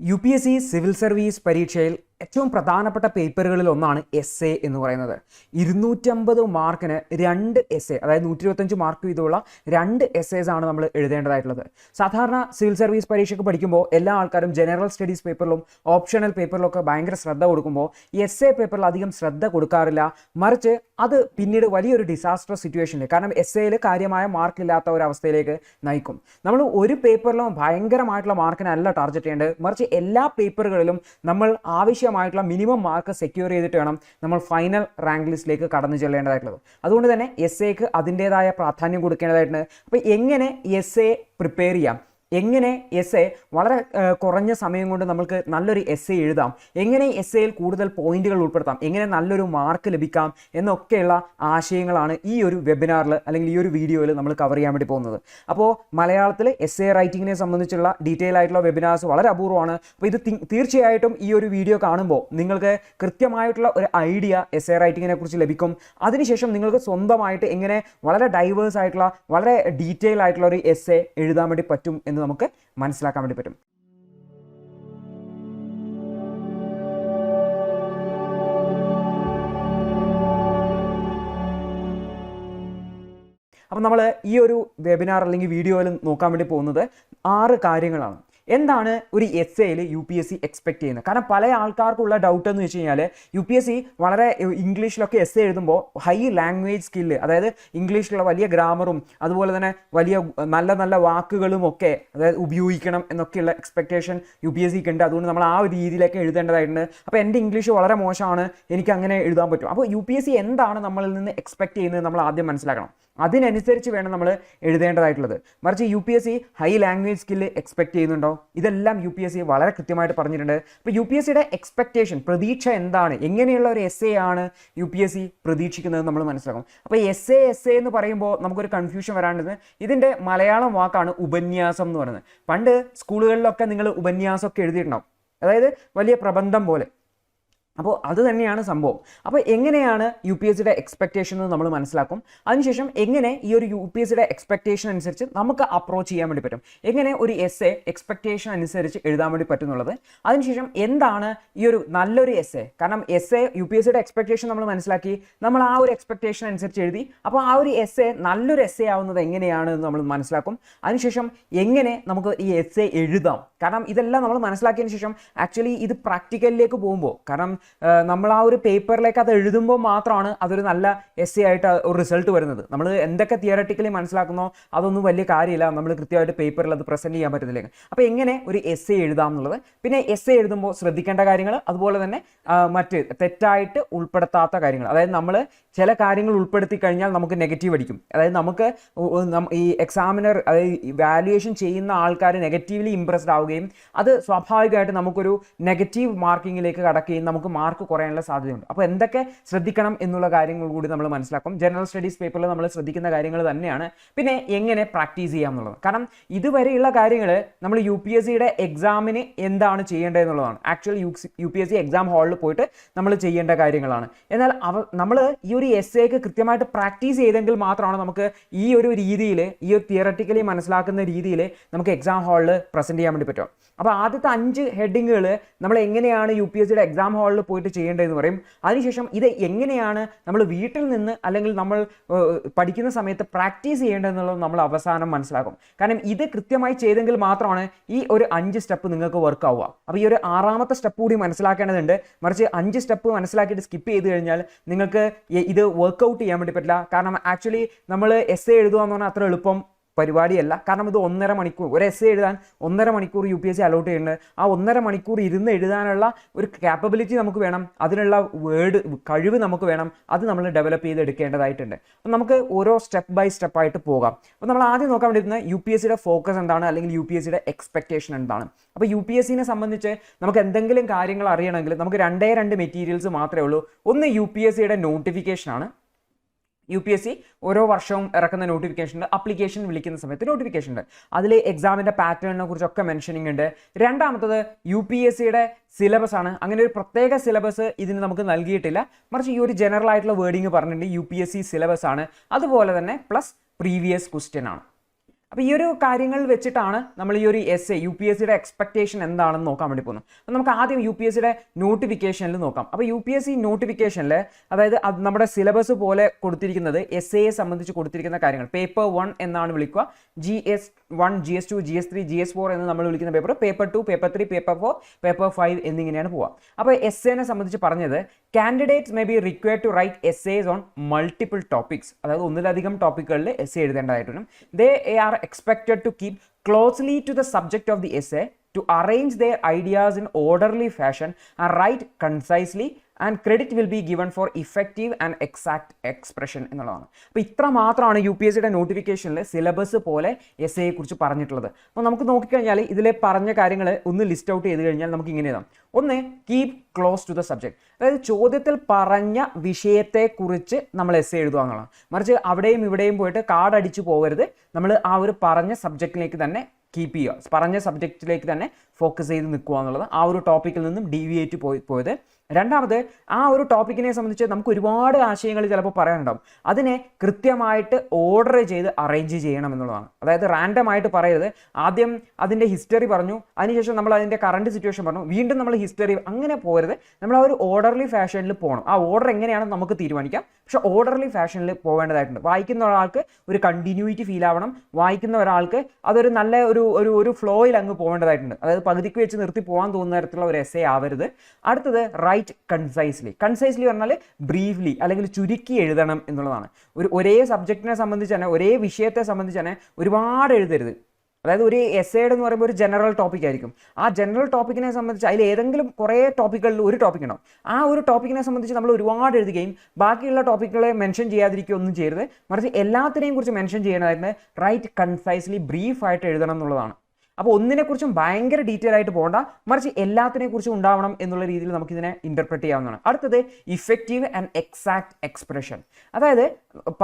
UPSC civil service പരീക്ഷയിൽ ഏറ്റവും പ്രധാനപ്പെട്ട പേപ്പറുകളിൽ ഒന്നാണ് എസ്എ എന്ന് പറയുന്നത്. 250 മാർക്കിന് 2 എസ്എ, അതായത് 125 മാർക്ക് വീതമുള്ള 2 എസ്എസ് ആണ് നമ്മൾ എഴുതേണ്ടതായിട്ടുള്ളത്. സാധാരണ സിവിൽ സർവീസ് പരീക്ഷയ്ക്ക് പഠിക്കുമ്പോൾ എല്ലാ ആൾക്കാരും ജനറൽ സ്റ്റഡീസ് പേപ്പറിലും ഓപ്ഷണൽ പേപ്പറിലൊക്കെ ഭയങ്കര ശ്രദ്ധ കൊടുക്കുമ്പോൾ ഈ എസ്എ പേപ്പറിൽ അധികം ശ്രദ്ധ കൊടുക്കാറില്ല. മറിച്ച് അത് പിന്നീട് വലിയൊരു ഡിസാസ്റ്റർ സിറ്റുവേഷനിൽ, കാരണം എസ്എയിൽ കാര്യമായ മാർക്കില്ലാത്ത ഒരു അവസ്ഥയിലേക്ക് നയിക്കും. നമ്മൾ ഒരു പേപ്പറിലും ഭയങ്കരമായിട്ടുള്ള മാർക്കിനല്ല ടാർഗറ്റ് ചെയ്യേണ്ടത്, മറിച്ച് എല്ലാ പേപ്പറുകളിലും നമ്മൾ ആവശ്യമായിട്ടുള്ള മിനിമം മാർക്ക് സെക്യൂർ ചെയ്തിട്ട് വേണം നമ്മൾ ഫൈനൽ റാങ്ക് ലിസ്റ്റിലേക്ക് കടന്നു ചെല്ലേണ്ടതായിട്ടുള്ളത്. അതുകൊണ്ട് തന്നെ എസ്എക്ക് അതിൻ്റേതായ പ്രാധാന്യം കൊടുക്കേണ്ടതായിട്ടുണ്ട്. അപ്പോൾ എങ്ങനെ എസ്എ പ്രിപ്പയർ ചെയ്യാം, എങ്ങനെ എസ്എ വളരെ കുറഞ്ഞ സമയം കൊണ്ട് നമുക്ക് നല്ലൊരു എസ്എ എഴുതാം, എങ്ങനെ എസ്എയിൽ കൂടുതൽ പോയിന്റുകൾ ഉൾപ്പെടുത്താം, എങ്ങനെ നല്ലൊരു മാർക്ക് ലഭിക്കാം എന്നൊക്കെയുള്ള ആശയങ്ങളാണ് ഈ ഒരു വെബിനാറിൽ അല്ലെങ്കിൽ ഈ ഒരു വീഡിയോയിൽ നമ്മൾ കവർ ചെയ്യാൻ വേണ്ടി പോകുന്നത്. അപ്പോൾ മലയാളത്തിൽ എസ്എ റൈറ്റിങ്ങിനെ സംബന്ധിച്ചുള്ള ഡീറ്റെയിൽ ആയിട്ടുള്ള വെബിനാർസ് വളരെ അപൂർവമാണ്. അപ്പോൾ ഇത് തീർച്ചയായിട്ടും ഈ ഒരു വീഡിയോ കാണുമ്പോൾ നിങ്ങൾക്ക് കൃത്യമായിട്ടുള്ള ഒരു ഐഡിയ എസ്എ റൈറ്റിങ്ങിനെ കുറിച്ച് ലഭിക്കും. അതിനുശേഷം നിങ്ങൾക്ക് സ്വന്തമായിട്ട് എങ്ങനെ വളരെ ഡൈവേഴ്സ് ആയിട്ടുള്ള വളരെ ഡീറ്റെയിൽ ആയിട്ടുള്ള ഒരു എസ്എ എഴുതാൻ വേണ്ടി പറ്റും എന്ന് നമുക്ക് മനസ്സിലാക്കാൻ വേണ്ടി പറ്റും. അപ്പം നമ്മൾ ഈ ഒരു വെബിനാർ അല്ലെങ്കിൽ വീഡിയോയിൽ നോക്കാൻ വേണ്ടി പോകുന്നത് 6 കാര്യങ്ങളാണ്. എന്താണ് ഒരു എസ്എയിൽ UPSC എക്സ്പെക്ട് ചെയ്യുന്നത്? കാരണം പല ആൾക്കാർക്കുള്ള ഡൗട്ട് എന്ന് വെച്ച് കഴിഞ്ഞാൽ UPSC വളരെ ഇംഗ്ലീഷിലൊക്കെ എസ്എ എഴുതുമ്പോൾ ഹൈ ലാംഗ്വേജ് സ്കില്ല്, അതായത് ഇംഗ്ലീഷിലുള്ള വലിയ ഗ്രാമറും അതുപോലെ തന്നെ വലിയ നല്ല നല്ല വാക്കുകളും ഒക്കെ അതായത് ഉപയോഗിക്കണം എന്നൊക്കെയുള്ള എക്സ്പെക്റ്റേഷൻ UPSCക്ക് ഉണ്ട്. അതുകൊണ്ട് നമ്മൾ ആ ഒരു രീതിയിലേക്ക് എഴുതേണ്ടതായിട്ടുണ്ട്. അപ്പോൾ എൻ്റെ ഇംഗ്ലീഷ് വളരെ മോശമാണ്, എനിക്ക് അങ്ങനെ എഴുതാൻ പറ്റും. അപ്പോൾ UPSC എന്താണ് നമ്മളിൽ നിന്ന് എക്സ്പെക്ട് ചെയ്യുന്നത് നമ്മൾ ആദ്യം മനസ്സിലാക്കണം. അതിനനുസരിച്ച് വേണം നമ്മൾ എഴുതേണ്ടതായിട്ടുള്ളത്. മറിച്ച് UPSC high language skill expect ചെയ്യുന്നുണ്ടോ? ഇതെല്ലാം UPSC വളരെ കൃത്യമായിട്ട് പറഞ്ഞിട്ടുണ്ട്. അപ്പോൾ UPSCയുടെ എക്സ്പെക്റ്റേഷൻ, പ്രതീക്ഷ എന്താണ്, എങ്ങനെയുള്ള ഒരു എസ്എ ആണ് UPSC പ്രതീക്ഷിക്കുന്നത് നമ്മൾ മനസ്സിലാക്കും. അപ്പോൾ എസ്എ എന്ന് പറയുമ്പോൾ നമുക്കൊരു കൺഫ്യൂഷൻ വരാണ്ടത്, ഇതിൻ്റെ മലയാളം വാക്കാണ് ഉപന്യാസം എന്ന് പറയുന്നത്. പണ്ട് സ്കൂളുകളിലൊക്കെ നിങ്ങൾ ഉപന്യാസമൊക്കെ എഴുതിയിട്ടുണ്ടാവും, അതായത് വലിയ പ്രബന്ധം പോലെ. അപ്പോൾ അത് തന്നെയാണ് സംഭവം. അപ്പോൾ എങ്ങനെയാണ് UPSCയുടെ എക്സ്പെക്റ്റേഷൻ എന്ന് നമ്മൾ മനസ്സിലാക്കും. അതിനുശേഷം എങ്ങനെ ഈ ഒരു UPSCയുടെ എക്സ്പെക്റ്റേഷൻ അനുസരിച്ച് നമുക്ക് അപ്രോച്ച് ചെയ്യാൻ വേണ്ടി പറ്റും, എങ്ങനെ ഒരു എസ്എ എക്സ്പെക്റ്റേഷൻ അനുസരിച്ച് എഴുതാൻ വേണ്ടി പറ്റും എന്നുള്ളത്. അതിനുശേഷം എന്താണ് ഈ ഒരു നല്ലൊരു എസ്എ, കാരണം എസ്എ UPSCയുടെ എക്സ്പെക്റ്റേഷൻ നമ്മൾ മനസ്സിലാക്കി, നമ്മൾ ആ ഒരു എക്സ്പെക്റ്റേഷൻ അനുസരിച്ച് എഴുതി. അപ്പോൾ ആ ഒരു എസ്എ നല്ലൊരു എസ്എ ആവുന്നത് എങ്ങനെയാണ് എന്ന് നമ്മൾ മനസ്സിലാക്കും. അതിനുശേഷം എങ്ങനെ നമുക്ക് ഈ എസ്എ എഴുതാം, കാരണം ഇതെല്ലാം നമ്മൾ മനസ്സിലാക്കിയതിന് ശേഷം ആക്ച്വലി ഇത് പ്രാക്ടിക്കലിലേക്ക് പോകുമ്പോൾ, കാരണം നമ്മൾ ആ ഒരു പേപ്പറിലേക്ക് അത് എഴുതുമ്പോൾ മാത്രമാണ് അതൊരു നല്ല എസ്എ ആയിട്ട് ഒരു റിസൾട്ട് വരുന്നത്. നമ്മൾ എന്തൊക്കെ തിയററ്റിക്കലി മനസ്സിലാക്കുന്നോ അതൊന്നും വലിയ കാര്യമില്ല, നമ്മൾ കൃത്യമായിട്ട് പേപ്പറിൽ അത് പ്രസൻറ്റ് ചെയ്യാൻ പറ്റുന്നില്ല. അപ്പോൾ എങ്ങനെ ഒരു എസ്എ എഴുതാം എന്നുള്ളത്, പിന്നെ എസ്എ എഴുതുമ്പോൾ ശ്രദ്ധിക്കേണ്ട കാര്യങ്ങൾ, അതുപോലെ തന്നെ മറ്റ് തെറ്റായിട്ട് ഉൾപ്പെടുത്താത്ത കാര്യങ്ങൾ. അതായത് നമ്മൾ ചില കാര്യങ്ങൾ ഉൾപ്പെടുത്തി കഴിഞ്ഞാൽ നമുക്ക് നെഗറ്റീവ് അടിക്കും. അതായത് നമുക്ക് ഈ എക്സാമിനർ, അതായത് വാല്യുവേഷൻ ചെയ്യുന്ന ആൾക്കാർ നെഗറ്റീവ്ലി ഇംപ്രസ്ഡ് ആവുകയും അത് സ്വാഭാവികമായിട്ട് നമുക്കൊരു നെഗറ്റീവ് മാർക്കിങ്ങിലേക്ക് കടക്കുകയും നമുക്ക് മാർക്ക് കുറയാനുള്ള സാധ്യതയുണ്ട്. അപ്പോൾ എന്തൊക്കെ ശ്രദ്ധിക്കണം എന്നുള്ള കാര്യങ്ങൾ കൂടി നമ്മൾ മനസ്സിലാക്കും. ജനറൽ സ്റ്റഡീസ് പേപ്പറിൽ നമ്മൾ ശ്രദ്ധിക്കുന്ന കാര്യങ്ങൾ തന്നെയാണ്. പിന്നെ എങ്ങനെ പ്രാക്ടീസ് ചെയ്യാം എന്നുള്ളത്, കാരണം ഇതുവരെയുള്ള കാര്യങ്ങൾ നമ്മൾ UPSCയുടെ എക്സാമിന് എന്താണ് ചെയ്യേണ്ടത് എന്നുള്ളതാണ്. ആക്ച്വലി UPSC എക്സാം ഹാളിൽ പോയിട്ട് നമ്മൾ ചെയ്യേണ്ട കാര്യങ്ങളാണ്. എന്നാൽ നമ്മൾ ഈ ഒരു എസ്എക്ക് കൃത്യമായിട്ട് പ്രാക്ടീസ് ചെയ്തെങ്കിൽ മാത്രമാണ് നമുക്ക് ഈ ഒരു രീതിയിൽ, ഈ ഒരു തിയററ്റിക്കലി മനസ്സിലാക്കുന്ന രീതിയിൽ നമുക്ക് എക്സാം ഹാളിൽ പ്രസൻറ്റ് ചെയ്യാൻ വേണ്ടി പറ്റും. അപ്പോൾ ആദ്യത്തെ 5 ഹെഡിങ്ങുകൾ നമ്മൾ എങ്ങനെയാണ് UPSCയുടെ എക്സാം ഹാളിൽ പോയിട്ട് ചെയ്യേണ്ടതെന്ന് പറയും. അതിനുശേഷം ഇത് എങ്ങനെയാണ് നമ്മൾ വീട്ടിൽ നിന്ന് അല്ലെങ്കിൽ നമ്മൾ പഠിക്കുന്ന സമയത്ത് പ്രാക്ടീസ് ചെയ്യേണ്ടതെന്നുള്ളത് നമ്മൾ അവസാനം മനസ്സിലാക്കും. കാരണം ഇത് കൃത്യമായി ചെയ്തെങ്കിൽ മാത്രമാണ് ഈ ഒരു 5 സ്റ്റെപ്പ് നിങ്ങൾക്ക് വർക്ക് ആവുക. അപ്പോൾ ഈ ഒരു 6ാമത്തെ സ്റ്റെപ്പ് കൂടി മനസ്സിലാക്കേണ്ടതുണ്ട്. മറിച്ച് 5 സ്റ്റെപ്പ് മനസ്സിലാക്കിയിട്ട് സ്കിപ്പ് ചെയ്ത് കഴിഞ്ഞാൽ നിങ്ങൾക്ക് ഇത് വർക്ക്ഔട്ട് ചെയ്യാൻ വേണ്ടി പറ്റില്ല. കാരണം ആക്ച്വലി നമ്മൾ എസ്എ എഴുതുക എന്ന് പറഞ്ഞാൽ അത്ര എളുപ്പം പരിപാടിയല്ല. കാരണം ഇത് 1.5 മണിക്കൂർ, ഒരു എസ്എ എഴുതാൻ 1.5 മണിക്കൂർ UPSC അലോട്ട് ചെയ്യുന്നുണ്ട്. ആ 1.5 മണിക്കൂർ ഇരുന്ന് എഴുതാനുള്ള ഒരു കാപ്പബിലിറ്റി നമുക്ക് വേണം, അതിനുള്ള കഴിവ് നമുക്ക് വേണം. അത് നമ്മൾ ഡെവലപ്പ് ചെയ്തെടുക്കേണ്ടതായിട്ടുണ്ട്. അപ്പം നമുക്ക് ഓരോ സ്റ്റെപ്പ് ബൈ സ്റ്റെപ്പ് ആയിട്ട് പോകാം. അപ്പോൾ നമ്മൾ ആദ്യം നോക്കാൻ വേണ്ടിയിരുന്നത് UPSCയുടെ ഫോക്കസ് എന്താണ്, അല്ലെങ്കിൽ UPSCയുടെ എക്സ്പെക്റ്റേഷൻ എന്താണ്. അപ്പോൾ UPSCനെ സംബന്ധിച്ച് നമുക്ക് എന്തെങ്കിലും കാര്യങ്ങൾ അറിയണമെങ്കിൽ നമുക്ക് 2 മെറ്റീരിയൽസ് മാത്രമേ ഉള്ളൂ. ഒന്ന് UPSCയുടെ നോട്ടിഫിക്കേഷനാണ്. UPSC ഓരോ വർഷവും ഇറക്കുന്ന നോട്ടിഫിക്കേഷൻ ഉണ്ട്, അപ്ലിക്കേഷൻ വിളിക്കുന്ന സമയത്ത് നോട്ടിഫിക്കേഷൻ ഉണ്ട്. അതിൽ എക്സാമിൻ്റെ പാറ്റേണിനെ കുറിച്ചൊക്കെ മെൻഷനിങ് ഉണ്ട്. രണ്ടാമത്തത് UPSCയുടെ സിലബസ് ആണ്. അങ്ങനെ ഒരു പ്രത്യേക സിലബസ് ഇതിന് നമുക്ക് നൽകിയിട്ടില്ല, മറിച്ച് ഈ ഒരു ജനറൽ ആയിട്ടുള്ള വേർഡിങ് പറഞ്ഞിട്ടുണ്ട് UPSC സിലബസ് ആണ്. അതുപോലെ തന്നെ പ്ലസ് പ്രീവിയസ് ക്വസ്റ്റ്യൻ ആണ്. അപ്പോൾ ഈ ഒരു കാര്യങ്ങൾ വെച്ചിട്ടാണ് നമ്മൾ ഈ ഒരു essay U P S സിയുടെ എക്സ്പെക്ടേഷൻ എന്താണെന്ന് നോക്കാൻ വേണ്ടി പോകുന്നത്. അപ്പോൾ നമുക്ക് ആദ്യം യു പി എസ് സിയുടെ നോട്ടിഫിക്കേഷനിൽ നോക്കാം. അപ്പോൾ യു പി എസ് സി നോട്ടിഫിക്കേഷനിൽ അതായത് നമ്മുടെ സിലബസ് പോലെ കൊടുത്തിരിക്കുന്നത് എസ് എയെ സംബന്ധിച്ച് കൊടുത്തിരിക്കുന്ന കാര്യങ്ങൾ പേപ്പർ 1 എന്നാണ് വിളിക്കുക. GS1, GS2, GS3, GS4 എന്ന് നമ്മൾ വിളിക്കുന്ന paper, paper 2, paper 3, paper 4, paper 5 എന്നിങ്ങനെയാണ് പോവുക. അപ്പോൾ എസ് എനെ സംബന്ധിച്ച് പറഞ്ഞത് candidates may be required to write essays on multiple topics, അതായത് ഒന്നിലധികം ടോപ്പിക്കുകളിൽ എസ്സേ എഴുതേണ്ടതായിട്ട് വരും. They are expected to keep closely to the subject of the essay, to arrange their ideas in orderly fashion and write concisely, and credit will be given for effective and exact expression എന്നുള്ളതാണ്. അപ്പോൾ ഇത്ര മാത്രമാണ് U P S സിയുടെ നോട്ടിഫിക്കേഷനിൽ syllabus പോലെ S എയെ കുറിച്ച് പറഞ്ഞിട്ടുള്ളത്. അപ്പോൾ നമുക്ക് നോക്കിക്കഴിഞ്ഞാൽ ഇതിലെ പറഞ്ഞ കാര്യങ്ങൾ ഒന്ന് ലിസ്റ്റ് ഔട്ട് ചെയ്ത് കഴിഞ്ഞാൽ നമുക്ക് ഇങ്ങനെ എഴുതാം. ഒന്ന്, keep close to the subject, അതായത് ചോദ്യത്തിൽ പറഞ്ഞ വിഷയത്തെക്കുറിച്ച് നമ്മൾ എസ് എഴുതുക എന്നുള്ളതാണ്. മറിച്ച് അവിടെയും ഇവിടെയും പോയിട്ട് കാർഡ് അടിച്ചു പോകരുത്. നമ്മൾ ആ ഒരു പറഞ്ഞ സബ്ജക്റ്റിലേക്ക് തന്നെ കീപ്പ് ചെയ്യുക, പറഞ്ഞ സബ്ജക്റ്റിലേക്ക് തന്നെ ഫോക്കസ് ചെയ്ത് നിൽക്കുക എന്നുള്ളത്, ആ ഒരു ടോപ്പിക്കിൽ നിന്നും ഡീവിയേറ്റ് പോയത്. രണ്ടാമത്, ആ ഒരു ടോപ്പിക്കിനെ സംബന്ധിച്ച് നമുക്ക് ഒരുപാട് ആശയങ്ങൾ ചിലപ്പോൾ പറയാനുണ്ടാവും. അതിനെ കൃത്യമായിട്ട് ഓർഡർ ചെയ്ത് അറേഞ്ച് ചെയ്യണം എന്നുള്ളതാണ്. അതായത് റാൻഡമായിട്ട് പറയരുത്. ആദ്യം അതിൻ്റെ ഹിസ്റ്ററി പറഞ്ഞു, അതിനുശേഷം നമ്മൾ അതിൻ്റെ കറണ്ട് സിറ്റുവേഷൻ പറഞ്ഞു, വീണ്ടും നമ്മൾ ഹിസ്റ്ററി, അങ്ങനെ പോകരുത്. നമ്മൾ ആ ഒരു ഓർഡർലി ഫാഷനിൽ പോകണം. ആ ഓർഡർ എങ്ങനെയാണെന്ന് നമുക്ക് തീരുമാനിക്കാം, പക്ഷേ ഓർഡർലി ഫാഷനിൽ പോകേണ്ടതായിട്ടുണ്ട്. വായിക്കുന്ന ഒരാൾക്ക് ഒരു കണ്ടിന്യൂറ്റി ഫീൽ ആവണം, വായിക്കുന്ന ഒരാൾക്ക് അതൊരു നല്ല ഒരു ഫ്ലോയിൽ അങ്ങ് പോകേണ്ടതായിട്ടുണ്ട്. അതായത് പകുതിക്ക് വെച്ച് നിർത്തി പോകാൻ തോന്നുന്ന തരത്തിലുള്ള ഒരു എസ്സേ ആവരുത്. അടുത്തത്, റൈറ്റ് കൺസൈസ്ലി. കൺസൈസ്ലി പറഞ്ഞാൽ ബ്രീഫ്ലി അല്ലെങ്കിൽ ചുരുക്കി എഴുതണം എന്നുള്ളതാണ്. ഒരേ സബ്ജക്റ്റിനെ സംബന്ധിച്ച് തന്നെ, ഒരേ വിഷയത്തെ സംബന്ധിച്ച് തന്നെ ഒരുപാട് എഴുതരുത്. അതായത് ഒരു എസ്സേഡ് എന്ന് പറയുമ്പോൾ ഒരു ജനറൽ ടോപ്പിക് ആയിരിക്കും. ആ ജനറൽ ടോപ്പിക്കിനെ സംബന്ധിച്ച് അതിൽ ഏതെങ്കിലും കുറേ ടോപ്പിക്കുകളിൽ ഒരു ടോപ്പിക് ഉണ്ടാവും. ആ ഒരു ടോപ്പിക്കിനെ സംബന്ധിച്ച് നമ്മൾ ഒരുപാട് എഴുതുകയും ബാക്കിയുള്ള ടോപ്പിക്കുകളെ മെൻഷൻ ചെയ്യാതിരിക്കുകയൊന്നും ചെയ്യരുത്. മറിച്ച് എല്ലാത്തിനെയും കുറിച്ച് മെൻഷൻ ചെയ്യണമായിരുന്നു. റൈറ്റ് കൺസൈസ്ലി, ബ്രീഫായിട്ട് എഴുതണം എന്നുള്ളതാണ്. അപ്പോൾ ഒന്നിനെക്കുറിച്ചും ഭയങ്കര ഡീറ്റെയിൽ ആയിട്ട് പോകണ്ട, മറിച്ച് എല്ലാത്തിനെക്കുറിച്ചും ഉണ്ടാവണം എന്നുള്ള രീതിയിൽ നമുക്കിതിനെ ഇൻ്റർപ്രറ്റ് ചെയ്യാവുന്നതാണ്. അടുത്തത്, ഇഫക്റ്റീവ് ആൻഡ് എക്സാക്ട് എക്സ്പ്രഷൻ. അതായത്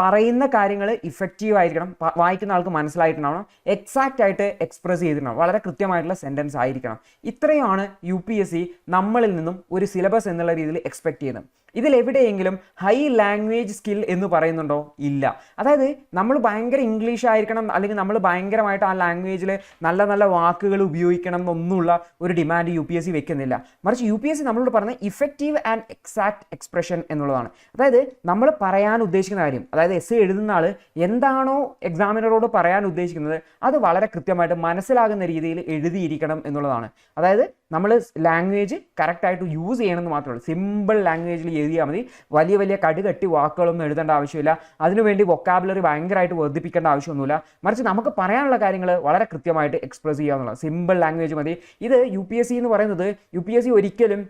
പറയുന്ന കാര്യങ്ങൾ ഇഫക്റ്റീവ് ആയിരിക്കണം, വായിക്കുന്ന ആൾക്ക് മനസ്സിലായിട്ടുണ്ടാവണം, എക്സാക്റ്റ് ആയിട്ട് എക്സ്പ്രസ് ചെയ്തിട്ടുണ്ടാവും, വളരെ കൃത്യമായിട്ടുള്ള സെൻറ്റൻസ് ആയിരിക്കണം. ഇത്രയാണ് യു പി എസ് സി നമ്മളിൽ നിന്നും ഒരു സിലബസ് എന്നുള്ള രീതിയിൽ എക്സ്പെക്ട് ചെയ്യുന്നത്. ഇതിലെവിടെയെങ്കിലും ഹൈ ലാംഗ്വേജ് സ്കിൽ എന്ന് പറയുന്നുണ്ടോ? ഇല്ല. അതായത് നമ്മൾ ഭയങ്കര ഇംഗ്ലീഷ് ആയിരിക്കണം, അല്ലെങ്കിൽ നമ്മൾ ഭയങ്കരമായിട്ട് ആ ലാംഗ്വേജിൽ നല്ല നല്ല വാക്കുകൾ ഉപയോഗിക്കണം എന്നൊന്നുമുള്ള ഒരു demand U P S C വെക്കുന്നില്ല. മറിച്ച് യു പി എസ് സി നമ്മളോട് പറഞ്ഞത് ഇഫക്റ്റീവ് ആൻഡ് എക്സാക്ട് എക്സ്പ്രഷൻ എന്നുള്ളതാണ്. അതായത് നമ്മൾ പറയാൻ ഉദ്ദേശിക്കുന്ന കാര്യം, അതായത് എസ് എഴുതുന്ന ആൾ എന്താണോ എക്സാമിനറോട് പറയാൻ ഉദ്ദേശിക്കുന്നത് അത് വളരെ കൃത്യമായിട്ട് മനസ്സിലാകുന്ന രീതിയിൽ എഴുതിയിരിക്കണം എന്നുള്ളതാണ്. അതായത് നമ്മൾ ലാംഗ്വേജ് കറക്റ്റായിട്ട് യൂസ് ചെയ്യണമെന്ന് മാത്രമേ ഉള്ളൂ. സിമ്പിൾ ലാംഗ്വേജിൽ എഴുതിയാൽ മതി. വലിയ വലിയ കടുകട്ടി വാക്കുകളൊന്നും എഴുതേണ്ട ആവശ്യമില്ല. അതിനുവേണ്ടി വൊക്കാബുലറി ഭയങ്കരമായിട്ട് വർദ്ധിപ്പിക്കേണ്ട ആവശ്യമൊന്നുമില്ല. മറിച്ച് നമുക്ക് പറയാനുള്ള കാര്യങ്ങൾ വളരെ കൃത്യമായിട്ട് എക്സ്പ്രസ് ചെയ്യാവുന്നതാണ്. സിമ്പിൾ ലാംഗ്വേജ് മതി. ഇത് യു പി എസ് സി എന്ന് പറയുന്നത്, യു പി എസ് സി ഒരിക്കലും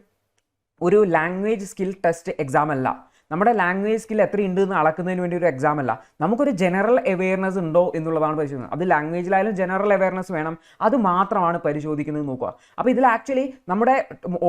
ഒരു ലാംഗ്വേജ് സ്കിൽ ടെസ്റ്റ് എക്സാം അല്ല. നമ്മുടെ ലാംഗ്വേജ് സ്കിൽ എത്ര ഉണ്ട് എന്ന് അളക്കുന്നതിന് വേണ്ടി ഒരു എക്സാം അല്ല. നമുക്കൊരു ജനറൽ അവെയർനെസ് ഉണ്ടോ എന്നുള്ളതാണ് പരിശോധിക്കുന്നത്. അത് ലാംഗ്വേജിലായാലും ജനറൽ അവെയർനെസ് വേണം, അത് മാത്രമാണ് പരിശോധിക്കുന്നത് നോക്കുക. അപ്പോൾ ഇതിൽ ആക്ച്വലി നമ്മുടെ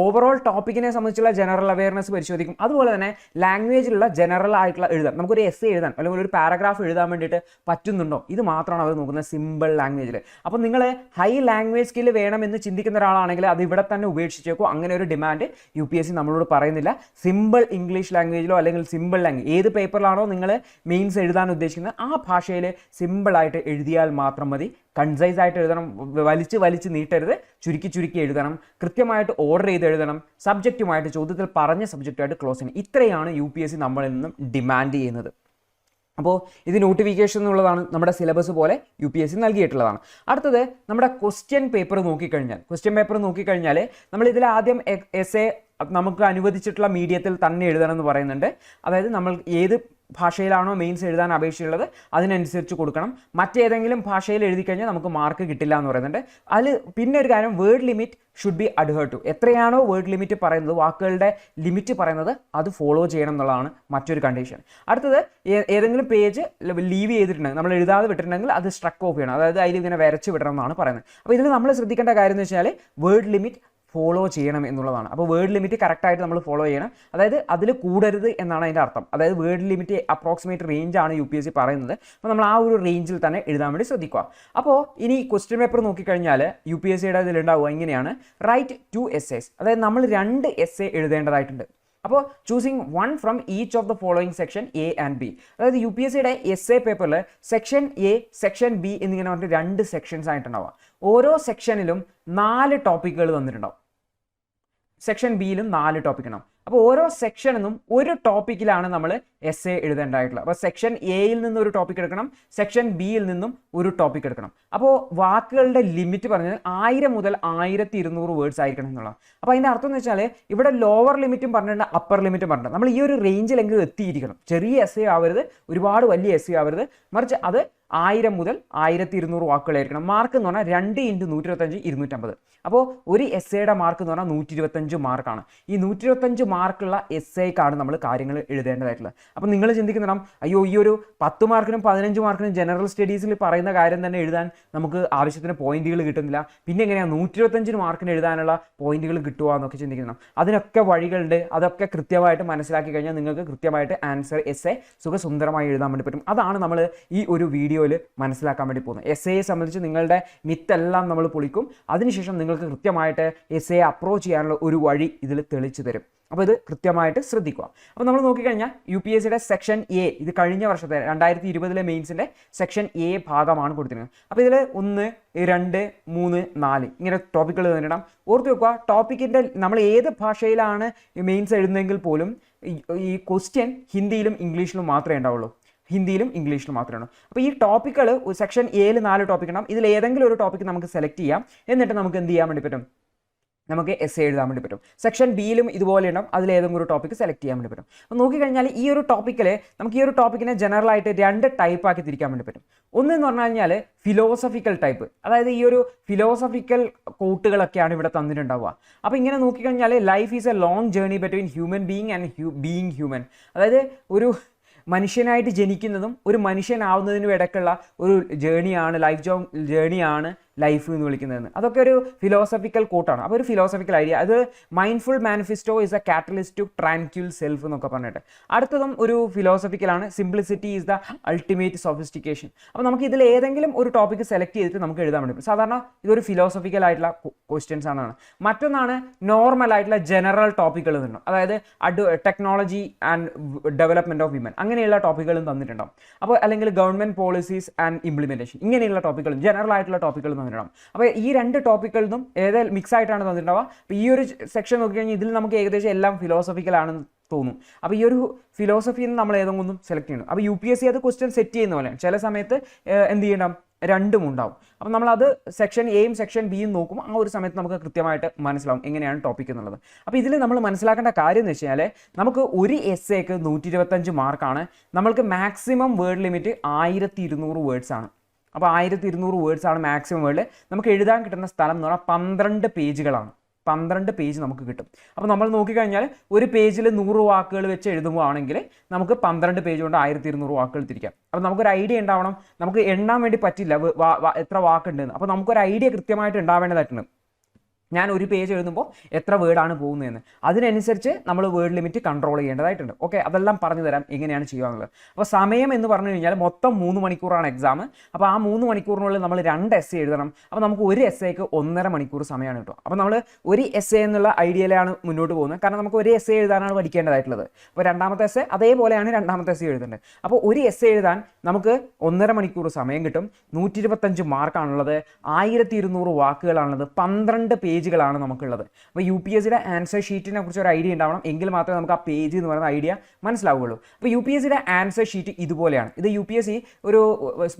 ഓവറോൾ ടോപ്പിക്കിനെ സംബന്ധിച്ചുള്ള ജനറൽ അവെയർനെസ് പരിശോധിക്കും. അതുപോലെ തന്നെ ലാംഗ്വേജിലുള്ള ജനറൽ ആയിട്ടുള്ള എഴുതാൻ, നമുക്കൊരു എസ്സേ എഴുതാൻ അല്ലെങ്കിൽ ഒരു പാരഗ്രാഫ് എഴുതാൻ വേണ്ടിയിട്ട് പറ്റുന്നുണ്ടോ, ഇത് മാത്രമാണ് അവർ നോക്കുന്നത് സിമ്പിൾ ലാംഗ്വേജിൽ. അപ്പോൾ നിങ്ങൾ ഹൈ ലാംഗ്വേജ് സ്കിൽ വേണമെന്ന് ചിന്തിക്കുന്ന ഒരാളാണെങ്കിൽ അത് ഇവിടെ തന്നെ ഉപേക്ഷിച്ചേക്കും. അങ്ങനെ ഒരു demand U P S C നമ്മളോട് പറയുന്നില്ല. സിമ്പിൾ ഇംഗ്ലീഷ് ലാംഗ്വേജിലോ അല്ലെങ്കിൽ സിമ്പിൾ ലാംഗ്വേജ്, ഏത് പേപ്പറിലാണോ നിങ്ങൾ മെയിൻസ് എഴുതാൻ ഉദ്ദേശിക്കുന്നത് ആ ഭാഷയിൽ സിമ്പിളായിട്ട് എഴുതിയാൽ മാത്രം മതി. കൺസൈസ് ആയിട്ട് എഴുതണം, വലിച്ച് നീട്ടരുത്, ചുരുക്കി എഴുതണം, കൃത്യമായിട്ട് ഓർഡർ ചെയ്ത് എഴുതണം, സബ്ജക്റ്റുമായിട്ട് ചോദ്യത്തിൽ പറഞ്ഞ സബ്ജക്റ്റുമായിട്ട് ക്ലോസ് ചെയ്യണം. ഇത്രയാണ് യു പി എസ് സി നമ്മളിൽ നിന്നും ഡിമാൻഡ് ചെയ്യുന്നത്. അപ്പോൾ ഇത് നോട്ടിഫിക്കേഷൻ എന്നുള്ളതാണ്, നമ്മുടെ സിലബസ് പോലെ യു പി എസ് സി നൽകിയിട്ടുള്ളതാണ്. അടുത്തത്, നമ്മുടെ ക്വസ്റ്റ്യൻ പേപ്പർ നോക്കിക്കഴിഞ്ഞാൽ നമ്മൾ ഇതിൽ ആദ്യം എസ്സേ നമുക്ക് അനുവദിച്ചിട്ടുള്ള മീഡിയത്തിൽ തന്നെ എഴുതണം എന്ന് പറയുന്നുണ്ട്. അതായത് നമ്മൾ ഏത് ഭാഷയിലാണോ മെയിൻസ് എഴുതാൻ അപേക്ഷയുള്ളത് അതിനനുസരിച്ച് കൊടുക്കണം. മറ്റേതെങ്കിലും ഭാഷയിൽ എഴുതി കഴിഞ്ഞാൽ നമുക്ക് മാർക്ക് കിട്ടില്ല എന്ന് പറയുന്നുണ്ട്. അതിൽ പിന്നെ ഒരു കാര്യം, word limit should be adhered to. എത്രയാണോ വേർഡ് ലിമിറ്റ് പറയുന്നത്, വാക്കുകളുടെ ലിമിറ്റ് പറയുന്നത്, അത് ഫോളോ ചെയ്യണം എന്നുള്ളതാണ് മറ്റൊരു കണ്ടീഷൻ. അടുത്തത്, ഏതെങ്കിലും പേജ് ലീവ് ചെയ്തിട്ടുണ്ടെങ്കിൽ, നമ്മൾ എഴുതാതെ വിട്ടിട്ടുണ്ടെങ്കിൽ അത് സ്ട്രക്ക് ഓഫ് ചെയ്യണം. അതായത് അതിൽ ഇങ്ങനെ വരച്ച് വിടണം എന്നാണ് പറയുന്നത്. അപ്പോൾ ഇതിൽ നമ്മൾ ശ്രദ്ധിക്കേണ്ട കാര്യം എന്ന് വെച്ചാൽ വേർഡ് ലിമിറ്റ് ഫോളോ ചെയ്യണം എന്നുള്ളതാണ്. അപ്പോൾ വേർഡ് ലിമിറ്റ് കറക്റ്റായിട്ട് നമ്മൾ ഫോളോ ചെയ്യണം. അതായത് അതിൽ കൂടരുത് എന്നാണ് അതിൻ്റെ അർത്ഥം. അതായത് വേർഡ് ലിമിറ്റ് അപ്രോക്സിമേറ്റ് റേഞ്ചാണ് യു പി എസ് സി പറയുന്നത്. അപ്പോൾ നമ്മൾ ആ ഒരു റേഞ്ചിൽ തന്നെ എഴുതാൻ വേണ്ടി ശ്രദ്ധിക്കുക. അപ്പോൾ ഇനി ക്വസ്റ്റ്യൻ പേപ്പർ നോക്കിക്കഴിഞ്ഞാൽ യു പി എസ് സിയുടെ ഇതിലുണ്ടാവുക ഇങ്ങനെയാണ്: റൈറ്റ് 2 essays. അതായത് നമ്മൾ 2 എസ്സേ എഴുതേണ്ടതായിട്ടുണ്ട്. അപ്പോൾ choosing one from each of the following section A and B. അതായത് UPSCയുടെ എസ് പേപ്പറിൽ സെക്ഷൻ എ സെക്ഷൻ ബി എന്നിങ്ങനെ പറഞ്ഞിട്ട് 2 സെക്ഷൻസ് ആയിട്ടുണ്ടാവുക. ഓരോ സെക്ഷനിലും 4 ടോപ്പിക്കുകൾ തന്നിട്ടുണ്ടാവും. സെക്ഷൻ ബിയിലും 4 ടോപ്പിക് ഉണ്ടാവും. അപ്പോൾ ഓരോ സെക്ഷനിന്നും ഒരു ടോപ്പിക്കിലാണ് നമ്മൾ എസ് എഴുതേണ്ടതായിട്ടുള്ളത്. അപ്പോൾ സെക്ഷൻ എയിൽ നിന്ന് ഒരു ടോപ്പിക് എടുക്കണം, സെക്ഷൻ ബിയിൽ നിന്നും ഒരു ടോപ്പിക് എടുക്കണം. അപ്പോൾ വാക്കുകളുടെ ലിമിറ്റ് പറഞ്ഞത് 1000 മുതൽ 1200 വേർഡ്സ് ആയിരിക്കണം എന്നുള്ളത്. അപ്പോൾ അതിൻ്റെ അർത്ഥം എന്ന് വെച്ചാൽ ഇവിടെ ലോവർ ലിമിറ്റും പറഞ്ഞിട്ടുണ്ട്, അപ്പർ ലിമിറ്റും പറഞ്ഞിട്ടുണ്ട്. നമ്മൾ ഈ ഒരു റേഞ്ചിലെങ്കിലും എത്തിയിരിക്കണം. ചെറിയ എസ് ആവരുത്, ഒരുപാട് വലിയ എസ് ആവരുത്, മറിച്ച് അത് 1000 മുതൽ 1200 വാക്കുകളായിരിക്കണം. മാർക്ക് എന്ന് പറഞ്ഞാൽ 2 × 125 250. അപ്പോൾ ഒരു എസ്സേയുടെ മാർക്ക് എന്ന് പറഞ്ഞാൽ 125 മാർക്കാണ്. ഈ 125 മാർക്കുള്ള എസ്സേക്കാണ് നമ്മൾ കാര്യങ്ങൾ എഴുതേണ്ടതായിട്ടുള്ളത്. അപ്പോൾ നിങ്ങൾ ചിന്തിക്കുന്നുണ്ടാവും, അയ്യോ ഈ ഒരു 10 മാർക്കിനും 15 മാർക്കിനും ജനറൽ സ്റ്റഡീസിൽ പറയുന്ന കാര്യം തന്നെ എഴുതാൻ നമുക്ക് ആവശ്യത്തിന് പോയിന്റുകൾ കിട്ടുന്നില്ല, പിന്നെ എങ്ങനെയാണ് 125 മാർക്കിന് എഴുതാനുള്ള പോയിന്റുകൾ കിട്ടുക എന്നൊക്കെ ചിന്തിക്കണം. അതിനൊക്കെ വഴികളുണ്ട്. അതൊക്കെ കൃത്യമായിട്ട് മനസ്സിലാക്കി കഴിഞ്ഞാൽ നിങ്ങൾക്ക് കൃത്യമായിട്ട് ആൻസർ എസ്സേ സുഖസുന്ദരമായി എഴുതാൻ വേണ്ടി പറ്റും. അതാണ് നമ്മൾ ഈ ഒരു വീഡിയോയിൽ മനസ്സിലാക്കാൻ വേണ്ടി പോകുന്നത്. എസ്സേയെ സംബന്ധിച്ച് നിങ്ങളുടെ മിത്തെല്ലാം നമ്മൾ പൊളിക്കും. അതിനുശേഷം നിങ്ങൾക്ക് കൃത്യമായിട്ട് എസ്സേയെ അപ്രോച്ച് ചെയ്യാനുള്ള ഒരു വഴി ഇതിൽ തെളിച്ചു തരും. അപ്പോൾ ഇത് കൃത്യമായിട്ട് ശ്രദ്ധിക്കുക. അപ്പോൾ നമ്മൾ നോക്കിക്കഴിഞ്ഞാൽ UPSCയുടെ സെക്ഷൻ എ, ഇത് കഴിഞ്ഞ വർഷത്തെ 2020 മെയിൻസിൻ്റെ സെക്ഷൻ എ ഭാഗമാണ് കൊടുത്തിരിക്കുന്നത്. അപ്പോൾ ഇതിൽ 1, 2, 3, 4 ഇങ്ങനെ ടോപ്പിക്കുകൾ തന്നിടാം. ഓർത്ത് വെക്കുക, ടോപ്പിക്കിൻ്റെ നമ്മൾ ഏത് ഭാഷയിലാണ് മെയിൻസ് എഴുതുന്നതെങ്കിൽ പോലും ഈ ക്വസ്റ്റ്യൻ ഹിന്ദിയിലും ഇംഗ്ലീഷിലും മാത്രമേ ഉണ്ടാവുള്ളൂ. ഹിന്ദിയിലും ഇംഗ്ലീഷിലും മാത്രമാണ്. അപ്പോൾ ഈ ടോപ്പിക്കുകൾ സെക്ഷൻ എയിൽ 4 ടോപ്പിക് ഉണ്ടാവും. ഇതിൽ ഏതെങ്കിലും ഒരു ടോപ്പിക്ക് നമുക്ക് സെലക്ട് ചെയ്യാം. എന്നിട്ട് നമുക്ക് എന്ത് ചെയ്യാൻ വേണ്ടി പറ്റും? നമുക്ക് എസ്സേ എഴുതാൻ വേണ്ടി പറ്റും. സെക്ഷൻ ബിയിലും ഇതുപോലെ ഉണ്ടാവും. അതിൽ ഏതെങ്കിലും ഒരു ടോപ്പിക്ക് സെലക്ട് ചെയ്യാൻ വേണ്ടി പറ്റും. അപ്പോൾ നോക്കിക്കഴിഞ്ഞാൽ ഈ ഒരു ടോപ്പിക്കിൽ നമുക്ക് ഈ ഒരു ടോപ്പിക്കിനെ ജനറലായിട്ട് 2 ടൈപ്പാക്കി തിരിക്കാൻ വേണ്ടി പറ്റും. ഒന്നെന്ന് പറഞ്ഞു കഴിഞ്ഞാൽ ഫിലോസഫിക്കൽ ടൈപ്പ്. അതായത് ഈ ഒരു ഫിലോസഫിക്കൽ കോട്ടുകളൊക്കെയാണ് ഇവിടെ തന്നിട്ടുണ്ടാവുക. അപ്പോൾ ഇങ്ങനെ നോക്കിക്കഴിഞ്ഞാൽ life is A long journey between human being and being human. അതായത് ഒരു മനുഷ്യനായിട്ട് ജനിക്കുന്നതും ഒരു മനുഷ്യനാവുന്നതിനും ഇടയ്ക്കുള്ള ഒരു ജേണിയാണ്, ലൈഫ് ജേണിയാണ് ലൈഫ് എന്ന് വിളിക്കുന്നതെന്ന്. അതൊക്കെ ഒരു ഫിലോസഫിക്കൽ കോട്ടാണ്. അപ്പോൾ ഒരു ഫിലോസഫിക്കൽ ഐഡിയ. അത് mindful manifesto is a catalyst to tranquil self എന്നൊക്കെ പറഞ്ഞിട്ട്. അടുത്തതും ഒരു ഫിലോസഫിക്കലാണ്, simplicity is the ultimate sophistication. അപ്പോൾ നമുക്ക് ഇതിൽ ഏതെങ്കിലും ഒരു ടോപ്പിക്ക് സെലക്ട് ചെയ്തിട്ട് നമുക്ക് എഴുതാൻ വേണ്ടി. സാധാരണ ഇതൊരു ഫിലോസഫിക്കൽ ആയിട്ടുള്ള ക്വസ്റ്റ്യൻസ് ആണ്. മറ്റൊന്നാണ് നോർമൽ ആയിട്ടുള്ള ജനറൽ ടോപ്പിക്കുകൾ തന്നെ. അതായത് technology and development of women അങ്ങനെയുള്ള ടോപ്പിക്കുകളും തന്നിട്ടുണ്ടാവും. അപ്പോൾ അല്ലെങ്കിൽ ഗവൺമെന്റ് പോളിസീസ് ആൻഡ് ഇംപ്ലിമെന്റേഷൻ ഇങ്ങനെയുള്ള ടോപ്പിക്കുകളും ജനറൽ ആയിട്ടുള്ള ടോപ്പിക്കുകളും തന്നിട്ടുണ്ടാവും. അപ്പോൾ ഈ 2 ടോപ്പിക്കുകളിൽ നിന്നും മിക്സ് ആയിട്ടാണ് തന്നിട്ടുണ്ടാവുക. അപ്പോൾ ഈ ഒരു സെക്ഷൻ നോക്കിക്കഴിഞ്ഞാൽ ഇതിൽ നമുക്ക് ഏകദേശം എല്ലാം ഫിലോസഫിക്കലാണെന്ന് തോന്നും. അപ്പോൾ ഈ ഒരു ഫിലോസഫിയിൽ നിന്ന് നമ്മൾ ഏതെങ്കിലും സെലക്ട് ചെയ്യണം. അപ്പോൾ UPSC അത് ക്വസ്റ്റ്യൻ സെറ്റ് ചെയ്യുന്ന പോലെയാണ്. ചില സമയത്ത് എന്ത് ചെയ്യണം, 2ഉം ഉണ്ടാവും. അപ്പോൾ നമ്മളത് സെക്ഷൻ എയും സെക്ഷൻ ബിയും നോക്കും. ആ ഒരു സമയത്ത് നമുക്ക് കൃത്യമായിട്ട് മനസ്സിലാവും എങ്ങനെയാണ് ടോപ്പിക് എന്നുള്ളത്. അപ്പോൾ ഇതിൽ നമ്മൾ മനസ്സിലാക്കേണ്ട കാര്യം എന്ന് വെച്ച് കഴിഞ്ഞാൽ നമുക്ക് ഒരു എസ്സേക്ക് 125 മാർക്കാണ്. നമ്മൾക്ക് മാക്സിമം വേർഡ് ലിമിറ്റ് 1200 വേർഡ്സ് ആണ്. അപ്പോൾ 1200 വേർഡ്സ് ആണ് മാക്സിമം വേർഡ്. നമുക്ക് എഴുതാൻ കിട്ടുന്ന സ്ഥലം എന്ന് പറഞ്ഞാൽ 12 പേജുകളാണ്. 12 പേജ് നമുക്ക് കിട്ടും. അപ്പോൾ നമ്മൾ നോക്കിക്കഴിഞ്ഞാൽ ഒരു പേജിൽ 100 വാക്കുകൾ വെച്ച് എഴുതുമ്പോഴാണെങ്കിൽ നമുക്ക് 12 പേജ് കൊണ്ട് 1200 വാക്കുകൾ തിരിക്കാം. അപ്പോൾ നമുക്കൊരു ഐഡിയ ഉണ്ടാവണം. നമുക്ക് എണ്ണാൻ വേണ്ടി പറ്റില്ല എത്ര വാക്കുണ്ടെന്ന്. അപ്പോൾ നമുക്കൊരു ഐഡിയ കൃത്യമായിട്ട് ഉണ്ടാവേണ്ടതായിട്ടുണ്ട്. ഞാൻ ഒരു പേജ് എഴുതുമ്പോൾ എത്ര വേർഡാണ് പോകുന്നതെന്ന്. അതിനനുസരിച്ച് നമ്മൾ വേർഡ് ലിമിറ്റ് കൺട്രോൾ ചെയ്യേണ്ടതായിട്ടുണ്ട്. ഓക്കെ, അതെല്ലാം പറഞ്ഞു തരാം എങ്ങനെയാണ് ചെയ്യാനുള്ളത്. അപ്പോൾ സമയം എന്ന് പറഞ്ഞു കഴിഞ്ഞാൽ മൊത്തം 3 മണിക്കൂറാണ് എക്സാം. അപ്പോൾ ആ 3 മണിക്കൂറിനുള്ളിൽ നമ്മൾ 2 എസ്സേ എഴുതണം. അപ്പോൾ നമുക്ക് ഒരു എസ്സേക്ക് 1.5 മണിക്കൂർ സമയമാണ് കിട്ടുക. അപ്പോൾ നമ്മൾ ഒരു എസ്സേ എന്നുള്ള ഐഡിയയിലാണ് മുന്നോട്ട് പോകുന്നത്. കാരണം നമുക്ക് ഒരു എസ്സേ എഴുതാനാണ് പഠിക്കേണ്ടതായിട്ടുള്ളത്. അപ്പോൾ രണ്ടാമത്തെ എസ്സേ അതേപോലെയാണ് രണ്ടാമത്തെ എസ്സേ എഴുതേണ്ടത്. അപ്പോൾ ഒരു എസ്സേ എഴുതാൻ നമുക്ക് 1.5 മണിക്കൂർ സമയം കിട്ടും. 125 മാർക്കാണുള്ളത്, 1200 വാക്കുകളാണുള്ളത്, 12 പേജുകളാണ് നമുക്കുള്ളത്. അപ്പോൾ UPSCയുടെ ആൻസർ ഷീറ്റിനെ കുറിച്ച് ഒരു ഐഡിയ ഉണ്ടാവണം. എങ്കിൽ മാത്രമേ നമുക്ക് ആ പേജ് എന്ന് പറയുന്ന ഐഡിയ മനസ്സിലാവുകയുള്ളൂ. അപ്പോൾ UPSCയുടെ ആൻസർ ഷീറ്റ് ഇതുപോലെയാണ്. ഇത് UPSC ഒരു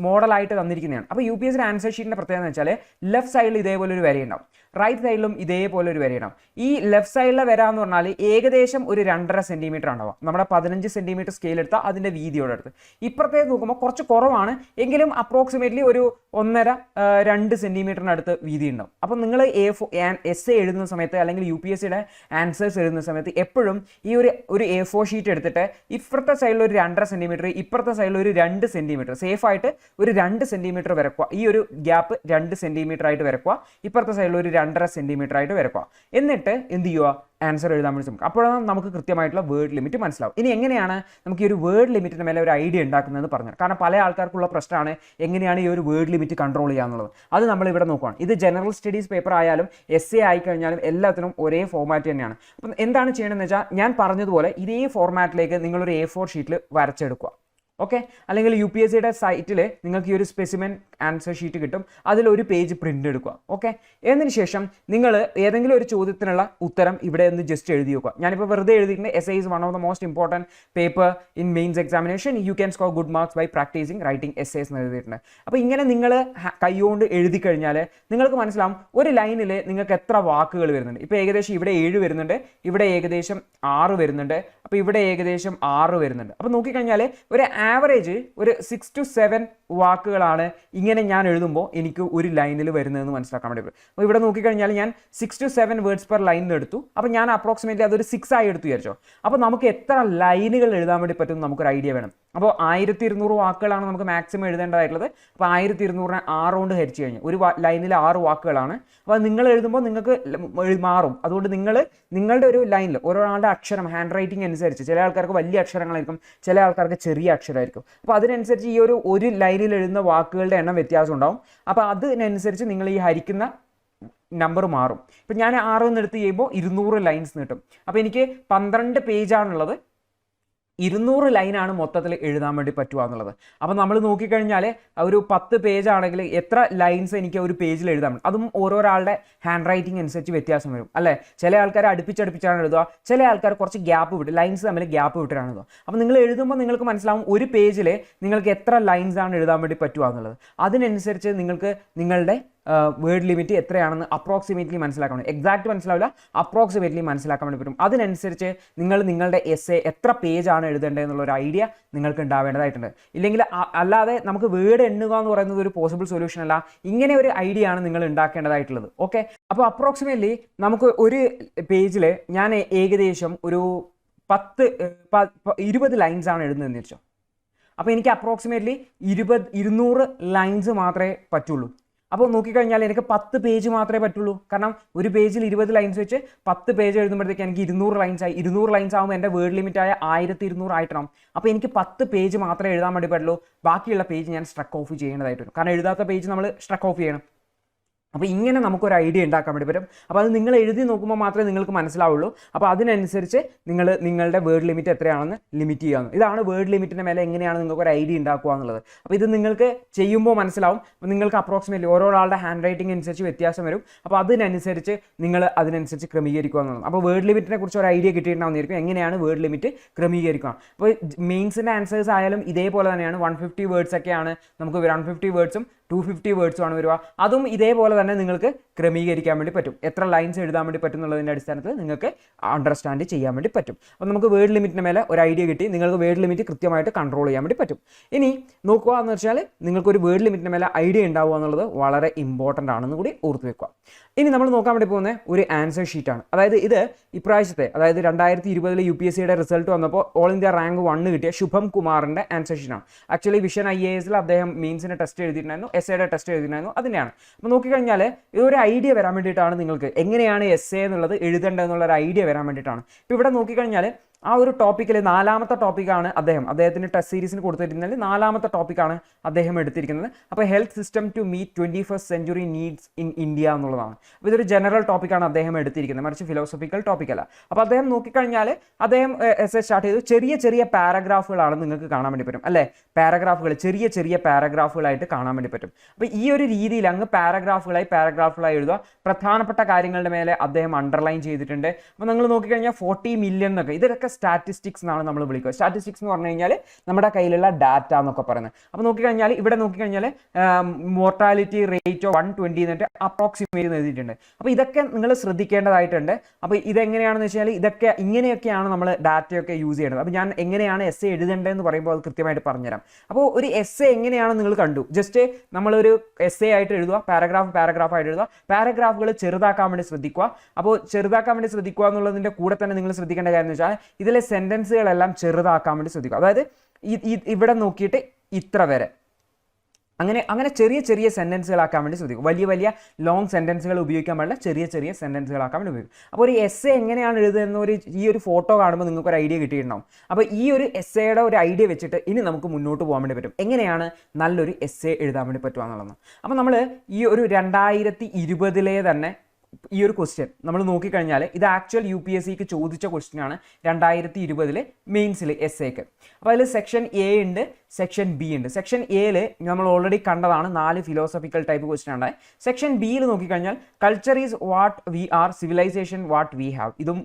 മോഡലായിട്ട് തന്നിരിക്കുന്നതാണ്. അപ്പോൾ UPSCയുടെ ആൻസർ ഷീറ്റിൻ്റെ പ്രത്യേകത എന്ന് വെച്ചാൽ ലെഫ്റ്റ് സൈഡിൽ ഇതേപോലെ ഒരു വരയുണ്ടാവും, റൈറ്റ് സൈഡിലും ഇതേപോലെ ഒരു വരയുണ്ടാവും. ഈ ലെഫ്റ്റ് സൈഡിലെ വര എന്ന് പറഞ്ഞാൽ ഏകദേശം ഒരു 2.5 സെൻറ്റിമീറ്റർ ഉണ്ടാവും. നമ്മുടെ 15 സെൻറ്റിമീറ്റർ സ്കെയിൽ എടുത്താൽ അതിൻ്റെ വീതിയോടെ എടുത്ത് ഇപ്പുറത്തേക്ക് നോക്കുമ്പോൾ കുറച്ച് കുറവാണ്, എങ്കിലും അപ്രോക്സിമേറ്റ്ലി ഒരു 1.5-2 സെൻറ്റിമീറ്ററിനടുത്ത് വീതി ഉണ്ടാവും. അപ്പോൾ നിങ്ങൾ എസ്സേ എഴുതുന്ന സമയത്ത് അല്ലെങ്കിൽ UPSCയുടെ ആൻസേഴ്സ് എഴുതുന്ന സമയത്ത് എപ്പോഴും ഈ ഒരു A4 ഷീറ്റ് എടുത്തിട്ട് ഇപ്പുറത്തെ സൈഡിൽ ഒരു 2.5 സെൻറ്റിമീറ്റർ, ഇപ്പുറത്തെ സൈഡിൽ ഒരു 2 സെൻറ്റിമീറ്റർ, സേഫായിട്ട് ഒരു 2 സെൻറ്റിമീറ്റർ വരക്കുക. ഈ ഒരു ഗ്യാപ്പ് 2 സെൻറ്റിമീറ്റർ ആയിട്ട് വരക്കുക. ഇപ്പുറത്തെ സൈഡിൽ ഒരു 2.5 സെന്റിമീറ്റർ ആയിട്ട് വരക്കുക. എന്നിട്ട് എന്ത് ചെയ്യുക, ആൻസർ എഴുതാൻ വേണ്ടി ശ്രമിക്കുക. അപ്പോഴാണ് നമുക്ക് കൃത്യമായിട്ടുള്ള വേർഡ് ലിമിറ്റ് മനസ്സിലാവും. ഇനി എങ്ങനെയാണ് നമുക്ക് ഈ ഒരു വേർഡ് ലിമിറ്റിന് മേലെ ഒരു ഐഡിയ ഉണ്ടാക്കുന്നത് പറഞ്ഞത്, കാരണം പല ആൾക്കാർക്കുള്ള പ്രശ്നമാണ് എങ്ങനെയാണ് ഈ ഒരു വേർഡ് ലിമിറ്റ് കൺട്രോൾ ചെയ്യുക എന്നുള്ളത്. അത് നമ്മൾ ഇവിടെ നോക്കുകയാണ്. ഇത് ജനറൽ സ്റ്റഡീസ് പേപ്പർ ആയാലും എസ് എ ആയിക്കഴിഞ്ഞാലും എല്ലാത്തിനും ഒരേ ഫോർമാറ്റ് തന്നെയാണ്. അപ്പം എന്താണ് ചെയ്യണമെന്ന് വെച്ചാൽ ഞാൻ പറഞ്ഞതുപോലെ ഇതേ ഫോർമാറ്റിലേക്ക് നിങ്ങളൊരു A4 ഷീറ്റിൽ വരച്ചെടുക്കുക. ഓക്കെ, അല്ലെങ്കിൽ UPSCയുടെ സൈറ്റിൽ നിങ്ങൾക്ക് ഈ ഒരു സ്പെസിമെൻ ആൻസർ ഷീറ്റ് കിട്ടും, അതിലൊരു പേജ് പ്രിൻ്റ് എടുക്കുക. ഓക്കെ, എന്നതിന് ശേഷം നിങ്ങൾ ഏതെങ്കിലും ഒരു ചോദ്യത്തിനുള്ള ഉത്തരം ഇവിടെ ഒന്ന് ജസ്റ്റ് എഴുതി വെക്കുക. ഞാനിപ്പോൾ വെറുതെ എഴുതിയിട്ടുണ്ട്, essay is one of the most important paper in mains examination, you can score good marks by practicing writing essays എന്ന് എഴുതിയിട്ടുണ്ട്. അപ്പോൾ ഇങ്ങനെ നിങ്ങൾ കൈകൊണ്ട് എഴുതി കഴിഞ്ഞാൽ നിങ്ങൾക്ക് മനസ്സിലാവും ഒരു ലൈനിൽ നിങ്ങൾക്ക് എത്ര വാക്കുകൾ വരുന്നുണ്ട്. ഇപ്പോൾ ഏകദേശം ഇവിടെ 7 വരുന്നുണ്ട്, ഇവിടെ ഏകദേശം 6 വരുന്നുണ്ട്, അപ്പോൾ ഇവിടെ ഏകദേശം 6 വരുന്നുണ്ട്. അപ്പോൾ നോക്കിക്കഴിഞ്ഞാൽ ഒരു ആവറേജ് ഒരു 6 to 7 വാക്കുകളാണ് ഇങ്ങനെ ഞാൻ എഴുതുമ്പോൾ എനിക്ക് ഒരു ലൈനിൽ വരുന്നതെന്ന് മനസ്സിലാക്കാൻ വേണ്ടി പറ്റും. അപ്പോൾ ഇവിടെ നോക്കിക്കഴിഞ്ഞാൽ ഞാൻ 6 to 7 വേർഡ്സ് പെർ ലൈൻ എടുത്തു. അപ്പോൾ ഞാൻ അപ്രോക്സിമേറ്റ്ലി അതൊരു 6 ആയി എടുത്തു വിചാരിച്ചോ. അപ്പോൾ നമുക്ക് എത്ര ലൈനുകൾ എഴുതാൻ വേണ്ടി പറ്റും നമുക്കൊരു ഐഡിയ വേണം. അപ്പോൾ 1200 വാക്കുകളാണ് നമുക്ക് മാക്സിമം എഴുതേണ്ടതായിട്ടുള്ളത്. അപ്പോൾ 1200 6 കൊണ്ട് ഹരിച്ചു കഴിഞ്ഞു ഒരു ലൈനിൽ 6 വാക്കുകളാണ്. അപ്പോൾ നിങ്ങൾ എഴുതുമ്പോൾ നിങ്ങൾക്ക് മാറും. അതുകൊണ്ട് നിങ്ങളുടെ ഒരു ലൈനിൽ ഓരോരാളുടെ അക്ഷരം ഹാൻഡ് റൈറ്റിംഗ് അനുസരിച്ച് ചില ആൾക്കാർക്ക് വലിയ അക്ഷരങ്ങളായിരിക്കും, ചില ആൾക്കാർക്ക് ചെറിയ അക്ഷരമായിരിക്കും. അപ്പോൾ അതിനനുസരിച്ച് ഈ ഒരു ലൈനിൽ എഴുതുന്ന വാക്കുകളുടെ എണ്ണം വ്യത്യാസം ഉണ്ടാവും. അപ്പോൾ അതിനനുസരിച്ച് നിങ്ങൾ ഈ ഹരിക്കുന്ന നമ്പർ മാറും. ഇപ്പം ഞാൻ 6 എടുത്ത് ചെയ്യുമ്പോൾ 200 ലൈൻസ് കിട്ടും. അപ്പോൾ എനിക്ക് 12 പേജാണുള്ളത്, 200 ലൈനാണ് മൊത്തത്തിൽ എഴുതാൻ വേണ്ടി പറ്റുക എന്നുള്ളത്. അപ്പോൾ നമ്മൾ നോക്കിക്കഴിഞ്ഞാൽ ഒരു 10 പേജ് ആണെങ്കിൽ എത്ര ലൈൻസ് എനിക്ക് ഒരു പേജിൽ എഴുതാൻ പറ്റും. അതും ഓരോരാളുടെ ഹാൻഡ് റൈറ്റിംഗ് അനുസരിച്ച് വ്യത്യാസം വരും അല്ലേ. ചില ആൾക്കാർ അടുപ്പിച്ചടുപ്പിച്ചാണ് എഴുതുക, ചില ആൾക്കാർ കുറച്ച് ഗ്യാപ്പ് വിട്ട് ലൈൻസ് തമ്മിൽ ഗ്യാപ്പ് വിട്ടിട്ടാണ് എഴുതുക. അപ്പോൾ നിങ്ങൾ എഴുതുമ്പോൾ നിങ്ങൾക്ക് മനസ്സിലാവും ഒരു പേജിൽ നിങ്ങൾക്ക് എത്ര ലൈൻസ് ആണ് എഴുതാൻ വേണ്ടി പറ്റുക എന്നുള്ളത്. അതിനനുസരിച്ച് നിങ്ങൾക്ക് നിങ്ങളുടെ വേർഡ് ലിമിറ്റ് എത്രയാണെന്ന് അപ്രോക്സിമേറ്റ്ലി മനസ്സിലാക്കാൻ വേണ്ടി, എക്സാക്ട് മനസ്സിലാവില്ല, അപ്രോക്സിമേറ്റ്ലി മനസ്സിലാക്കാൻ വേണ്ടി പറ്റും. അതിനനുസരിച്ച് നിങ്ങളുടെ എസ്സേ എത്ര പേജാണ് എഴുതേണ്ടത് എന്നുള്ളൊരു ഐഡിയ നിങ്ങൾക്ക് ഉണ്ടാവേണ്ടതായിട്ടുണ്ട്. ഇല്ലെങ്കിൽ അല്ലാതെ നമുക്ക് വേർഡ് എണ്ണുക എന്ന് പറയുന്നത് ഒരു പോസിബിൾ സൊല്യൂഷൻ അല്ല. ഇങ്ങനെ ഒരു ഐഡിയ ആണ് നിങ്ങൾ ഉണ്ടാക്കേണ്ടതായിട്ടുള്ളത്. ഓക്കെ, അപ്പോൾ അപ്രോക്സിമേറ്റ്ലി നമുക്ക് ഒരു പേജിൽ ഞാൻ ഏകദേശം ഒരു 20 ലൈൻസ് ആണ് എഴുതുന്നതെന്ന് വെച്ചോ. അപ്പോൾ എനിക്ക് അപ്രോക്സിമേറ്റ്ലി 200 ലൈൻസ് മാത്രമേ പറ്റുള്ളൂ. അപ്പോൾ നോക്കിക്കഴിഞ്ഞാൽ എനിക്ക് 10 പേജ് മാത്രമേ പറ്റുള്ളൂ. കാരണം ഒരു പേജിൽ 20 ലൈൻസ് വെച്ച് 10 പേജ് എഴുതുമ്പോഴത്തേക്ക് എനിക്ക് 200 ലൈൻസ് ആയി. 200 ലൈൻസ് ആകുമ്പോൾ എൻ്റെ വേർഡ് ലിമിറ്റായ 1200 ആയിട്ടാണ്. അപ്പോൾ എനിക്ക് 10 പേജ് മാത്രമേ എഴുതാൻ വേണ്ടി പറ്റുള്ളൂ. ബാക്കിയുള്ള പേജ് ഞാൻ സ്ട്രക്ക് ഓഫ് ചെയ്യേണ്ടതായിട്ട് വരും. കാരണം എഴുതാത്ത പേജ് നമ്മൾ സ്ട്രക്ക് ഓഫ് ചെയ്യണം. അപ്പോൾ ഇങ്ങനെ നമുക്കൊരു ഐഡിയ ഉണ്ടാക്കാൻ വേണ്ടി പറ്റും. അപ്പോൾ അത് നിങ്ങൾ എഴുതി നോക്കുമ്പോൾ മാത്രമേ നിങ്ങൾക്ക് മനസ്സിലാവുള്ളൂ. അപ്പോൾ അതിനനുസരിച്ച് നിങ്ങളുടെ വേർഡ് ലിമിറ്റ് എത്രയാണെന്ന് ലിമിറ്റ് ചെയ്യാവുന്നു. ഇതാണ് വേർഡ് ലിമിറ്റിൻ്റെ മേലെ എങ്ങനെയാണ് നിങ്ങൾക്ക് ഒരു ഐഡിയ ഉണ്ടാക്കുക എന്നുള്ളത്. അപ്പോൾ ഇത് നിങ്ങൾക്ക് ചെയ്യുമ്പോൾ മനസ്സിലാവും. അപ്പോൾ നിങ്ങൾക്ക് അപ്രോക്സിമേറ്റ്ലി ഓരോരാളുടെ ഹാൻഡ് റൈറ്റിംഗ് അനുസരിച്ച് വ്യത്യാസം വരും. അപ്പോൾ അതിനനുസരിച്ച് നിങ്ങൾ അതിനനുസരിച്ച് ക്രമീകരിക്കുക എന്നുള്ളത്. അപ്പോൾ വേർഡ് ലിമിറ്റിനെ കുറിച്ച് ഒരു ഐഡിയ കിട്ടിയിട്ടുണ്ടാവുന്നതായിരിക്കും എങ്ങനെയാണ് വേർഡ് ലിമിറ്റ് ക്രമീകരിക്കുക. അപ്പോൾ മെയിൻസിൻ്റെ ആൻസേഴ്സ് ആയാലും ഇതേപോലെ തന്നെയാണ്. 150 വേർഡ്സ് ഒക്കെയാണ് നമുക്ക് 150 വേർഡ്സും 250 വേർഡ്സുമാണ് വരിക. അതും ഇതേപോലെ തന്നെ നിങ്ങൾക്ക് ക്രമീകരിക്കാൻ വേണ്ടി പറ്റും. എത്ര ലൈൻസ് എഴുതാൻ വേണ്ടി പറ്റും എന്നുള്ളതിൻ്റെ അടിസ്ഥാനത്തിൽ നിങ്ങൾക്ക് അണ്ടർസ്റ്റാൻഡ് ചെയ്യാൻ വേണ്ടി പറ്റും. അപ്പോൾ നമുക്ക് വേർഡ് ലിമിറ്റിന് മേലെ ഒരു ഐഡിയ കിട്ടി. നിങ്ങൾക്ക് വേർഡ് ലിമിറ്റ് കൃത്യമായിട്ട് കൺട്രോൾ ചെയ്യാൻ വേണ്ടി പറ്റും. ഇനി നോക്കുക എന്ന് വെച്ചാൽ നിങ്ങൾക്കൊരു വേർഡ് ലിമിറ്റിന് മേലെ ഐഡിയ ഉണ്ടാവുക എന്നുള്ളത് വളരെ ഇമ്പോർട്ടൻ്റ് ആണെന്ന് കൂടി ഓർത്ത് വെക്കുക. ഇനി നമ്മൾ നോക്കാൻ വേണ്ടി പോകുന്ന ഒരു ആൻസർ ഷീറ്റാണ്. അതായത് ഇത് ഇപ്രാവശ്യത്തെ, അതായത് 2020 UPSCയുടെ റിസൾട്ട് വന്നപ്പോൾ ഓൾ ഇന്ത്യ റാങ്ക് 1 കിട്ടിയ ശുഭം കുമാറിൻ്റെ ആൻസർ ഷീറ്റാണ്. ആക്ച്വലി വിഷൻ IASൽ അദ്ദേഹം മീൻസിൻ്റെ ടെസ്റ്റ് എഴുതിയിട്ടുണ്ടായിരുന്നു, എസ്സേയുടെ ടെസ്റ്റ് എഴുതിയിട്ടുണ്ടായിരുന്നു. അതിനെയാണ്. അപ്പോൾ നോക്കിക്കഴിഞ്ഞാൽ ഇതൊരു ഐഡിയ വരാൻ വേണ്ടിയിട്ടാണ് നിങ്ങൾക്ക് എങ്ങനെയാണ് എസ്സേ എന്നുള്ളത് എഴുതേണ്ടതെന്നുള്ളൊരു ഐഡിയ വരാൻ വേണ്ടിയിട്ടാണ്. ഇപ്പോൾ ഇവിടെ നോക്കിക്കഴിഞ്ഞാൽ ആ ഒരു ടോപ്പിക്കിൽ 4ാമത്തെ ടോപ്പിക്കാണ് അദ്ദേഹത്തിൻ്റെ ടെസ്റ്റ് സീരീസിന് കൊടുത്തിരുന്നാൽ 4ാമത്തെ ടോപ്പിക്കാണ് അദ്ദേഹം എടുത്തിരിക്കുന്നത്. അപ്പോൾ health system to meet 21st century needs in India എന്നുള്ളതാണ്. അപ്പോൾ ഇതൊരു ജനറൽ ടോപ്പിക്കാണ് അദ്ദേഹം എടുത്തിരിക്കുന്നത്, മറിച്ച് ഫിലോസഫിക്കൽ ടോപ്പിക്കല്ല. അപ്പോൾ അദ്ദേഹം നോക്കിക്കഴിഞ്ഞാൽ അദ്ദേഹം എസ്സേ സ്റ്റാർട്ട് ചെയ്തു. ചെറിയ പാരഗ്രാഫുകളാണ് നിങ്ങൾക്ക് കാണാൻ വേണ്ടി പറ്റും അല്ലേ. പാരഗ്രാഫുകൾ ചെറിയ പാരഗ്രാഫുകളായിട്ട് കാണാൻ വേണ്ടി പറ്റും. അപ്പോൾ ഈ ഒരു രീതിയിൽ അങ്ങ് പാരഗ്രാഫുകളായി എഴുതുക. പ്രധാനപ്പെട്ട കാര്യങ്ങളുടെ മേലെ അദ്ദേഹം അണ്ടർലൈൻ ചെയ്തിട്ടുണ്ട്. അപ്പോൾ നിങ്ങൾ നോക്കിക്കഴിഞ്ഞാൽ 40 മില്യൺ എന്നൊക്കെ, ഇതൊക്കെ സ്റ്റാറ്റിസ്റ്റിക്സ് എന്നാണ് നമ്മൾ വിളിക്കുക. സ്റ്റാറ്റിസ്റ്റിക്സ് എന്ന് പറഞ്ഞു കഴിഞ്ഞാൽ നമ്മുടെ കയ്യിലുള്ള ഡാറ്റ എന്നൊക്കെ പറയുന്നത്. അപ്പോൾ നോക്കിക്കഴിഞ്ഞാൽ ഇവിടെ നോക്കിക്കഴിഞ്ഞാൽ മോർട്ടാലിറ്റി റേറ്റ് 120 എന്നിട്ട് അപ്രോക്സിമേറ്റ് എഴുതിയിട്ടുണ്ട്. അപ്പോൾ ഇതൊക്കെ നിങ്ങൾ ശ്രദ്ധിക്കേണ്ടതായിട്ടുണ്ട്. അപ്പോൾ ഇതെങ്ങനെയാണെന്ന് വെച്ചാൽ ഇങ്ങനെയൊക്കെയാണ് നമ്മൾ ഡാറ്റയൊക്കെ യൂസ് ചെയ്യേണ്ടത്. അപ്പോൾ ഞാൻ എങ്ങനെയാണ് എസ്സേ എഴുതേണ്ടതെന്ന് പറയുമ്പോൾ അത് കൃത്യമായിട്ട് പറഞ്ഞുതരാം. അപ്പോൾ ഒരു എസ്സേ എങ്ങനെയാണെന്ന് നിങ്ങൾ കണ്ടു. ജസ്റ്റ് നമ്മളൊരു എസ്സേ ആയിട്ട് എഴുതുക, പാരഗ്രാഫായിട്ട് എഴുതുക. പാരഗ്രാഫുകൾ ചെറുതാക്കാൻ വേണ്ടി ശ്രദ്ധിക്കുക. അപ്പോൾ ചെറുതാക്കാൻ വേണ്ടി ശ്രദ്ധിക്കുക എന്നുള്ളതിൻ്റെ കൂടെ തന്നെ നിങ്ങൾ ശ്രദ്ധിക്കേണ്ട കാര്യം എന്ന് വെച്ചാൽ ഇതിലെ സെൻറ്റൻസുകളെല്ലാം ചെറുതാക്കാൻ വേണ്ടി ശ്രദ്ധിക്കുക. അതായത് ഇവിടെ നോക്കിയിട്ട് ഇത്ര വരെ, അങ്ങനെ ചെറിയ ചെറിയ സെൻറ്റൻസുകളാക്കാൻ വേണ്ടി ശ്രദ്ധിക്കും. വലിയ വലിയ ലോങ് സെൻറ്റൻസുകൾ ഉപയോഗിക്കാൻ പാടില്ല, ചെറിയ ചെറിയ സെൻറ്റൻസുകളാക്കാൻ വേണ്ടി ഉപയോഗിക്കും. അപ്പോൾ ഒരു എസ്സേ എങ്ങനെയാണ് എഴുതുന്ന ഈ ഒരു ഫോട്ടോ കാണുമ്പോൾ നിങ്ങൾക്ക് ഒരു ഐഡിയ കിട്ടിയിട്ടുണ്ടാവും. അപ്പോൾ ഈ ഒരു എസ്സേയുടെ ഒരു ഐഡിയ വെച്ചിട്ട് ഇനി നമുക്ക് മുന്നോട്ട് പോകാൻ വേണ്ടി പറ്റും, എങ്ങനെയാണ് നല്ലൊരു എസ്സേ എഴുതാൻ വേണ്ടി പറ്റുക എന്നുള്ളതാണ്. അപ്പോൾ നമ്മൾ ഈ ഒരു 2020 തന്നെ ഈ ഒരു ക്വസ്റ്റ്യൻ നമ്മൾ നോക്കിക്കഴിഞ്ഞാൽ ഇത് ആക്ച്വൽ UPSCക്ക് ചോദിച്ച ക്വസ്റ്റ്യൻ ആണ് 2020 മെയിൻസിൽ എസ്സേക്ക്. അപ്പോൾ അതിൽ സെക്ഷൻ എ ഉണ്ട്, സെക്ഷൻ ബി ഉണ്ട്. സെക്ഷൻ എയിൽ നമ്മൾ ഓൾറെഡി കണ്ടതാണ് 4 ഫിലോസഫിക്കൽ ടൈപ്പ് ക്വസ്റ്റ്യൻ ഉണ്ടായി. സെക്ഷൻ ബിയിൽ നോക്കിക്കഴിഞ്ഞാൽ culture is what we are, civilization what we have. ഇതും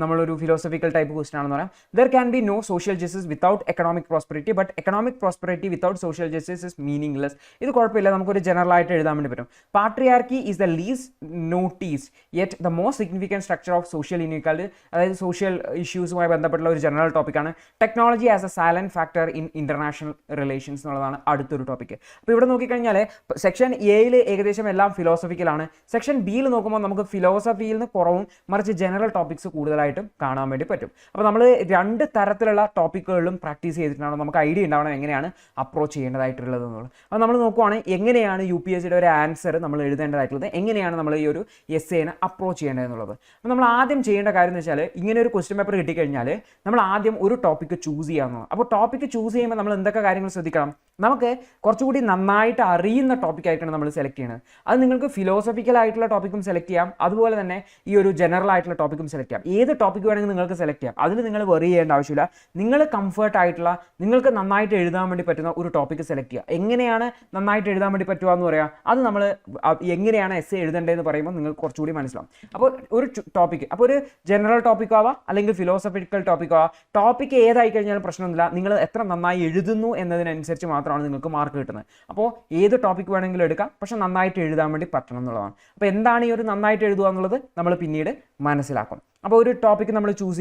നമ്മളൊരു ഫിലോസഫിക്കൽ ടൈപ്പ് ക്വസ്റ്റ്യൻ ആണെന്ന് പറയാം. There can be no social justice without economic prosperity, but economic prosperity without social justice is meaningless. ഇത് കുഴപ്പമില്ല, നമുക്കൊരു ജനറൽ ആയിട്ട് എഴുതാൻ വേണ്ടി പറ്റും. Patriarchy is the least notice yet the most significant structure of social inequality, അതായത് social ഇഷ്യൂസുമായി ബന്ധപ്പെട്ടുള്ള ഒരു ജനറൽ ടോപ്പിക്കാണ്. Technology as A silent factor in international relations എന്നുള്ളതാണ് അടുത്തൊരു ടോപ്പിക്ക്. അപ്പോൾ ഇവിടെ നോക്കിക്കഴിഞ്ഞാൽ സെക്ഷൻ എയിൽ ഏകദേശം എല്ലാം ഫിലോസഫിക്കലാണ്. സെക്ഷൻ ബിയിൽ നോക്കുമ്പോൾ നമുക്ക് ഫിലോസഫിയിൽ നിന്ന് കുറവും മറിച്ച് ജനറൽ ടോപ്പിക്സ് കൂടുതലായിട്ടും കാണാൻ വേണ്ടി പറ്റും. അപ്പോൾ നമ്മൾ 2 തരത്തിലുള്ള ടോപ്പിക്കുകളിലും പ്രാക്ടീസ് ചെയ്തിട്ടാണ് നമുക്ക് ഐഡിയ ഉണ്ടാവണം എങ്ങനെയാണ് അപ്രോച്ച് ചെയ്യേണ്ടതായിട്ടുള്ളത് എന്നുള്ളത്. അപ്പോൾ നമ്മൾ നോക്കുവാണെങ്കിൽ എങ്ങനെയാണ് UPSCയുടെ ഒരു ആൻസർ നമ്മൾ എഴുതേണ്ടതായിട്ടുള്ളത്, എങ്ങനെയാണ് നമ്മൾ ഈ ഒരു എസ്സേനെ അപ്രോച്ച് ചെയ്യേണ്ടത് എന്നുള്ളത്. അപ്പോൾ നമ്മൾ ആദ്യം ചെയ്യേണ്ട കാര്യം എന്ന് വെച്ചാൽ ഇങ്ങനെ ഒരു ക്വസ്റ്റ്യൻ പേപ്പർ കിട്ടിക്കഴിഞ്ഞാൽ നമ്മൾ ആദ്യം ഒരു ടോപ്പിക്ക് ചൂസ് ചെയ്യാവുന്നതാണ്. അപ്പോൾ ടോപ്പിക്ക് ചൂസ് ചെയ്യുമ്പോൾ നമ്മൾ എന്തൊക്കെ കാര്യങ്ങൾ ശ്രദ്ധിക്കണം, നമുക്ക് കുറച്ചുകൂടി നന്നായിട്ട് അറിയുന്ന ടോപ്പിക് ആയിട്ടാണ് നമ്മൾ സെലക്ട് ചെയ്യുന്നത്. അത് നിങ്ങൾക്ക് ഫിലോസഫിക്കൽ ആയിട്ടുള്ള ടോപ്പിക്കും സെലക്ട് ചെയ്യാം, അതുപോലെ തന്നെ ഈ ഒരു ജനറൽ ആയിട്ടുള്ള ടോപ്പിക്കും സെലക്ട് ചെയ്യാം. ഏത് ടോപ്പിക്ക് വേണമെങ്കിൽ നിങ്ങൾക്ക് സെലക്ട് ചെയ്യാം, അതിൽ നിങ്ങൾ വെറി ചെയ്യേണ്ട ആവശ്യമില്ല. നിങ്ങൾ കംഫർട്ട് ആയിട്ടുള്ള, നിങ്ങൾക്ക് നന്നായിട്ട് എഴുതാൻ വേണ്ടി പറ്റുന്ന ഒരു ടോപ്പിക്ക് സെലക്ട് ചെയ്യുക. എങ്ങനെയാണ് നന്നായിട്ട് എഴുതാൻ വേണ്ടി പറ്റുക എന്ന് പറയാം, അത് നമ്മൾ എങ്ങനെയാണ് എസ്സേ എഴുതേണ്ടതെന്ന് പറയുമ്പോൾ നിങ്ങൾക്ക് കുറച്ചുകൂടി മനസ്സിലാവും. അപ്പോൾ ഒരു ടോപ്പിക്ക്, അപ്പോൾ ഒരു ജനറൽ ടോപ്പിക് ആവാം അല്ലെങ്കിൽ ഫിലോസഫിക്കൽ ടോപ്പിക് ആവാം, ടോപ്പിക്ക് ഏതായി കഴിഞ്ഞാലും പ്രശ്നമൊന്നുമില്ല. നിങ്ങൾ എത്ര നന്നായി എഴുതുന്നു എന്നതിനനുസരിച്ച് മാത്രമാണ് നിങ്ങൾക്ക് മാർക്ക് കിട്ടുന്നത്. അപ്പോൾ ഏത് ടോപ്പിക് വേണമെങ്കിലും എടുക്കാം, പക്ഷെ നന്നായിട്ട് എഴുതാൻ വേണ്ടി പറ്റണം എന്നുള്ളതാണ്. അപ്പോൾ എന്താണ് ഈ ഒരു നന്നായിട്ട് എഴുതുക എന്നുള്ളത് നമ്മൾ പിന്നീട് മനസ്സിലാക്കും. അപ്പോൾ ഒരു ടോപ്പിക്ക് നമ്മൾ ചൂസ്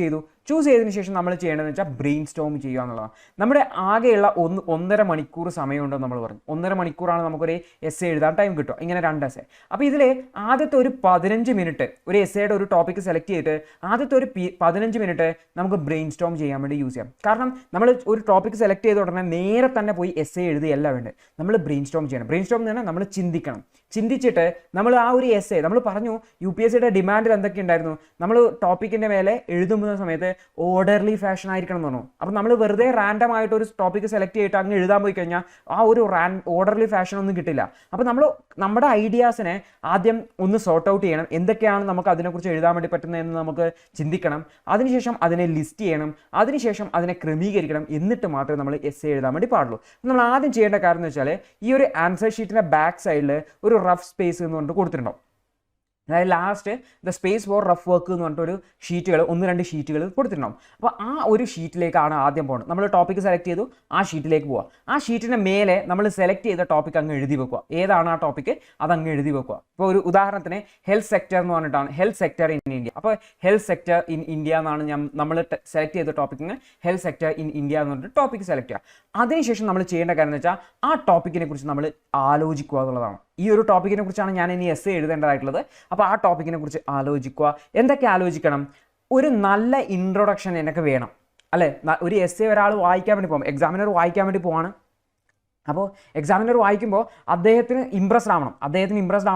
ചെയ്തതിന് ശേഷം നമ്മൾ ചെയ്യേണ്ടതെന്ന് വെച്ചാൽ ബ്രെയിൻ സ്റ്റോം ചെയ്യുക എന്നുള്ളതാണ്. നമ്മുടെ ആകെയുള്ള 1.5 മണിക്കൂർ സമയമുണ്ടെന്ന് നമ്മൾ പറഞ്ഞു. 1.5 മണിക്കൂറാണ് നമുക്കൊരു എസ്സേ എഴുതാൻ ടൈം കിട്ടുക, ഇങ്ങനെ 2 എസ്സേ. അപ്പോൾ ഇതിൽ ആദ്യത്തെ ഒരു 15 മിനിറ്റ് ഒരു എസ്സേയുടെ ഒരു ടോപ്പിക്ക് സെലക്ട് ചെയ്തിട്ട് ആദ്യത്തെ ഒരു 15 മിനിറ്റ് നമുക്ക് ബ്രെയിൻ സ്റ്റോം ചെയ്യാൻ വേണ്ടി യൂസ് ചെയ്യാം. കാരണം നമ്മൾ ഒരു ടോപ്പിക്ക് സെലക്ട് ചെയ്ത ഉടനെ നേരെ തന്നെ പോയി എസ്സേ എഴുതുകയല്ല വേണ്ടത്, നമ്മൾ ബ്രെയിൻ സ്റ്റോം ചെയ്യണം. ബ്രെയിൻ സ്റ്റോം എന്ന് പറഞ്ഞാൽ നമ്മൾ ചിന്തിക്കണം. ചിന്തിച്ചിട്ട് നമ്മൾ ആ ഒരു എസ്സേ, നമ്മൾ പറഞ്ഞു UPSCയുടെ ഡിമാൻഡിൽ എന്തൊക്കെ ഉണ്ടായിരുന്നു, നമ്മൾ ടോപ്പിക്കിൻ്റെ മേലെ എഴുതുന്ന സമയത്ത് ഓർഡർലി ഫാഷൻ ആയിരിക്കണം എന്ന് പറഞ്ഞു. അപ്പോൾ നമ്മൾ വെറുതെ റാൻഡം ആയിട്ട് ഒരു ടോപ്പിക്ക് സെലക്ട് ചെയ്തിട്ട് അങ്ങ് എഴുതാൻ പോയി കഴിഞ്ഞാൽ ആ ഒരു ഓർഡർലി ഫാഷൻ ഒന്നും കിട്ടില്ല. അപ്പോൾ നമ്മൾ നമ്മുടെ ഐഡിയാസിനെ ആദ്യം ഒന്ന് സോർട്ട് ഔട്ട് ചെയ്യണം, എന്തൊക്കെയാണ് നമുക്ക് അതിനെക്കുറിച്ച് എഴുതാൻ വേണ്ടി പറ്റുന്നതെന്ന് നമുക്ക് ചിന്തിക്കണം. അതിനുശേഷം അതിനെ ലിസ്റ്റ് ചെയ്യണം, അതിനുശേഷം അതിനെ ക്രമീകരിക്കണം, എന്നിട്ട് മാത്രമേ നമ്മൾ എസ്സേ എഴുതാൻ വേണ്ടി പാടുള്ളൂ. നമ്മൾ ആദ്യം ചെയ്യേണ്ട കാര്യം എന്ന് വെച്ചാൽ ഈ ഒരു ആൻസർ ഷീറ്റിൻ്റെ ബാക്ക് സൈഡിൽ ഒരു റഫ് സ്പേസ് എന്ന് പറഞ്ഞിട്ട് കൊടുത്തിട്ടുണ്ടാവും. അതായത് last the space four rough work എന്ന് പറഞ്ഞിട്ടൊരു ഷീറ്റുകൾ 1-2 ഷീറ്റുകൾ കൊടുത്തിട്ടുണ്ടാവും. അപ്പോൾ ആ ഒരു ഷീറ്റിലേക്കാണ് ആദ്യം പോകുന്നത്. നമ്മൾ ടോപ്പിക്ക് സെലക്ട് ചെയ്തു, ആ ഷീറ്റിലേക്ക് പോവുക. ആ ഷീറ്റിൻ്റെ മേലെ നമ്മൾ സെലക്ട് ചെയ്ത ടോപ്പിക്ക് അങ്ങ് എഴുതി വെക്കുക. ഏതാണ് ആ ടോപ്പിക്ക് അതങ്ങ് എഴുതി വെക്കുക. ഇപ്പോൾ ഒരു ഉദാഹരണത്തിന് ഹെൽത്ത് സെക്ടർ എന്ന് പറഞ്ഞിട്ടാണ്, ഹെൽത്ത് സെക്ടർ ഇൻ ഇന്ത്യ. അപ്പോൾ ഹെൽത്ത് സെക്ടർ ഇൻ ഇന്ത്യ എന്നാണ് നമ്മൾ സെലക്ട് ചെയ്ത ടോപ്പിക്കിന് ഹെൽത്ത് സെക്ടർ ഇൻ ഇന്ത്യ എന്ന് പറഞ്ഞിട്ട് ടോപ്പിക്ക് സെലക്ട് ചെയ്യുക. അതിനുശേഷം നമ്മൾ ചെയ്യേണ്ട കാര്യം എന്ന് വെച്ചാൽ ആ ടോപ്പിക്കിനെ കുറിച്ച് നമ്മൾ ആലോചിക്കുക എന്നുള്ളതാണ്. ഈ ഒരു ടോപ്പിക്കിനെ കുറിച്ചാണ് ഞാൻ ഇനി എസ്സേ എഴുതേണ്ടതായിട്ടുള്ളത്. അപ്പോൾ ആ ടോപ്പിക്കിനെ കുറിച്ച് ആലോചിക്കുക. എന്തൊക്കെ ആലോചിക്കണം, ഒരു നല്ല ഇൻട്രൊഡക്ഷൻ എനിക്ക് വേണം അല്ലേ. ഒരു എസ്സേ ഒരാൾ വായിക്കാൻ വേണ്ടി പോകും, എക്സാമിനർ വായിക്കാൻ വേണ്ടി പോവാണ്. അപ്പോൾ എക്സാമിനർ വായിക്കുമ്പോൾ അദ്ദേഹത്തിന് ഇമ്പ്രസ്ഡ് ആവണം.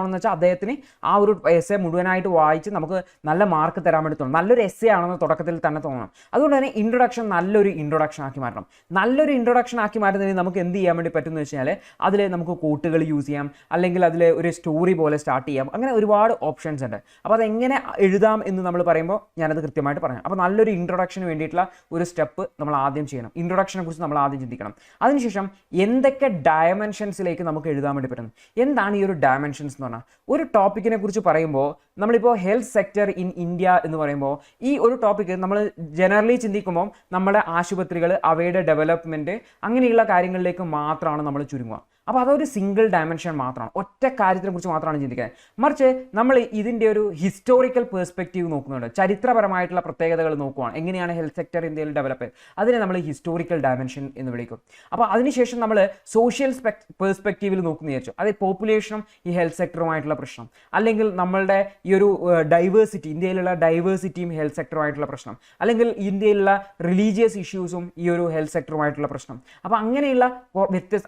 എന്ന് വെച്ചാൽ അദ്ദേഹത്തിന് ആ ഒരു എസ്സേ മുഴുവനായിട്ട് വായിച്ച് നമുക്ക് നല്ല മാർക്ക് തരാൻ വേണ്ടി തോന്നും. നല്ലൊരു എസ്സേ ആണെന്ന് തുടക്കത്തിൽ തന്നെ തോന്നണം. അതുകൊണ്ട് തന്നെ ഇൻട്രൊഡക്ഷൻ നല്ലൊരു ഇൻട്രൊഡക്ഷൻ ആക്കി മാറ്റണം. നല്ലൊരു ഇൻട്രൊഡക്ഷൻ ആക്കി മാറ്റുന്നതിന് നമുക്ക് എന്ത് ചെയ്യാൻ വേണ്ടി പറ്റുമെന്ന് വെച്ചാൽ അതിൽ നമുക്ക് കോട്ടുകൾ യൂസ് ചെയ്യാം, അല്ലെങ്കിൽ അതിൽ ഒരു സ്റ്റോറി പോലെ സ്റ്റാർട്ട് ചെയ്യാം. അങ്ങനെ ഒരുപാട് ഓപ്ഷൻസ് ഉണ്ട്. അപ്പോൾ അതെങ്ങനെ എഴുതാം എന്ന് നമ്മൾ പറയുമ്പോൾ ഞാനത് കൃത്യമായിട്ട് പറയാം. അപ്പോൾ നല്ലൊരു ഇൻട്രൊഡക്ഷന് വേണ്ടിയിട്ടുള്ള ഒരു സ്റ്റെപ്പ് നമ്മൾ ആദ്യം ചെയ്യണം. ഇൻട്രൊഡക്ഷനെ കുറിച്ച് നമ്മൾ ആദ്യം ചിന്തിക്കണം. അതിനുശേഷം എന്തൊക്കെ ഡയമെൻഷൻസിലേക്ക് നമുക്ക് എഴുതാൻ വേണ്ടി പറ്റുന്നു. എന്താണ് ഈ ഒരു ഡയമെൻഷൻസ് എന്ന് പറഞ്ഞാൽ, ഒരു ടോപ്പിക്കിനെ കുറിച്ച് പറയുമ്പോൾ നമ്മളിപ്പോൾ ഹെൽത്ത് സെക്ടർ ഇൻ ഇന്ത്യ എന്ന് പറയുമ്പോൾ ഈ ഒരു ടോപ്പിക്ക് നമ്മൾ ജനറലി ചിന്തിക്കുമ്പോൾ നമ്മുടെ ആശുപത്രികൾ, അവയുടെ ഡെവലപ്മെൻറ്റ്, അങ്ങനെയുള്ള കാര്യങ്ങളിലേക്ക് മാത്രമാണ് നമ്മൾ ചുരുങ്ങുക. അപ്പോൾ അതൊരു സിംഗിൾ ഡയമെൻഷൻ മാത്രമാണ്, ഒറ്റ കാര്യത്തിനെ കുറിച്ച് മാത്രമാണ് ചിന്തിക്കുന്നത്. മറിച്ച് നമ്മൾ ഇതിൻ്റെ ഒരു ഹിസ്റ്റോറിക്കൽ പേഴ്സ്പെക്റ്റീവ് നോക്കുന്നുണ്ട്, ചരിത്രപരമായിട്ടുള്ള പ്രത്യേകതകൾ നോക്കുകയാണ്, എങ്ങനെയാണ് ഹെൽത്ത് സെക്ടർ ഇന്ത്യയിൽ ഡെവലപ്പ്, അതിനെ നമ്മൾ ഹിസ്റ്റോറിക്കൽ ഡയമെൻഷൻ എന്ന് വിളിക്കും. അപ്പോൾ അതിനുശേഷം നമ്മൾ സോഷ്യൽ പേഴ്സ്പെക്റ്റീവിൽ നോക്കുന്നു വിചാരിച്ചു, അതായത് പോപ്പുലേഷനും ഈ ഹെൽത്ത് സെക്ടറുമായിട്ടുള്ള പ്രശ്നം, അല്ലെങ്കിൽ നമ്മളുടെ ഈ ഒരു ഡൈവേഴ്സിറ്റി, ഇന്ത്യയിലുള്ള ഡൈവേഴ്സിറ്റിയും ഹെൽത്ത് സെക്ടറുമായിട്ടുള്ള പ്രശ്നം, അല്ലെങ്കിൽ ഇന്ത്യയിലുള്ള റിലീജിയസ് ഇഷ്യൂസും ഈ ഒരു ഹെൽത്ത് സെക്ടറുമായിട്ടുള്ള പ്രശ്നം. അപ്പോൾ അങ്ങനെയുള്ള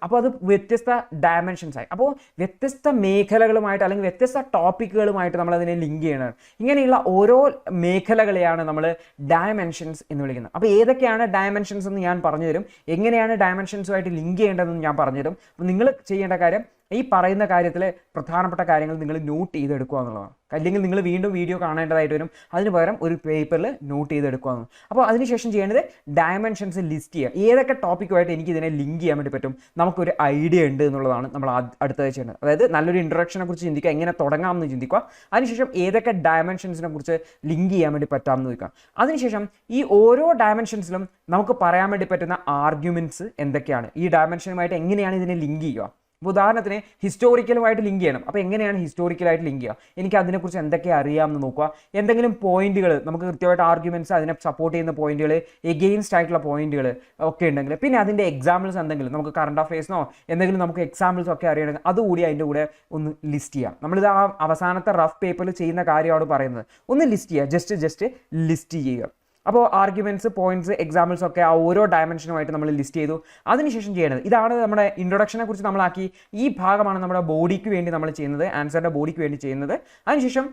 അപ്പോൾ അത് വ്യത്യസ്ത വ്യത്യസ്ത ഡയമെൻഷൻസ് ആയി. അപ്പോൾ വ്യത്യസ്ത മേഖലകളുമായിട്ട് അല്ലെങ്കിൽ വ്യത്യസ്ത ടോപ്പിക്കുകളുമായിട്ട് നമ്മൾ അതിനെ ലിങ്ക് ചെയ്യണം. ഇങ്ങനെയുള്ള ഓരോ മേഖലകളെയാണ് നമ്മൾ ഡയമെൻഷൻസ് എന്ന് വിളിക്കുന്നത്. അപ്പോൾ ഏതൊക്കെയാണ് ഡയമെൻഷൻസ് എന്ന് ഞാൻ പറഞ്ഞുതരും, എങ്ങനെയാണ് ഡയമെൻഷൻസുമായിട്ട് ലിങ്ക് ചെയ്യേണ്ടതെന്ന് ഞാൻ പറഞ്ഞുതരും. അപ്പോൾ നിങ്ങൾ ചെയ്യേണ്ട കാര്യം ഈ പറയുന്ന കാര്യത്തിലെ പ്രധാനപ്പെട്ട കാര്യങ്ങൾ നിങ്ങൾ നോട്ട് ചെയ്തെടുക്കുക എന്നുള്ളതാണ്. അല്ലെങ്കിൽ നിങ്ങൾ വീണ്ടും വീഡിയോ കാണേണ്ടതായിട്ട് വരും, അതിന് പകരം ഒരു പേപ്പറിൽ നോട്ട് ചെയ്തെടുക്കുക എന്നുള്ളത്. അപ്പോൾ അതിനുശേഷം ചെയ്യേണ്ടത് ഡയമെൻഷൻസ് ലിസ്റ്റ് ചെയ്യുക. ഏതൊക്കെ ടോപ്പിക്കുമായിട്ട് എനിക്ക് ഇതിനെ ലിങ്ക് ചെയ്യാൻ വേണ്ടി പറ്റും, നമുക്കൊരു ഐഡിയ ഉണ്ട് എന്നുള്ളതാണ് നമ്മൾ അടുത്തത് ചെയ്യേണ്ടത്. അതായത് നല്ലൊരു ഇൻട്രൊഡക്ഷനെ കുറിച്ച് ചിന്തിക്കുക, എങ്ങനെ തുടങ്ങാമെന്ന് ചിന്തിക്കുക. അതിനുശേഷം ഏതൊക്കെ ഡയമെൻഷൻസിനെ കുറിച്ച് ലിങ്ക് ചെയ്യാൻ വേണ്ടി പറ്റാമെന്ന് നോക്കുക. അതിനുശേഷം ഈ ഓരോ ഡയമെൻഷൻസിലും നമുക്ക് പറയാൻ വേണ്ടി പറ്റുന്ന ആർഗ്യുമെൻറ്റ്സ് എന്തൊക്കെയാണ്, ഈ ഡയമെൻഷനുമായിട്ട് എങ്ങനെയാണ് ഇതിനെ ലിങ്ക് ചെയ്യുക. ഇപ്പോൾ ഉദാഹരണത്തിന് ഹിസ്റ്റോറിക്കലുമായിട്ട് ലിങ്ക് ചെയ്യണം. അപ്പോൾ എങ്ങനെയാണ് ഹിസ്റ്റോറിക്കലായിട്ട് ലിങ്ക് ചെയ്യുക, എനിക്ക് അതിനെക്കുറിച്ച് എന്തൊക്കെ അറിയാമെന്ന് നോക്കുക. എന്തെങ്കിലും പോയിന്റുകൾ നമുക്ക് കൃത്യമായിട്ട് ആർഗ്യുമെൻറ്റ്സ്, അതിനെ സപ്പോർട്ട് ചെയ്യുന്ന പോയിന്റുകൾ, എഗെയിൻസ്റ്റ് ആയിട്ടുള്ള പോയിന്റുകൾ ഒക്കെ ഉണ്ടെങ്കിൽ, പിന്നെ അതിൻ്റെ എക്സാമ്പിൾസ് എന്തെങ്കിലും നമുക്ക് കറണ്ട് അഫയേഴ്സിനോ എന്തെങ്കിലും നമുക്ക് എക്സാമ്പിൾസ് ഒക്കെ അറിയണമെങ്കിൽ അതുകൂടി അതിൻ്റെ കൂടെ ഒന്ന് ലിസ്റ്റ് ചെയ്യാം. നമ്മളിത് ആ അവസാനത്തെ റഫ് പേപ്പറിൽ ചെയ്യുന്ന കാര്യമാണ് പറയുന്നത്. ഒന്ന് ലിസ്റ്റ് ചെയ്യുക, ജസ്റ്റ് ലിസ്റ്റ് ചെയ്യുക. അപ്പോൾ ആർഗ്യുമെൻറ്റ്സ്, പോയിന്റ്സ്, എക്സാമ്പിൾസ് ഒക്കെ ആ ഓരോ ഡയമെൻഷനുമായിട്ട് നമ്മൾ ലിസ്റ്റ് ചെയ്തു. അതിനുശേഷം ചെയ്യേണ്ടത് ഇതാണ്. നമ്മുടെ ഇൻട്രൊഡക്ഷനെ കുറിച്ച് നമ്മളാക്കി. ഈ ഭാഗമാണ് നമ്മുടെ ബോഡിക്ക് വേണ്ടി നമ്മൾ ചെയ്യുന്നത്, ആൻസറിൻ്റെ ബോഡിക്ക് വേണ്ടി ചെയ്യുന്നത്. അതിനുശേഷം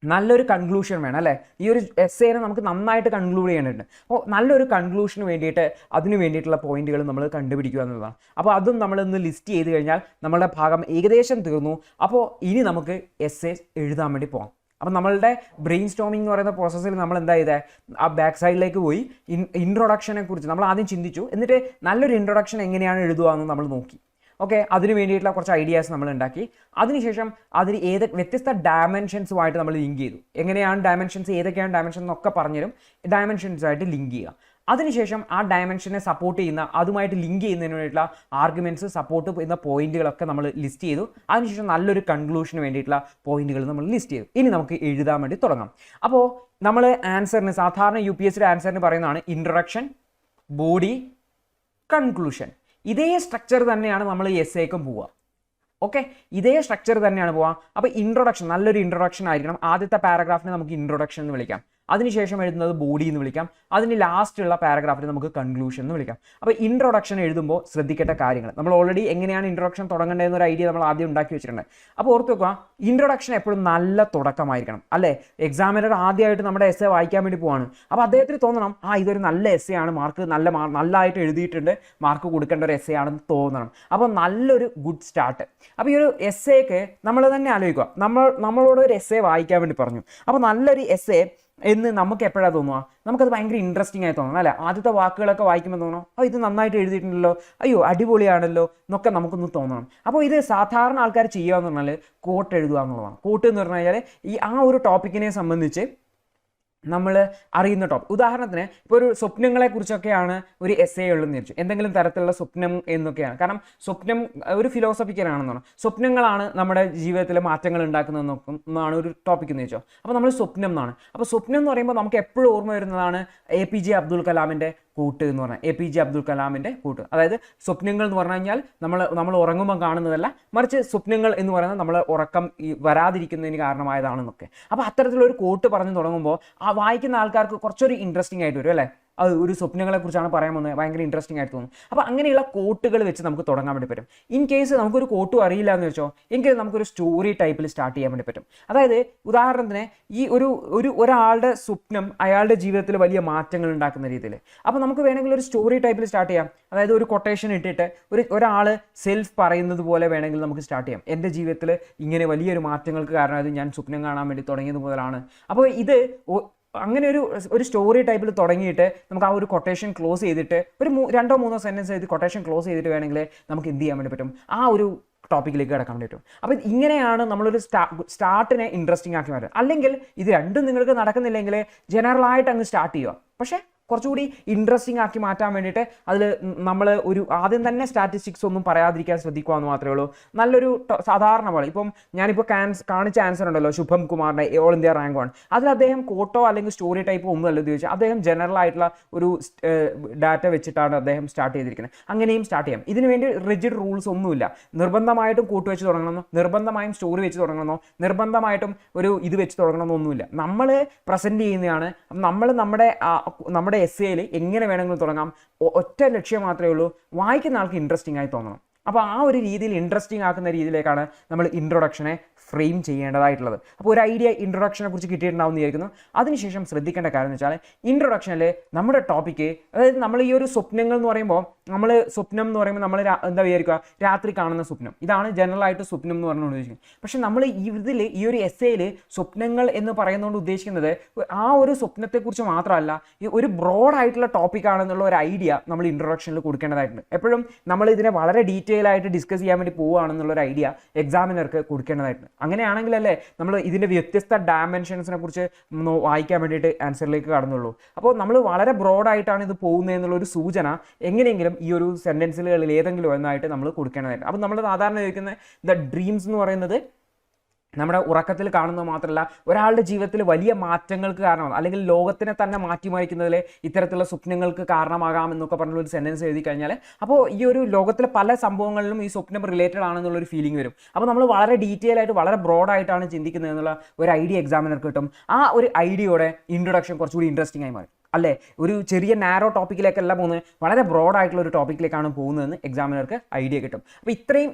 നല്ലൊരു കൺക്ലൂഷൻ വേണം അല്ലേ. ഈ ഒരു എസ്സേനെ നമുക്ക് നന്നായിട്ട് കൺക്ലൂഡ് ചെയ്യേണ്ടതുണ്ട്. അപ്പോൾ നല്ലൊരു കൺക്ലൂഷന് വേണ്ടിയിട്ട് അതിന് വേണ്ടിയിട്ടുള്ള പോയിന്റുകൾ നമ്മൾ കണ്ടുപിടിക്കുക എന്നുള്ളതാണ്. അപ്പോൾ അതും നമ്മളൊന്ന് ലിസ്റ്റ് ചെയ്ത് കഴിഞ്ഞാൽ നമ്മളുടെ ഭാഗം ഏകദേശം തീർന്നു. അപ്പോൾ ഇനി നമുക്ക് എസ്സേ എഴുതാൻ വേണ്ടി പോകാം. അപ്പം നമ്മളുടെ ബ്രെയിൻ സ്റ്റോമിംഗ് എന്ന് പറയുന്ന പ്രോസസ്സിൽ നമ്മൾ എന്താ ചെയ്തത്, ആ ബാക്ക് സൈഡിലേക്ക് പോയി ഇൻട്രൊഡക്ഷനെ കുറിച്ച് നമ്മൾ ആദ്യം ചിന്തിച്ചു. എന്നിട്ട് നല്ലൊരു ഇൻട്രൊഡക്ഷൻ എങ്ങനെയാണ് എഴുതുക എന്ന് നമ്മൾ നോക്കി. ഓക്കെ, അതിന് വേണ്ടിയിട്ടുള്ള കുറച്ച് ഐഡിയാസ് നമ്മൾ ഉണ്ടാക്കി. അതിനുശേഷം അതിന് വ്യത്യസ്ത ഡയമെൻഷൻസുമായിട്ട് നമ്മൾ ലിങ്ക് ചെയ്തു. എങ്ങനെയാണ് ഡയമെൻഷൻസ്, ഏതൊക്കെയാണ് ഡയമെൻഷൻ എന്നൊക്കെ പറഞ്ഞുതരും. ഡയമെൻഷൻസുമായിട്ട് ലിങ്ക് ചെയ്യുക. അതിനുശേഷം ആ ഡയമെൻഷനെ സപ്പോർട്ട് ചെയ്യുന്ന, അതുമായിട്ട് ലിങ്ക് ചെയ്യുന്നതിന് വേണ്ടിയിട്ടുള്ള ആർഗ്യുമെൻറ്റ്സ്, സപ്പോർട്ട് ചെയ്യുന്ന പോയിന്റുകളൊക്കെ നമ്മൾ ലിസ്റ്റ് ചെയ്തു. അതിനുശേഷം നല്ലൊരു കൺക്ലൂഷന് വേണ്ടിയിട്ടുള്ള പോയിന്റുകൾ നമ്മൾ ലിസ്റ്റ് ചെയ്തു. ഇനി നമുക്ക് എഴുതാൻ വേണ്ടി തുടങ്ങാം. അപ്പോൾ നമ്മൾ ആൻസറിന് സാധാരണ UPSCയുടെ ആൻസറിന് പറയുന്നതാണ് ഇൻട്രൊഡക്ഷൻ, ബോഡി, കൺക്ലൂഷൻ. ഇതേ സ്ട്രക്ചർ തന്നെയാണ് നമ്മൾ എസ്സേക്കും പോവുക. ഓക്കെ, ഇതേ സ്ട്രക്ചർ തന്നെയാണ് പോവുക. അപ്പോൾ ഇൻട്രൊഡക്ഷൻ, നല്ലൊരു ഇൻട്രൊഡക്ഷൻ ആയിരിക്കണം. ആദ്യത്തെ പാരഗ്രാഫിനെ നമുക്ക് ഇൻട്രൊഡക്ഷൻ എന്ന് വിളിക്കാം. അതിനുശേഷം എഴുതുന്നത് ബോഡി എന്ന് വിളിക്കാം. അതിന് ലാസ്റ്റുള്ള പാരഗ്രാഫിന് നമുക്ക് കൺക്ലൂഷൻ എന്ന് വിളിക്കാം. അപ്പോൾ ഇൻട്രൊഡക്ഷൻ എഴുതുമ്പോൾ ശ്രദ്ധിക്കേണ്ട കാര്യങ്ങൾ, നമ്മൾ ഓൾറെഡി എങ്ങനെയാണ് ഇൻട്രൊഡക്ഷൻ തുടങ്ങേണ്ടതെന്നൊരു ഐഡിയ നമ്മൾ ആദ്യം ഉണ്ടാക്കി വെച്ചിട്ടുണ്ട്. അപ്പോൾ ഓർത്ത് വെക്കുക, ഇൻട്രൊഡക്ഷൻ എപ്പോഴും നല്ല തുടക്കമായിരിക്കണം അല്ലേ. എക്സാമിനർ ആദ്യമായിട്ട് നമ്മുടെ എസ്സേ വായിക്കാൻ വേണ്ടി പോവാണ്. അപ്പോൾ അദ്ദേഹത്തിന് തോന്നണം, ഇതൊരു നല്ല എസ്സേ ആണ്, മാർക്ക് നല്ലതായിട്ട് എഴുതിയിട്ടുണ്ട്, മാർക്ക് കൊടുക്കേണ്ട ഒരു എസ്സേ ആണെന്ന് തോന്നണം. അപ്പോൾ നല്ലൊരു ഗുഡ് സ്റ്റാർട്ട്. അപ്പോൾ ഈ ഒരു എസ്സേക്ക് നമ്മൾ തന്നെ ആലോചിക്കുക, നമ്മളോട് ഒരു എസ്സേ വായിക്കാൻ വേണ്ടി പറഞ്ഞു. അപ്പോൾ നല്ലൊരു എസ്സേ എന്ന് നമുക്ക് എപ്പോഴാണ് തോന്നുക, നമുക്കത് ഭയങ്കര ഇൻട്രസ്റ്റിംഗ് ആയി തോന്നണം അല്ലേ. ആദ്യത്തെ വാക്കുകളൊക്കെ വായിക്കുമ്പോൾ തോന്നണം, ഇത് നന്നായിട്ട് എഴുതിയിട്ടുണ്ടല്ലോ, അയ്യോ അടിപൊളിയാണല്ലോ എന്നൊക്കെ നമുക്കൊന്ന് തോന്നണം. അപ്പോൾ ഇത് സാധാരണ ആൾക്കാർ ചെയ്യുക എന്ന് പറഞ്ഞാൽ കോട്ട് എഴുതുക എന്നുള്ളതാണ്. കോട്ട് എന്ന് പറഞ്ഞു കഴിഞ്ഞാൽ ആ ഒരു ടോപ്പിക്കിനെ സംബന്ധിച്ച് നമ്മൾ അറിയുന്ന ടോപ്പിക്. ഉദാഹരണത്തിന് ഇപ്പോൾ ഒരു സ്വപ്നങ്ങളെക്കുറിച്ചൊക്കെയാണ് ഒരു എസ്സേ ഉള്ളതെന്ന് വിചാരിച്ചു, എന്തെങ്കിലും തരത്തിലുള്ള സ്വപ്നം എന്നൊക്കെയാണ്. കാരണം സ്വപ്നം ഒരു ഫിലോസഫിക്കലാണെന്നാണ്. സ്വപ്നങ്ങളാണ് നമ്മുടെ ജീവിതത്തിൽ മാറ്റങ്ങൾ ഉണ്ടാക്കുന്നതെന്നൊക്കെയാണ് ഒരു ടോപ്പിക് എന്ന് വെച്ചോ. അപ്പോൾ നമ്മൾ സ്വപ്നം എന്നാണ്. അപ്പോൾ സ്വപ്നം എന്ന് പറയുമ്പോൾ നമുക്ക് എപ്പോഴും ഓർമ്മ വരുന്നതാണ് APJ അബ്ദുൽ കലാമിൻ്റെ കൂട്ട് എന്ന് പറഞ്ഞാൽ. APJ അബ്ദുൽ കലാമിൻ്റെ കൂട്ട്. അതായത് സ്വപ്നങ്ങൾ എന്ന് പറഞ്ഞു കഴിഞ്ഞാൽ നമ്മൾ ഉറങ്ങുമ്പോൾ കാണുന്നതല്ല, മറിച്ച് സ്വപ്നങ്ങൾ എന്ന് പറയുന്നത് നമ്മൾ ഉറക്കം വരാതിരിക്കുന്നതിന് കാരണമായതാണെന്നൊക്കെ. അപ്പോൾ അത്തരത്തിലൊരു കോട്ട് പറഞ്ഞു തുടങ്ങുമ്പോൾ വായിക്കുന്ന ആൾക്കാർക്ക് കുറച്ചൊരു ഇൻട്രസ്റ്റിംഗ് ആയിട്ട് വരും അല്ലേ. അത് ഒരു സ്വപ്നങ്ങളെക്കുറിച്ചാണ് പറയാൻ പോകുന്നത്, ഭയങ്കര ഇൻട്രസ്റ്റിംഗ് ആയിട്ട് തോന്നും. അപ്പോൾ അങ്ങനെയുള്ള കോട്ടുകൾ വെച്ച് നമുക്ക് തുടങ്ങാൻ വേണ്ടി പറ്റും. ഇൻ കേസ് നമുക്കൊരു കോട്ടും അറിയില്ല എന്ന് വെച്ചോ, എങ്കിൽ നമുക്കൊരു സ്റ്റോറി ടൈപ്പിൽ സ്റ്റാർട്ട് ചെയ്യാൻ വേണ്ടി പറ്റും. അതായത് ഉദാഹരണത്തിന് ഈ ഒരാളുടെ സ്വപ്നം അയാളുടെ ജീവിതത്തിൽ വലിയ മാറ്റങ്ങൾ ഉണ്ടാക്കുന്ന രീതിയിൽ. അപ്പോൾ നമുക്ക് വേണമെങ്കിൽ ഒരു സ്റ്റോറി ടൈപ്പിൽ സ്റ്റാർട്ട് ചെയ്യാം. അതായത് ഒരു കൊട്ടേഷൻ ഇട്ടിട്ട് ഒരാൾ സെൽഫ് പറയുന്നത് പോലെ വേണമെങ്കിൽ നമുക്ക് സ്റ്റാർട്ട് ചെയ്യാം. എൻ്റെ ജീവിതത്തിൽ ഇങ്ങനെ വലിയൊരു മാറ്റങ്ങൾക്ക് കാരണമായത് ഞാൻ സ്വപ്നം കാണാൻ വേണ്ടി തുടങ്ങിയത് മുതലാണ്. അപ്പോൾ ഇത് അങ്ങനെ ഒരു സ്റ്റോറി ടൈപ്പിൽ തുടങ്ങിയിട്ട് നമുക്ക് ആ ഒരു കൊട്ടേഷൻ ക്ലോസ് ചെയ്തിട്ട് ഒരു 2-3 സെൻറ്റൻസ് എഴുതി കൊട്ടേഷൻ ക്ലോസ് ചെയ്തിട്ട് വേണമെങ്കിൽ നമുക്ക് എന്ത് ചെയ്യാൻ വേണ്ടി പറ്റും, ആ ഒരു ടോപ്പിക്കിലേക്ക് കിടക്കാൻ വേണ്ടി പറ്റും. അപ്പോൾ ഇങ്ങനെയാണ് നമ്മളൊരു സ്റ്റാർട്ടിനെ ഇൻട്രസ്റ്റിംഗ് ആക്കി മാറ്റുക. അല്ലെങ്കിൽ ഇത് രണ്ടും നിങ്ങൾക്ക് നടക്കുന്നില്ലെങ്കിൽ ജനറലായിട്ട് അങ്ങ് സ്റ്റാർട്ട് ചെയ്യുക. പക്ഷേ കുറച്ചുകൂടി ഇൻട്രസ്റ്റിംഗ് ആക്കി മാറ്റാൻ വേണ്ടിയിട്ട് അതിൽ നമ്മൾ ആദ്യം തന്നെ സ്റ്റാറ്റിസ്റ്റിക്സ് ഒന്നും പറയാതിരിക്കാൻ ശ്രദ്ധിക്കുക എന്ന് മാത്രമേ ഉള്ളൂ. നല്ലൊരു സാധാരണ പോലെ ഇപ്പം ഞാനിപ്പോൾ കാണിച്ച ആൻസർ ഉണ്ടല്ലോ, ശുഭം കുമാറിൻ്റെ ഓൾ ഇന്ത്യ റാങ്ക് 1, അതിൽ അദ്ദേഹം കോട്ടോ അല്ലെങ്കിൽ സ്റ്റോറി ടൈപ്പോ ഒന്നും അല്ല ഉപയോഗിച്ചത്. അദ്ദേഹം ജനറൽ ആയിട്ടുള്ള ഒരു ഡാറ്റ വെച്ചിട്ടാണ് അദ്ദേഹം സ്റ്റാർട്ട് ചെയ്തിരിക്കുന്നത്. അങ്ങനെയും സ്റ്റാർട്ട് ചെയ്യാം. ഇതിന് വേണ്ടി റിജിഡ് റൂൾസ് ഒന്നുമില്ല. നിർബന്ധമായിട്ടും കോട്ട് വെച്ച് തുടങ്ങണമെന്നോ, നിർബന്ധമായും സ്റ്റോറി വെച്ച് തുടങ്ങണമെന്നോ, നിർബന്ധമായിട്ടും ഇത് വെച്ച് തുടങ്ങണമെന്നൊന്നുമില്ല. നമ്മൾ പ്രസൻറ്റ് ചെയ്യുന്നതാണ്. നമ്മൾ നമ്മുടെ എസ്സേയിൽ എങ്ങനെ വേണമെങ്കിലും തുടങ്ങാം. ഒറ്റ ലക്ഷ്യം മാത്രമേ ഉള്ളൂ, വായിക്കുന്ന ആൾക്ക് ഇൻട്രസ്റ്റിംഗ് ആയി തോന്നണം. അപ്പോൾ ആ ഒരു രീതിയിൽ ഇൻട്രസ്റ്റിംഗ് ആക്കുന്ന രീതിയിലേക്കാണ് നമ്മൾ ഇൻട്രൊഡക്ഷനെ ഫ്രെയിം ചെയ്യേണ്ടതായിട്ടുള്ളത്. അപ്പോൾ ഒരു ഐഡിയ ഇൻട്രൊഡക്ഷനെ കുറിച്ച് കിട്ടിയിട്ടുണ്ടാവും എന്ന് വിചാരിക്കുന്നു. അതിനുശേഷം ശ്രദ്ധിക്കേണ്ട കാര്യം എന്ന് വെച്ചാൽ ഇൻട്രൊഡക്ഷനിൽ നമ്മുടെ ടോപ്പിക്ക്, അതായത് നമ്മൾ ഈ ഒരു സ്വപ്നങ്ങൾ എന്ന് പറയുമ്പോൾ സ്വപ്നം എന്ന് പറയുമ്പോൾ നമ്മൾ എന്താ വിചാരിക്കുക, രാത്രി കാണുന്ന സ്വപ്നം, ഇതാണ് ജനറൽ ആയിട്ട് സ്വപ്നം എന്ന് പറഞ്ഞുകൊണ്ട് ഉദ്ദേശിക്കുന്നത്. പക്ഷെ നമ്മൾ ഇതിൽ ഈ ഒരു എസ്സേയിൽ സ്വപ്നങ്ങൾ എന്ന് പറയുന്നതുകൊണ്ട് ഉദ്ദേശിക്കുന്നത് ആ ഒരു സ്വപ്നത്തെക്കുറിച്ച് മാത്രമല്ല, ഈ ഒരു ബ്രോഡ് ആയിട്ടുള്ള ടോപ്പിക്കാണെന്നുള്ള ഒരു ഐഡിയ നമ്മൾ ഇൻട്രൊഡക്ഷനിൽ കൊടുക്കേണ്ടതായിട്ടുണ്ട്. എപ്പോഴും നമ്മൾ ഇതിനെ വളരെ ഡീറ്റെയിൽ ആയിട്ട് ഡിസ്കസ് ചെയ്യാൻ വേണ്ടി പോവുകയാണെന്നുള്ള ഒരു ഐഡിയ എക്സാമിനർക്ക് കൊടുക്കേണ്ടതായിട്ടുണ്ട്. അങ്ങനെയാണെങ്കിലല്ലേ നമ്മൾ ഇതിൻ്റെ വ്യത്യസ്ത ഡയമെൻഷൻസിനെ കുറിച്ച് വായിക്കാൻ വേണ്ടിയിട്ട് ആൻസറിലേക്ക് കടന്നുള്ളൂ. അപ്പോൾ നമ്മൾ വളരെ ബ്രോഡായിട്ടാണ് ഇത് പോകുന്നത് എന്നുള്ളൊരു സൂചന എങ്ങനെയെങ്കിലും ഈ ഒരു സെൻറ്റൻസുകളിൽ ഏതെങ്കിലും ഒന്നായിട്ട് നമ്മൾ കൊടുക്കേണ്ടതായിട്ട്. അപ്പോൾ നമ്മൾ സാധാരണ ചോദിക്കുന്ന ദ ഡ്രീംസ് എന്ന് പറയുന്നത് നമ്മുടെ ഉറക്കത്തിൽ കാണുന്നത് മാത്രമല്ല, ഒരാളുടെ ജീവിതത്തിൽ വലിയ മാറ്റങ്ങൾക്ക് കാരണമാണ്, അല്ലെങ്കിൽ ലോകത്തിനെ തന്നെ മാറ്റിമറിക്കുന്നതിൽ ഇത്തരത്തിലുള്ള സ്വപ്നങ്ങൾക്ക് കാരണമാകാം എന്നൊക്കെ പറഞ്ഞൊരു സെൻറ്റൻസ് എഴുതി കഴിഞ്ഞാൽ അപ്പോൾ ഈ ഒരു ലോകത്തിലെ പല സംഭവങ്ങളിലും ഈ സ്വപ്നം റിലേറ്റഡ് ആണെന്നുള്ളൊരു ഫീലിംഗ് വരും. അപ്പോൾ നമ്മൾ വളരെ ഡീറ്റെയിൽ ആയിട്ട് വളരെ ബ്രോഡായിട്ടാണ് ചിന്തിക്കുന്നത് എന്നുള്ള ഒരു ഐഡിയ എക്സാമിനർക്ക് കിട്ടും. ആ ഒരു ഐഡിയയോടെ ഇൻട്രൊഡക്ഷൻ കുറച്ചുകൂടി ഇൻട്രസ്റ്റിംഗ് ആയി മാറും അല്ലേ. ഒരു ചെറിയ നാരോ ടോപ്പിക്കിലേക്കല്ല പോകുന്നത്, വളരെ ബ്രോഡ് ആയിട്ടുള്ള ഒരു ടോപ്പിക്കിലേക്കാണ് പോകുന്നതെന്ന് എക്സാമിനർക്ക് ഐഡിയ കിട്ടും. അപ്പോൾ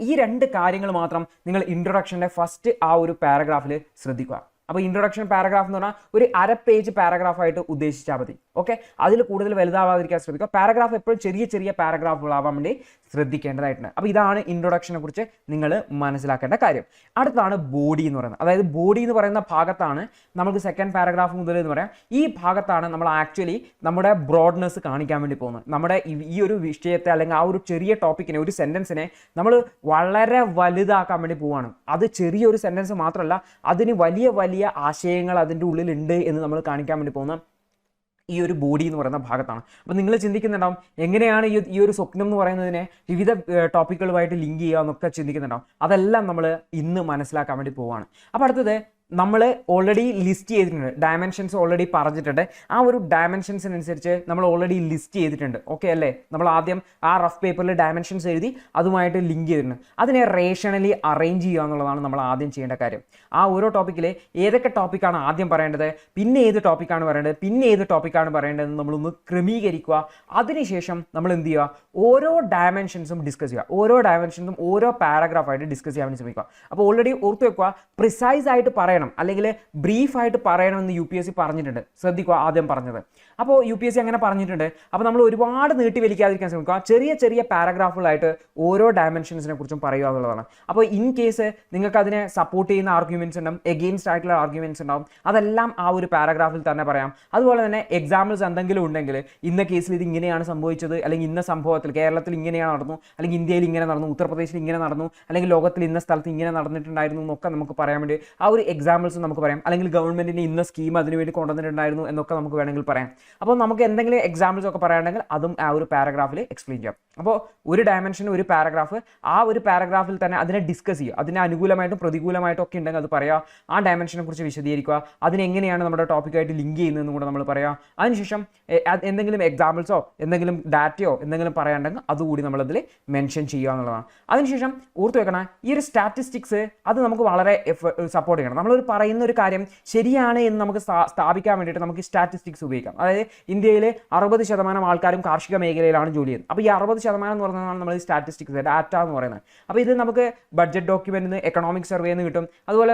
ഈ 2 കാര്യങ്ങൾ മാത്രം നിങ്ങൾ ഇൻട്രൊഡക്ഷൻ്റെ ഫസ്റ്റ് ആ ഒരു പാരഗ്രാഫിൽ ശ്രദ്ധിക്കുക. അപ്പോൾ ഇൻട്രൊഡക്ഷൻ പാരഗ്രാഫ് എന്ന് പറഞ്ഞാൽ ഒരു 1/2 പേജ് പാരഗ്രാഫായിട്ട് ഉദ്ദേശിച്ചാൽ മതി. ഓക്കെ, അതിൽ കൂടുതൽ വലുതാവാതിരിക്കാൻ ശ്രദ്ധിക്കുക. പാരഗ്രാഫ് എപ്പോഴും ചെറിയ ചെറിയ പാരഗ്രാഫുകളാവാൻ വേണ്ടി ശ്രദ്ധിക്കേണ്ടതായിട്ടുണ്ട്. അപ്പോൾ ഇതാണ് ഇൻട്രൊഡക്ഷനെ കുറിച്ച് നിങ്ങൾ മനസ്സിലാക്കേണ്ട കാര്യം. അടുത്താണ് ബോഡി എന്ന് പറയുന്നത്. അതായത് ബോഡി എന്ന് പറയുന്ന ഭാഗത്താണ് നമുക്ക് സെക്കൻഡ് പാരഗ്രാഫ് മുതൽ എന്ന് പറയാം. ഈ ഭാഗത്താണ് നമ്മൾ ആക്ച്വലി നമ്മുടെ ബ്രോഡ്നെസ് കാണിക്കാൻ വേണ്ടി പോകുന്നത്. നമ്മുടെ ഈ ഒരു വിഷയത്തെ അല്ലെങ്കിൽ ആ ഒരു ചെറിയ ടോപ്പിക്കിനെ, ഒരു സെൻറ്റൻസിനെ നമ്മൾ വളരെ വലുതാക്കാൻ വേണ്ടി പോവുകയാണ്. അത് ചെറിയൊരു സെൻറ്റൻസ് മാത്രമല്ല, അതിന് വലിയ വലിയ ആശയങ്ങൾ അതിൻ്റെ ഉള്ളിലുണ്ട് എന്ന് നമ്മൾ കാണിക്കാൻ വേണ്ടി പോകുന്ന ഈ ഒരു ബോഡി എന്ന് പറയുന്ന ഭാഗത്താണ്. അപ്പോൾ നിങ്ങൾ ചിന്തിക്കുന്നുണ്ടാവും എങ്ങനെയാണ് ഈ ഒരു സ്വപ്നം എന്ന് പറയുന്നതിനെ വിവിധ ടോപ്പിക്കുകളുമായിട്ട് ലിങ്ക് ചെയ്യുക എന്നൊക്കെ ചിന്തിക്കുന്നുണ്ടാവും. അതെല്ലാം നമ്മൾ ഇന്ന് മനസ്സിലാക്കാൻ വേണ്ടി പോവുകയാണ്. അപ്പോൾ അടുത്തത് നമ്മൾ ഓൾറെഡി ലിസ്റ്റ് ചെയ്തിട്ടുണ്ട്, ഡയമെൻഷൻസ് ഓൾറെഡി പറഞ്ഞിട്ടുണ്ട്. ആ ഒരു ഡയമെൻഷൻസിനനുസരിച്ച് നമ്മൾ ഓൾറെഡി ലിസ്റ്റ് ചെയ്തിട്ടുണ്ട്. ഓക്കെ അല്ലേ, നമ്മൾ ആദ്യം ആ റഫ് പേപ്പറിൽ ഡയമെൻഷൻസ് എഴുതി അതുമായിട്ട് ലിങ്ക് ചെയ്തിട്ടുണ്ട്. അതിനെ റേഷണലി അറേഞ്ച് ചെയ്യുക എന്നുള്ളതാണ് നമ്മൾ ആദ്യം ചെയ്യേണ്ട കാര്യം. ആ ഓരോ ടോപ്പിക്കിൽ ഏതൊക്കെ ടോപ്പിക്കാണ് ആദ്യം പറയേണ്ടത്, പിന്നെ ഏത് ടോപ്പിക്കാണ് പറയേണ്ടത്, പിന്നെ ഏത് ടോപ്പിക്കാണ് പറയേണ്ടതെന്ന് നമ്മളൊന്ന് ക്രമീകരിക്കുക. അതിനുശേഷം നമ്മൾ എന്ത് ചെയ്യുക, ഓരോ ഡയമെൻഷൻസും ഡിസ്കസ് ചെയ്യുക. ഓരോ ഡയമെൻഷൻസും ഓരോ പാരഗ്രാഫായിട്ട് ഡിസ്കസ് ചെയ്യാൻ വേണ്ടി ശ്രമിക്കുക. അപ്പോൾ ഓൾറെഡി ഓർത്ത് വെക്കുക, പ്രിസൈസ് ആയിട്ട് പറയണം അല്ലെങ്കിൽ ബ്രീഫായിട്ട് പറയണമെന്ന് UPSC പറഞ്ഞിട്ടുണ്ട്. ശ്രദ്ധിക്കുക ആദ്യം പറഞ്ഞത്. അപ്പോൾ UPSC അങ്ങനെ പറഞ്ഞിട്ടുണ്ട്. അപ്പോൾ നമ്മൾ ഒരുപാട് നീട്ടി വലിക്കാതിരിക്കാൻ ശ്രമിക്കുക. ചെറിയ ചെറിയ പാരഗ്രാഫുകളായിട്ട് ഓരോ ഡയമെൻഷൻസിനെ കുറിച്ചും പറയുക എന്നുള്ളതാണ്. അപ്പോൾ ഇൻ കേസ് നിങ്ങൾക്ക് അതിനെ സപ്പോർട്ട് ചെയ്യുന്ന ആർഗ്യുമെൻറ്റ്സ് ഉണ്ടാവും, എഗെയിൻസ്റ്റ് ആയിട്ടുള്ള ആർഗ്യുമെൻറ്റ്സ് ഉണ്ടാവും, അതെല്ലാം ആ ഒരു പാരഗ്രാഫിൽ തന്നെ പറയാം. അതുപോലെ തന്നെ എക്സാമ്പിൾസ് എന്തെങ്കിലും ഉണ്ടെങ്കിൽ ഇന്ന കേസിൽ ഇത് ഇങ്ങനെയാണ് സംഭവിച്ചത്, അല്ലെങ്കിൽ ഇന്ന സംഭവത്തിൽ കേരളത്തിൽ ഇങ്ങനെയാണ് നടന്നു, അല്ലെങ്കിൽ ഇന്ത്യയിൽ ഇങ്ങനെ നടന്നു, ഉത്തർപ്രദേശിൽ ഇങ്ങനെ നടന്നു, അല്ലെങ്കിൽ ലോകത്തിൽ ഇന്ന സ്ഥലത്ത് ഇങ്ങനെ നടന്നിട്ടുണ്ടായിരുന്നു എന്നൊക്കെ നമുക്ക് പറയാൻ വേണ്ടി ആ ഒരു എക്സാമ്പിൾസ് നമുക്ക് പറയാം. അല്ലെങ്കിൽ ഗവൺമെൻറ്റിന് ഇന്ന സ്കീം അതിനുവേണ്ടി കൊണ്ടുവന്നിട്ടുണ്ടായിരുന്നു എന്നൊക്കെ നമുക്ക് വേണമെങ്കിൽ പറയാം. അപ്പോൾ നമുക്ക് എന്തെങ്കിലും എക്സാമ്പിൾസ് ഒക്കെ പറയുകയാണെങ്കിൽ അതും ആ ഒരു പാരഗ്രാഫിൽ എക്സ്പ്ലെയിൻ ചെയ്യാം. അപ്പോൾ ഒരു ഡയമെൻഷന് ഒരു പാരഗ്രാഫ്, ആ ഒരു പാരഗ്രാഫിൽ തന്നെ അതിനെ ഡിസ്കസ് ചെയ്യുക. അതിന് അനുകൂലമായിട്ടും പ്രതികൂലമായിട്ടും ഒക്കെ ഉണ്ടെങ്കിൽ അത് പറയുക. ആ ഡയമെൻഷനെ കുറിച്ച് വിശദീകരിക്കുക. അതിനെങ്ങനെയാണ് നമ്മുടെ ടോപ്പിക്കായിട്ട് ലിങ്ക് ചെയ്യുന്നതെന്നും കൂടെ നമ്മൾ പറയാം. അതിനുശേഷം എന്തെങ്കിലും എക്സാമ്പിൾസോ എന്തെങ്കിലും ഡാറ്റയോ എന്തെങ്കിലും പറയാനുണ്ടെങ്കിൽ അതുകൂടി നമ്മളതിൽ മെൻഷൻ ചെയ്യുക എന്നുള്ളതാണ്. അതിനുശേഷം ഓർത്ത് വെക്കണം, ഈ ഒരു സ്റ്റാറ്റിസ്റ്റിക്സ് അത് നമുക്ക് വളരെ സപ്പോർട്ട് ചെയ്യണം. നമ്മളൊരു പറയുന്ന ഒരു കാര്യം ശരിയാണ് എന്ന് നമുക്ക് സ്ഥാപിക്കാൻ വേണ്ടിയിട്ട് നമുക്ക് സ്റ്റാറ്റിസ്റ്റിക്സ് ഉപയോഗിക്കാം. അതായത് ഇന്ത്യയിൽ 60% ആൾക്കാരും കാർഷിക മേഖലയിലാണ് ജോലി ചെയ്യുന്നത്. അപ്പോൾ ഈ 60% എന്ന് പറഞ്ഞാൽ നമ്മൾ സ്റ്റാറ്റിസ്റ്റിക്സ് ഡാറ്റ എന്ന് പറയുന്നത്. അപ്പോൾ ഇത് നമുക്ക് ബഡ്ജറ്റ് ഡോക്യുമെന്റിൽ നിന്ന്, എക്കണോമിക് സർവേയിൽ നിന്ന് കിട്ടും. അതുപോലെ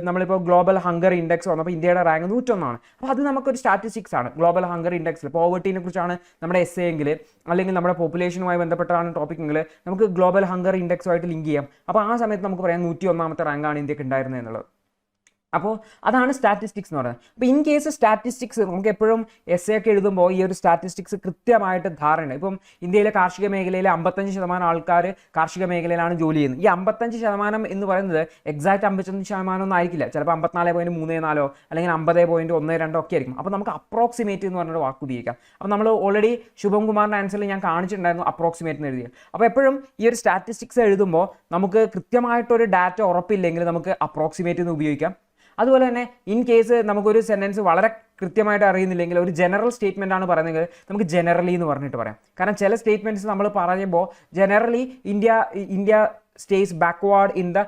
നമ്മളിപ്പോൾ ഗ്ലോബൽ ഹങ്കർ ഇൻഡെക്സ് വന്നപ്പോൾ ഇന്ത്യയുടെ റാങ്ക് 101 ആണ്. അപ്പോൾ അത് നമുക്കൊരു സ്റ്റാറ്റിസ്റ്റിക്സ് ആണ്. ഗ്ലോബൽ ഹങ്കർ ഇൻഡെക്സിൽ പോവർട്ടിനെ കുറിച്ചാണ് നമ്മുടെ എസ്സേ എങ്കിൽ, അല്ലെങ്കിൽ നമ്മുടെ പോപ്പുലേഷനുമായി ബന്ധപ്പെട്ടാണ് ടോപ്പിക്കെങ്കിൽ നമുക്ക് ഗ്ലോബൽ ഹങ്കർ ഇൻഡെക്സുമായിട്ട് ലിങ്ക് ചെയ്യാം. അപ്പോൾ ആ സമയത്ത് നമുക്ക് പറയാം 101ാമത്തെ റാങ്കാണ് ഇന്ത്യക്ക് ഉണ്ടായിരുന്നത് എന്നുള്ളത്. അപ്പോൾ അതാണ് സ്റ്റാറ്റിസ്റ്റിക്സ് എന്ന് പറയുന്നത്. അപ്പോൾ ഇൻ കേസ് സ്റ്റാറ്റിസ്റ്റിക്സ് നമുക്ക് എപ്പോഴും എസ്സേ ഒക്കെ എഴുതുമ്പോൾ ഈ ഒരു സ്റ്റാറ്റിസ്റ്റിക്സ് കൃത്യമായിട്ട് ധാരണ. ഇപ്പം ഇന്ത്യയിലെ കാർഷിക മേഖലയിലെ 55% ആൾക്കാർ കാർഷിക മേഖലയിലാണ് ജോലി ചെയ്യുന്നത്. ഈ 55% എന്ന് പറയുന്നത് എക്സാക്ട് 55% ഒന്നും ആയിരിക്കില്ല. ചിലപ്പോൾ 54.34 അല്ലെങ്കിൽ 50.12 ഒക്കെ ആയിരിക്കും. അപ്പോൾ നമുക്ക് അപ്രോക്സിമേറ്റ് എന്ന് പറഞ്ഞൊരു വാക്ക് ഉപയോഗിക്കാം. അപ്പോൾ നമ്മൾ ഓൾറെഡി ശുഭം കുമാറിൻ്റെ ആൻസറിൽ ഞാൻ കാണിച്ചിട്ടുണ്ടായിരുന്നു അപ്രോക്സിമേറ്റ് എന്ന് എഴുതിയത്. അപ്പോൾ എപ്പോഴും ഈ ഒരു സ്റ്റാറ്റിസ്റ്റിക്സ് എഴുതുമ്പോൾ നമുക്ക് കൃത്യമായിട്ടൊരു ഡാറ്റ ഉറപ്പില്ലെങ്കിൽ നമുക്ക് അപ്രോക്സിമേറ്റ് എന്ന് ഉപയോഗിക്കാം. അതുപോലെ തന്നെ ഇൻ കേസ് നമുക്കൊരു സെൻറ്റൻസ് വളരെ കൃത്യമായിട്ട് അറിയുന്നില്ലെങ്കിൽ ഒരു ജനറൽ സ്റ്റേറ്റ്മെൻ്റ് ആണ് പറയുന്നതെങ്കിൽ നമുക്ക് ജനറലി എന്ന് പറഞ്ഞിട്ട് പറയാം. കാരണം ചില സ്റ്റേറ്റ്മെൻറ്റ്സ് നമ്മൾ പറയുമ്പോൾ generally India stays backward in the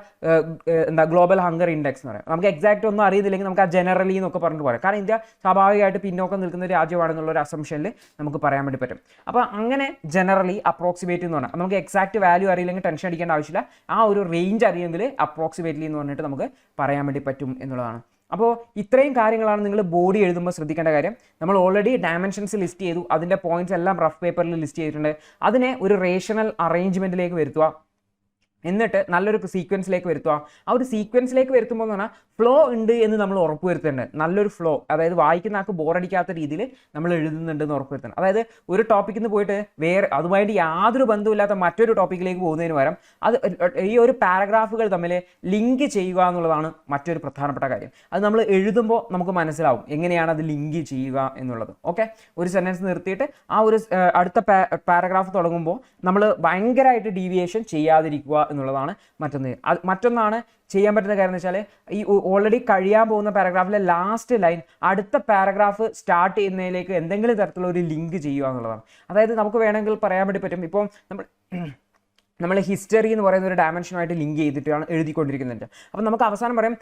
എന്താ ഗ്ലോബൽ ഹങ്കർ ഇൻഡെക്സ് എന്ന് പറയാം. നമുക്ക് എക്സാക്റ്റ് ഒന്നും അറിയുന്നില്ലെങ്കിൽ നമുക്ക് ആ ജനറലി എന്നൊക്കെ പറഞ്ഞിട്ട് പറയാം. കാരണം ഇന്ത്യ സ്വാഭാവികമായിട്ട് പിന്നോക്കം നിൽക്കുന്ന രാജ്യമാണെന്നുള്ള ഒരു അസംഷനിൽ നമുക്ക് പറയാൻ വേണ്ടി പറ്റും. അപ്പോൾ അങ്ങനെ ജനറലി അപ്രോക്സിമേറ്റ് എന്ന് പറഞ്ഞാൽ നമുക്ക് എക്സാക്റ്റ് വാല്യൂ അറിയില്ലെങ്കിൽ ടെൻഷൻ അടിക്കേണ്ട ആവശ്യമില്ല. ആ ഒരു റേഞ്ച് അറിയുമെങ്കിൽ അപ്രോക്സിമേറ്റ്ലി എന്ന് പറഞ്ഞിട്ട് നമുക്ക് പറയാൻ വേണ്ടി പറ്റും എന്നുള്ളതാണ്. അപ്പോൾ ഇത്രയും കാര്യങ്ങളാണ് നിങ്ങൾ ബോഡി എഴുതുമ്പോൾ ശ്രദ്ധിക്കേണ്ട കാര്യം. നമ്മൾ ഓൾറെഡി ഡയമെൻഷൻസ് ലിസ്റ്റ് ചെയ്തു, അതിൻ്റെ പോയിന്റ്സ് എല്ലാം റഫ് പേപ്പറിൽ ലിസ്റ്റ് ചെയ്തിട്ടുണ്ട്. അതിനെ ഒരു റേഷണൽ അറേഞ്ച്മെൻറ്റിലേക്ക് വരുത്തുക, എന്നിട്ട് നല്ലൊരു സീക്വൻസിലേക്ക് വരുത്തുക. ആ ഒരു സീക്വൻസിലേക്ക് വരുത്തുമ്പോൾ എന്ന് പറഞ്ഞാൽ ഫ്ലോ ഉണ്ട് എന്ന് നമ്മൾ ഉറപ്പ് വരുത്തേണ്ടത്. നല്ലൊരു ഫ്ലോ, അതായത് വായിക്കുന്ന ആൾക്ക് ബോറടിക്കാത്ത രീതിയിൽ നമ്മൾ എഴുതുന്നുണ്ടെന്ന് ഉറപ്പ് വരുത്തണം. അതായത് ഒരു ടോപ്പിക്കിൽ നിന്ന് പോയിട്ട് വേറെ അതുമായിട്ട് യാതൊരു ബന്ധമില്ലാത്ത മറ്റൊരു ടോപ്പിക്കിലേക്ക് പോകുന്നതിന് പകരം അത് ഈ ഒരു പാരഗ്രാഫുകൾ തമ്മിൽ ലിങ്ക് ചെയ്യുക എന്നുള്ളതാണ് മറ്റൊരു പ്രധാനപ്പെട്ട കാര്യം. അത് നമ്മൾ എഴുതുമ്പോൾ നമുക്ക് മനസ്സിലാവും എങ്ങനെയാണ് അത് ലിങ്ക് ചെയ്യുക എന്നുള്ളത്. ഓക്കെ, ഒരു സെൻറ്റൻസ് നിർത്തിയിട്ട് ആ ഒരു അടുത്ത പാരഗ്രാഫ് തുടങ്ങുമ്പോൾ നമ്മൾ ഭയങ്കരമായിട്ട് ഡീവിയേഷൻ ചെയ്യാതിരിക്കുക എന്നുള്ളതാണ് മറ്റൊന്നാണ് ചെയ്യാൻ പറ്റുന്ന കാര്യം എന്ന് വെച്ചാൽ ഈ ഓൾറെഡി കഴിയാൻ പോകുന്ന പാരഗ്രാഫിലെ ലാസ്റ്റ് ലൈൻ അടുത്ത പാരഗ്രാഫ് സ്റ്റാർട്ട് ചെയ്യുന്നതിലേക്ക് എന്തെങ്കിലും തരത്തിലുള്ള ഒരു ലിങ്ക് ചെയ്യുക എന്നുള്ളതാണ്. അതായത് നമുക്ക് വേണമെങ്കിൽ പറയാൻ വേണ്ടി പറ്റും, ഇപ്പം നമ്മൾ ഹിസ്റ്ററി എന്ന് പറയുന്ന ഒരു ഡയമെൻഷനുമായിട്ട് ലിങ്ക് ചെയ്തിട്ടാണ് എഴുതിക്കൊണ്ടിരിക്കുന്നുണ്ട്. അപ്പം നമുക്ക് അവസാനം പറയാം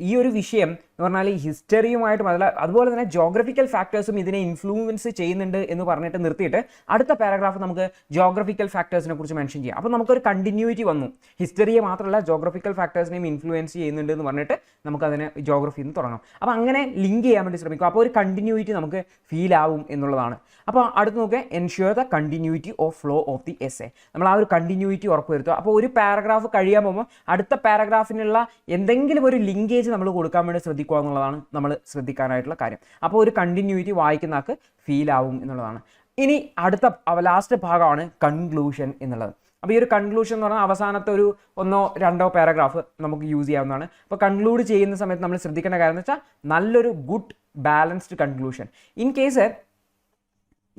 ഈ ഒരു വിഷയം എന്ന് പറഞ്ഞാൽ ഈ ഹിസ്റ്ററിയുമായിട്ട് അതുപോലെ തന്നെ ജോഗ്രഫിക്കൽ ഫാക്ടേഴ്സും ഇതിനെ ഇൻഫ്ലുവൻസ് ചെയ്യുന്നുണ്ട് എന്ന് പറഞ്ഞിട്ട് നിർത്തിയിട്ട് അടുത്ത പാരഗ്രാഫ് നമുക്ക് ജോഗ്രഫിക്കൽ ഫാക്ടേഴ്സിനെ കുറിച്ച് മെൻഷൻ ചെയ്യാം. അപ്പോൾ നമുക്കൊരു കണ്ടിന്യൂറ്റി വന്നു. ഹിസ്റ്ററിയെ മാത്രമല്ല ജോഗ്രഫിക്കൽ ഫാക്ടേഴ്സിനെയും ഇൻഫ്ലുവൻസ് ചെയ്യുന്നുണ്ട് എന്ന് പറഞ്ഞിട്ട് നമുക്കതിനെ ജോഗ്രഫിയിൽ നിന്ന് തുടങ്ങാം. അപ്പോൾ അങ്ങനെ ലിങ്ക് ചെയ്യാൻ വേണ്ടി ശ്രമിക്കും. അപ്പോൾ ഒരു കണ്ടിന്യൂറ്റി നമുക്ക് ഫീൽ ആവും എന്നുള്ളതാണ്. അപ്പോൾ അടുത്ത് നോക്കുക, ensure the continuity of flow of the essay. നമ്മൾ ആ ഒരു കണ്ടിന്യൂറ്റി ഉറപ്പുവരുത്തുക. അപ്പോൾ ഒരു പാരഗ്രാഫ് കഴിയാൻ പോകുമ്പോൾ അടുത്ത പാരഗ്രാഫിനുള്ള എന്തെങ്കിലും ഒരു ലിങ്കേജ് നമ്മൾ കൊടുക്കാൻ വേണ്ടി ശ്രദ്ധിക്കുക എന്നുള്ളതാണ് നമ്മൾ ശ്രദ്ധിക്കാനായിട്ടുള്ള കാര്യം. അപ്പോൾ ഒരു കണ്ടിന്യൂറ്റി വായിക്കുന്ന ആൾക്ക് ഫീൽ ആവും എന്നുള്ളതാണ്. ഇനി അടുത്ത ലാസ്റ്റ് ഭാഗമാണ് കൺക്ലൂഷൻ എന്നുള്ളത്. അപ്പോൾ ഈ ഒരു കൺക്ലൂഷൻ എന്ന് പറഞ്ഞാൽ അവസാനത്തെ ഒരു 1-2 പാരഗ്രാഫ് നമുക്ക് യൂസ് ചെയ്യാവുന്നതാണ്. അപ്പോൾ കൺക്ലൂഡ് ചെയ്യുന്ന സമയത്ത് നമ്മൾ ശ്രദ്ധിക്കേണ്ട കാര്യം എന്ന് വെച്ചാൽ നല്ലൊരു good balanced conclusion. In case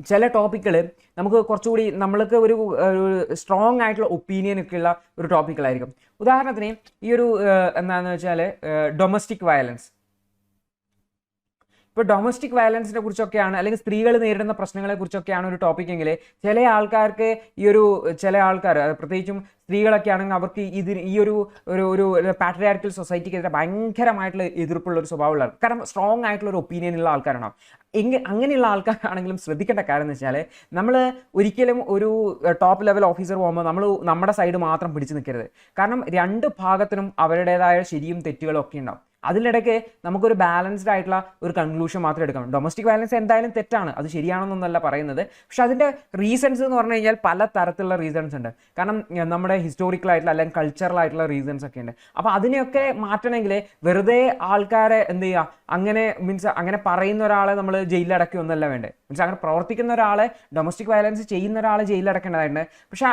ചില ടോപ്പിക്കുകൾ നമുക്ക് കുറച്ചുകൂടി നമ്മൾക്ക് ഒരു സ്ട്രോങ് ആയിട്ടുള്ള ഒപ്പീനിയൻ ഒക്കെ ഉള്ള ഒരു ടോപ്പിക്കുകളായിരിക്കും. ഉദാഹരണത്തിന് ഈ ഒരു എന്താണെന്ന് വെച്ചാൽ ഡൊമസ്റ്റിക് വയലൻസ്. ഇപ്പോൾ ഡൊമസ്റ്റിക് വയലൻസിനെ കുറിച്ചൊക്കെയാണ്, അല്ലെങ്കിൽ സ്ത്രീകൾ നേരിടുന്ന പ്രശ്നങ്ങളെ കുറിച്ചൊക്കെയാണ് ഒരു ടോപ്പിക്കെങ്കിൽ ചില ആൾക്കാർക്ക് ചില ആൾക്കാർ പ്രത്യേകിച്ചും സ്ത്രീകളൊക്കെ ആണെങ്കിൽ അവർക്ക് ഈ ഒരു പാട്രിയാർക്കൽ സൊസൈറ്റിക്കെതിരെ ഭയങ്കരമായിട്ടുള്ള എതിർപ്പുള്ള ഒരു സ്വഭാവമുള്ള, കാരണം സ്ട്രോങ് ആയിട്ടുള്ള ഒരു ഒപ്പീനിയനുള്ള ആൾക്കാരാണ്. അങ്ങനെയുള്ള ആൾക്കാരാണെങ്കിലും ശ്രദ്ധിക്കേണ്ട കാര്യം എന്ന് വെച്ചാൽ നമ്മൾ ഒരിക്കലും ഒരു ടോപ്പ് ലെവൽ ഓഫീസർ പോകുമ്പോൾ നമ്മൾ നമ്മുടെ സൈഡ് മാത്രം പിടിച്ചു നിൽക്കരുത്. കാരണം രണ്ട് ഭാഗത്തിനും അവരുടേതായ ശരിയും തെറ്റുകളും ഒക്കെ ഉണ്ടാവും. അതിനിടയ്ക്ക് നമുക്കൊരു ബാലൻസ്ഡ് ആയിട്ടുള്ള ഒരു കൺക്ലൂഷൻ മാത്രം എടുക്കണം. ഡൊമസ്റ്റിക് വയലൻസ് എന്തായാലും തെറ്റാണ്, അത് ശരിയാണെന്നൊന്നല്ല പറയുന്നത്. പക്ഷെ അതിൻ്റെ റീസൺസ് എന്ന് പറഞ്ഞു കഴിഞ്ഞാൽ പല തരത്തിലുള്ള റീസൺസ് ഉണ്ട്. കാരണം നമ്മുടെ ഹിസ്റ്റോറിക്കൽ ആയിട്ടുള്ള അല്ലെങ്കിൽ കൾച്ചറൽ ആയിട്ടുള്ള റീസൺസ് ഒക്കെ ഉണ്ട്. അപ്പോൾ അതിനെയൊക്കെ മാറ്റണമെങ്കിൽ വെറുതെ ആൾക്കാരെ എന്ത് ചെയ്യുക, അങ്ങനെ പറയുന്ന ഒരാളെ നമ്മൾ ജയിലിലടക്കുക ഒന്നല്ല വേണ്ടത്. അങ്ങനെ പ്രവർത്തിക്കുന്ന ഒരാളെ, ഡൊമസ്റ്റിക് വയലൻസ് ചെയ്യുന്ന ഒരാളെ ജയിലിലടക്കേണ്ടതായിട്ടുണ്ട്. പക്ഷെ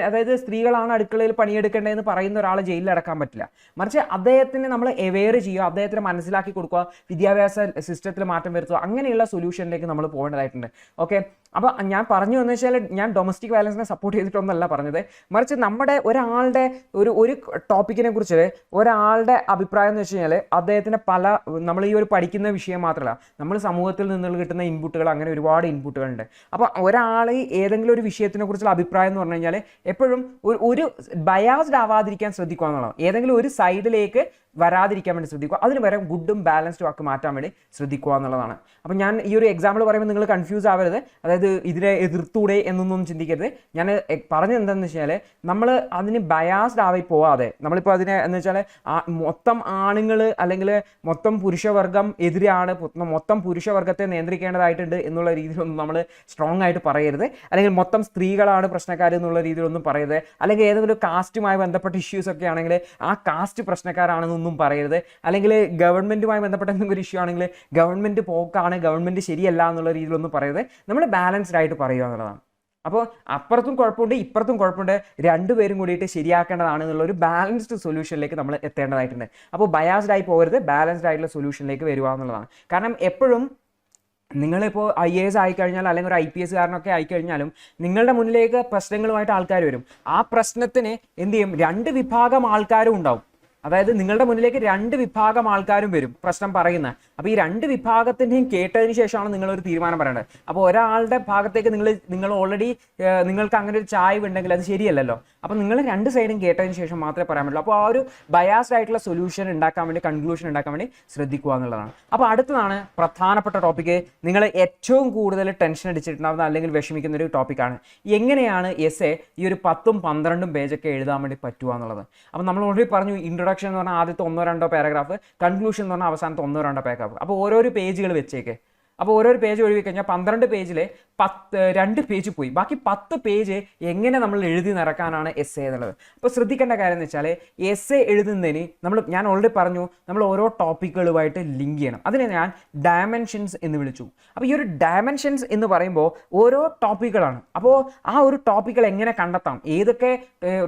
അതായത് സ്ത്രീകളാണ് അടുക്കളയിൽ പണിയെടുക്കേണ്ടതെന്ന് പറയുന്ന ഒരാളെ ജയിലിലടക്കാൻ പറ്റില്ല. മറിച്ച് അദ്ദേഹത്തിന് നമ്മൾ അവെയർ ചെയ്യുക, അദ്ദേഹത്തിന് മനസ്സിലാക്കി കൊടുക്കുക, വിദ്യാഭ്യാസ സിസ്റ്റത്തിൽ മാറ്റം വരുത്തുക, അങ്ങനെയുള്ള സൊല്യൂഷനിലേക്ക് നമ്മൾ പോകേണ്ടതായിട്ടുണ്ട്. ഓക്കെ, അപ്പോൾ ഞാൻ പറഞ്ഞു എന്ന് വെച്ചാൽ ഞാൻ ഡൊമസ്റ്റിക് വയലൻസിനെ സപ്പോർട്ട് ചെയ്തിട്ടൊന്നല്ല പറഞ്ഞത്, മറിച്ച് നമ്മുടെ ഒരാളുടെ ഒരു ടോപ്പിക്കിനെ കുറിച്ച് ഒരാളുടെ അഭിപ്രായം എന്ന് വെച്ച് കഴിഞ്ഞാൽ അദ്ദേഹത്തിന് നമ്മൾ ഈ ഒരു പഠിക്കുന്ന വിഷയം മാത്രമല്ല, നമ്മൾ സമൂഹത്തിൽ നിന്നുള്ള കിട്ടുന്ന ഇൻപുട്ടുകൾ, അങ്ങനെ ഒരുപാട് ഇൻപുട്ടുകളുണ്ട്. അപ്പോൾ ഒരാൾ ഏതെങ്കിലും ഒരു വിഷയത്തിനെ കുറിച്ചുള്ള അഭിപ്രായം എന്ന് പറഞ്ഞു കഴിഞ്ഞാൽ എപ്പോഴും ഒരു ബയാസ്ഡ് ആവാതിരിക്കാൻ ശ്രദ്ധിക്കുക എന്നുള്ളതാണ്. ഏതെങ്കിലും ഒരു സൈഡിലേക്ക് വരാതിരിക്കാൻ വേണ്ടി ശ്രദ്ധിക്കുക, അതിന് പകരം ഗുഡും ബാലൻസ്ഡും ആക്കി മാറ്റാൻ വേണ്ടി ശ്രദ്ധിക്കുക എന്നുള്ളതാണ്. അപ്പം ഞാൻ ഈ ഒരു എക്സാമ്പിൾ പറയുമ്പോൾ നിങ്ങൾ കൺഫ്യൂസ് ആവരുത്, അതായത് ഇതിനെ എതിർത്തൂടെ എന്നൊന്നും ചിന്തിക്കരുത്. ഞാൻ പറഞ്ഞത് എന്താണെന്ന് വെച്ചാൽ നമ്മൾ അതിന് ബയാസ്ഡ് ആയി പോവാതെ, നമ്മളിപ്പോൾ അതിനെ എന്ന് വെച്ചാൽ മൊത്തം ആണുങ്ങൾ അല്ലെങ്കിൽ മൊത്തം പുരുഷവർഗം എതിരാണ്, മൊത്തം പുരുഷവർഗത്തെ നിയന്ത്രിക്കേണ്ടതായിട്ടുണ്ട് എന്നുള്ള രീതിയിലൊന്നും നമ്മൾ സ്ട്രോങ് ആയിട്ട് പറയരുത്. അല്ലെങ്കിൽ മൊത്തം സ്ത്രീകളാണ് പ്രശ്നക്കാർ എന്നുള്ള രീതിയിലൊന്നും പറയരുത്. അല്ലെങ്കിൽ ഏതെങ്കിലും കാസ്റ്റുമായി ബന്ധപ്പെട്ട ഇഷ്യൂസ് ഒക്കെ ആണെങ്കിൽ ആ കാസ്റ്റ് പ്രശ്നക്കാരാണെന്നൊന്നും പറയരുത്. അല്ലെങ്കിൽ ഗവൺമെൻറ്റുമായി ബന്ധപ്പെട്ട എന്തെങ്കിലും ഇഷ്യൂ ആണെങ്കിൽ ഗവൺമെൻറ് പോക്കാണ്, ഗവൺമെൻറ് ശരിയല്ല എന്നുള്ള രീതിയിലൊന്നും പറയരുത്. നമ്മൾ ബാലൻസ്ഡ് ആയിട്ട് പറയുക എന്നുള്ളതാണ്. അപ്പോൾ അപ്പുറത്തും കുഴപ്പമുണ്ട് ഇപ്പുറത്തും കുഴപ്പമുണ്ട്, രണ്ടുപേരും കൂടിയിട്ട് ശരിയാക്കേണ്ടതാണ് എന്നുള്ളൊരു ബാലൻസ്ഡ് സൊല്യൂഷനിലേക്ക് നമ്മൾ എത്തേണ്ടതായിട്ടുണ്ട്. അപ്പോൾ ബയാസ്ഡ് ആയി പോകരുത്, ബാലൻസ്ഡ് ആയിട്ടുള്ള സൊല്യൂഷനിലേക്ക് വരിക എന്നുള്ളതാണ്. കാരണം എപ്പോഴും നിങ്ങളിപ്പോൾ IAS ആയിക്കഴിഞ്ഞാൽ അല്ലെങ്കിൽ ഒരു IPS കാരനൊക്കെ ആയിക്കഴിഞ്ഞാലും നിങ്ങളുടെ മുന്നിലേക്ക് പ്രശ്നങ്ങളുമായിട്ട് ആൾക്കാർ വരും. ആ പ്രശ്നത്തിന് എന്ത് ചെയ്യും, രണ്ട് വിഭാഗം ആൾക്കാരും ഉണ്ടാവും. അതായത് നിങ്ങളുടെ മുന്നിലേക്ക് 2 വിഭാഗം ആൾക്കാരും വരും പ്രശ്നം പറയുന്ന. അപ്പോൾ ഈ 2 വിഭാഗത്തിൻ്റെയും കേട്ടതിന് ശേഷമാണ് നിങ്ങളൊരു തീരുമാനം പറയേണ്ടത്. അപ്പോൾ ഒരാളുടെ ഭാഗത്തേക്ക് നിങ്ങൾ ഓൾറെഡി നിങ്ങൾക്ക് അങ്ങനെ ഒരു ചായ്വ് ഉണ്ടെങ്കിൽ അത് ശരിയല്ലല്ലോ. അപ്പോൾ നിങ്ങൾ 2 സൈഡും കേട്ടതിന് ശേഷം മാത്രമേ പറയാൻ പറ്റുള്ളൂ. അപ്പോൾ ആ ഒരു ബയാസ്ഡ് ആയിട്ടുള്ള സൊല്യൂഷൻ ഉണ്ടാക്കാൻ വേണ്ടി, കൺക്ലൂഷൻ ഉണ്ടാക്കാൻ വേണ്ടി ശ്രദ്ധിക്കുക എന്നുള്ളതാണ്. അപ്പോൾ അടുത്തതാണ് പ്രധാനപ്പെട്ട ടോപ്പിക്ക്, നിങ്ങൾ ഏറ്റവും കൂടുതൽ ടെൻഷൻ അടിച്ചിട്ടുണ്ടാകുന്ന അല്ലെങ്കിൽ വിഷമിക്കുന്ന ഒരു ടോപ്പിക്കാണ്, എങ്ങനെയാണ് എസ്സേ ഈ ഒരു 10ഉം 12ഉം പേജൊക്കെ എഴുതാൻ വേണ്ടി പറ്റുക എന്നുള്ളത്. അപ്പോൾ നമ്മൾ ഓൾറെഡി പറഞ്ഞു, ഇൻട്രൊഡക്ഷൻ എന്ന് പറഞ്ഞാൽ ആദ്യത്തെ 1-2 പാരഗ്രാഫ്, കൺക്ലൂഷൻ എന്ന് പറഞ്ഞാൽ അവസാനത്തെ 1-2 പാരഗ്രാഫ്. അപ്പോൾ ഓരോരോ പേജുകൾ വെച്ചേക്ക്. അപ്പോൾ ഓരോരോ പേജ് ഒഴിവി കഴിഞ്ഞാൽ 12 പേജിലെ 2 പേജ് പോയി, ബാക്കി 10 പേജ് എങ്ങനെ നമ്മൾ എഴുതി നിറക്കാനാണ് എസ്സേ എന്നുള്ളത്. അപ്പോൾ ശ്രദ്ധിക്കേണ്ട കാര്യം എന്ന് വെച്ചാൽ എസ്സേ എഴുതുന്നതിന് ഞാൻ ഓൾറെഡി പറഞ്ഞു, നമ്മൾ ഓരോ ടോപ്പിക്കുകളുമായിട്ട് ലിങ്ക് ചെയ്യണം. അതിനെ ഞാൻ ഡയമെൻഷൻസ് എന്ന് വിളിച്ചു. അപ്പോൾ ഈ ഒരു ഡയമെൻഷൻസ് എന്ന് പറയുമ്പോൾ ഓരോ ടോപ്പിക്കുകളാണ്. അപ്പോൾ ആ ഒരു ടോപ്പിക്കുകൾ എങ്ങനെ കണ്ടെത്താം, ഏതൊക്കെ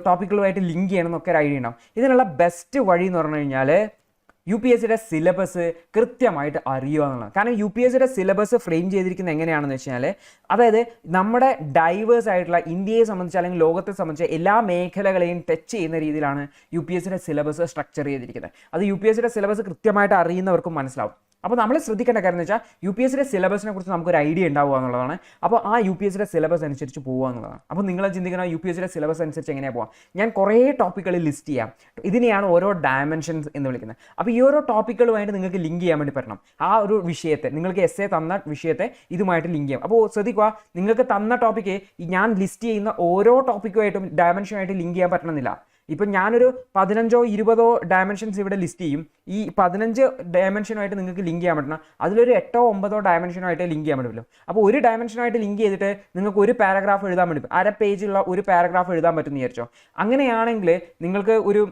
ടോപ്പിക്കുകളുമായിട്ട് ലിങ്ക് ചെയ്യണം എന്നൊക്കെ ഒരു ഐഡിയ ഉണ്ടാവും. ഇതിനുള്ള ബെസ്റ്റ് വഴി എന്ന് പറഞ്ഞു കഴിഞ്ഞാൽ UPSCയുടെ സിലബസ് കൃത്യമായിട്ട് അറിയുക എന്നുള്ളത്. കാരണം UPSCയുടെ സിലബസ് ഫ്രെയിം ചെയ്തിരിക്കുന്നത് എങ്ങനെയാണെന്ന് വെച്ച് കഴിഞ്ഞാൽ, അതായത് നമ്മുടെ ഡൈവേഴ്സ് ആയിട്ടുള്ള ഇന്ത്യയെ സംബന്ധിച്ച് അല്ലെങ്കിൽ ലോകത്തെ സംബന്ധിച്ച് എല്ലാ മേഖലകളെയും ടച്ച് ചെയ്യുന്ന രീതിയിലാണ് UPSCയുടെ സിലബസ് സ്ട്രക്ചർ ചെയ്തിരിക്കുന്നത്. അത് UPSCയുടെ സിലബസ് കൃത്യമായിട്ട് അറിയുന്നവർക്കും മനസ്സിലാവും. അപ്പോൾ നമ്മൾ ശ്രദ്ധിക്കേണ്ട കാര്യം എന്ന് വെച്ചാൽ UPSCയുടെ സിലബസിനെ കുറിച്ച് നമുക്കൊരു ഐഡിയ ഉണ്ടാവുക എന്നുള്ളതാണ്. അപ്പോൾ ആ UPSCയുടെ സിലബസ് അനുസരിച്ച് പോകുക എന്നുള്ളതാണ്. അപ്പോൾ നിങ്ങൾ ചിന്തിക്കുന്ന UPSCയുടെ സിലബസ് അനുസരിച്ച് എങ്ങനെയാണ് പോകാം, ഞാൻ കുറേ ടോപ്പിക്കുകൾ ലിസ്റ്റ് ചെയ്യാം. ഇതിനെയാണ് ഓരോ ഡയമെൻഷൻസ് എന്ന് വിളിക്കുന്നത്. അപ്പോൾ ഈ ഓരോ ടോപ്പിക്കുകളുമായിട്ട് നിങ്ങൾക്ക് ലിങ്ക് ചെയ്യാൻ വേണ്ടി പറ്റണം. ആ ഒരു വിഷയത്തെ, നിങ്ങൾക്ക് എസ്സേ തന്ന വിഷയത്തെ ഇതുമായിട്ട് ലിങ്ക് ചെയ്യാം. അപ്പോൾ ശ്രദ്ധിക്കുക, നിങ്ങൾക്ക് തന്ന ടോപ്പിക്ക് ഞാൻ ലിസ്റ്റ് ചെയ്യുന്ന ഓരോ ടോപ്പിക്കുമായിട്ടും ഡയമെൻഷനായിട്ട് ലിങ്ക് ചെയ്യാൻ പറ്റണമെന്നില്ല. ഇപ്പം ഞാനൊരു 15ഓ 20ഓ ഡയമെൻഷൻസ് ഇവിടെ ലിസ്റ്റ് ചെയ്യും. ഈ 15 ഡയമെൻഷനുമായിട്ട് നിങ്ങൾക്ക് ലിങ്ക് ചെയ്യാൻ പറ്റണം. അതിലൊരു 8ഓ 9ഓ ഡയമെൻഷനുമായിട്ട് ലിങ്ക് ചെയ്യാൻ പറ്റുമല്ലോ. അപ്പോൾ ഒരു ഡയമെൻഷനായിട്ട് ലിങ്ക് ചെയ്തിട്ട് നിങ്ങൾക്ക് ഒരു പാരഗ്രാഫ് എഴുതാൻ പറ്റും, 1/2 പേജുള്ള ഒരു പാരഗ്രാഫ് എഴുതാൻ പറ്റുമെന്ന് വിചാരിച്ചോ. അങ്ങനെയാണെങ്കിൽ നിങ്ങൾക്ക് ഒരു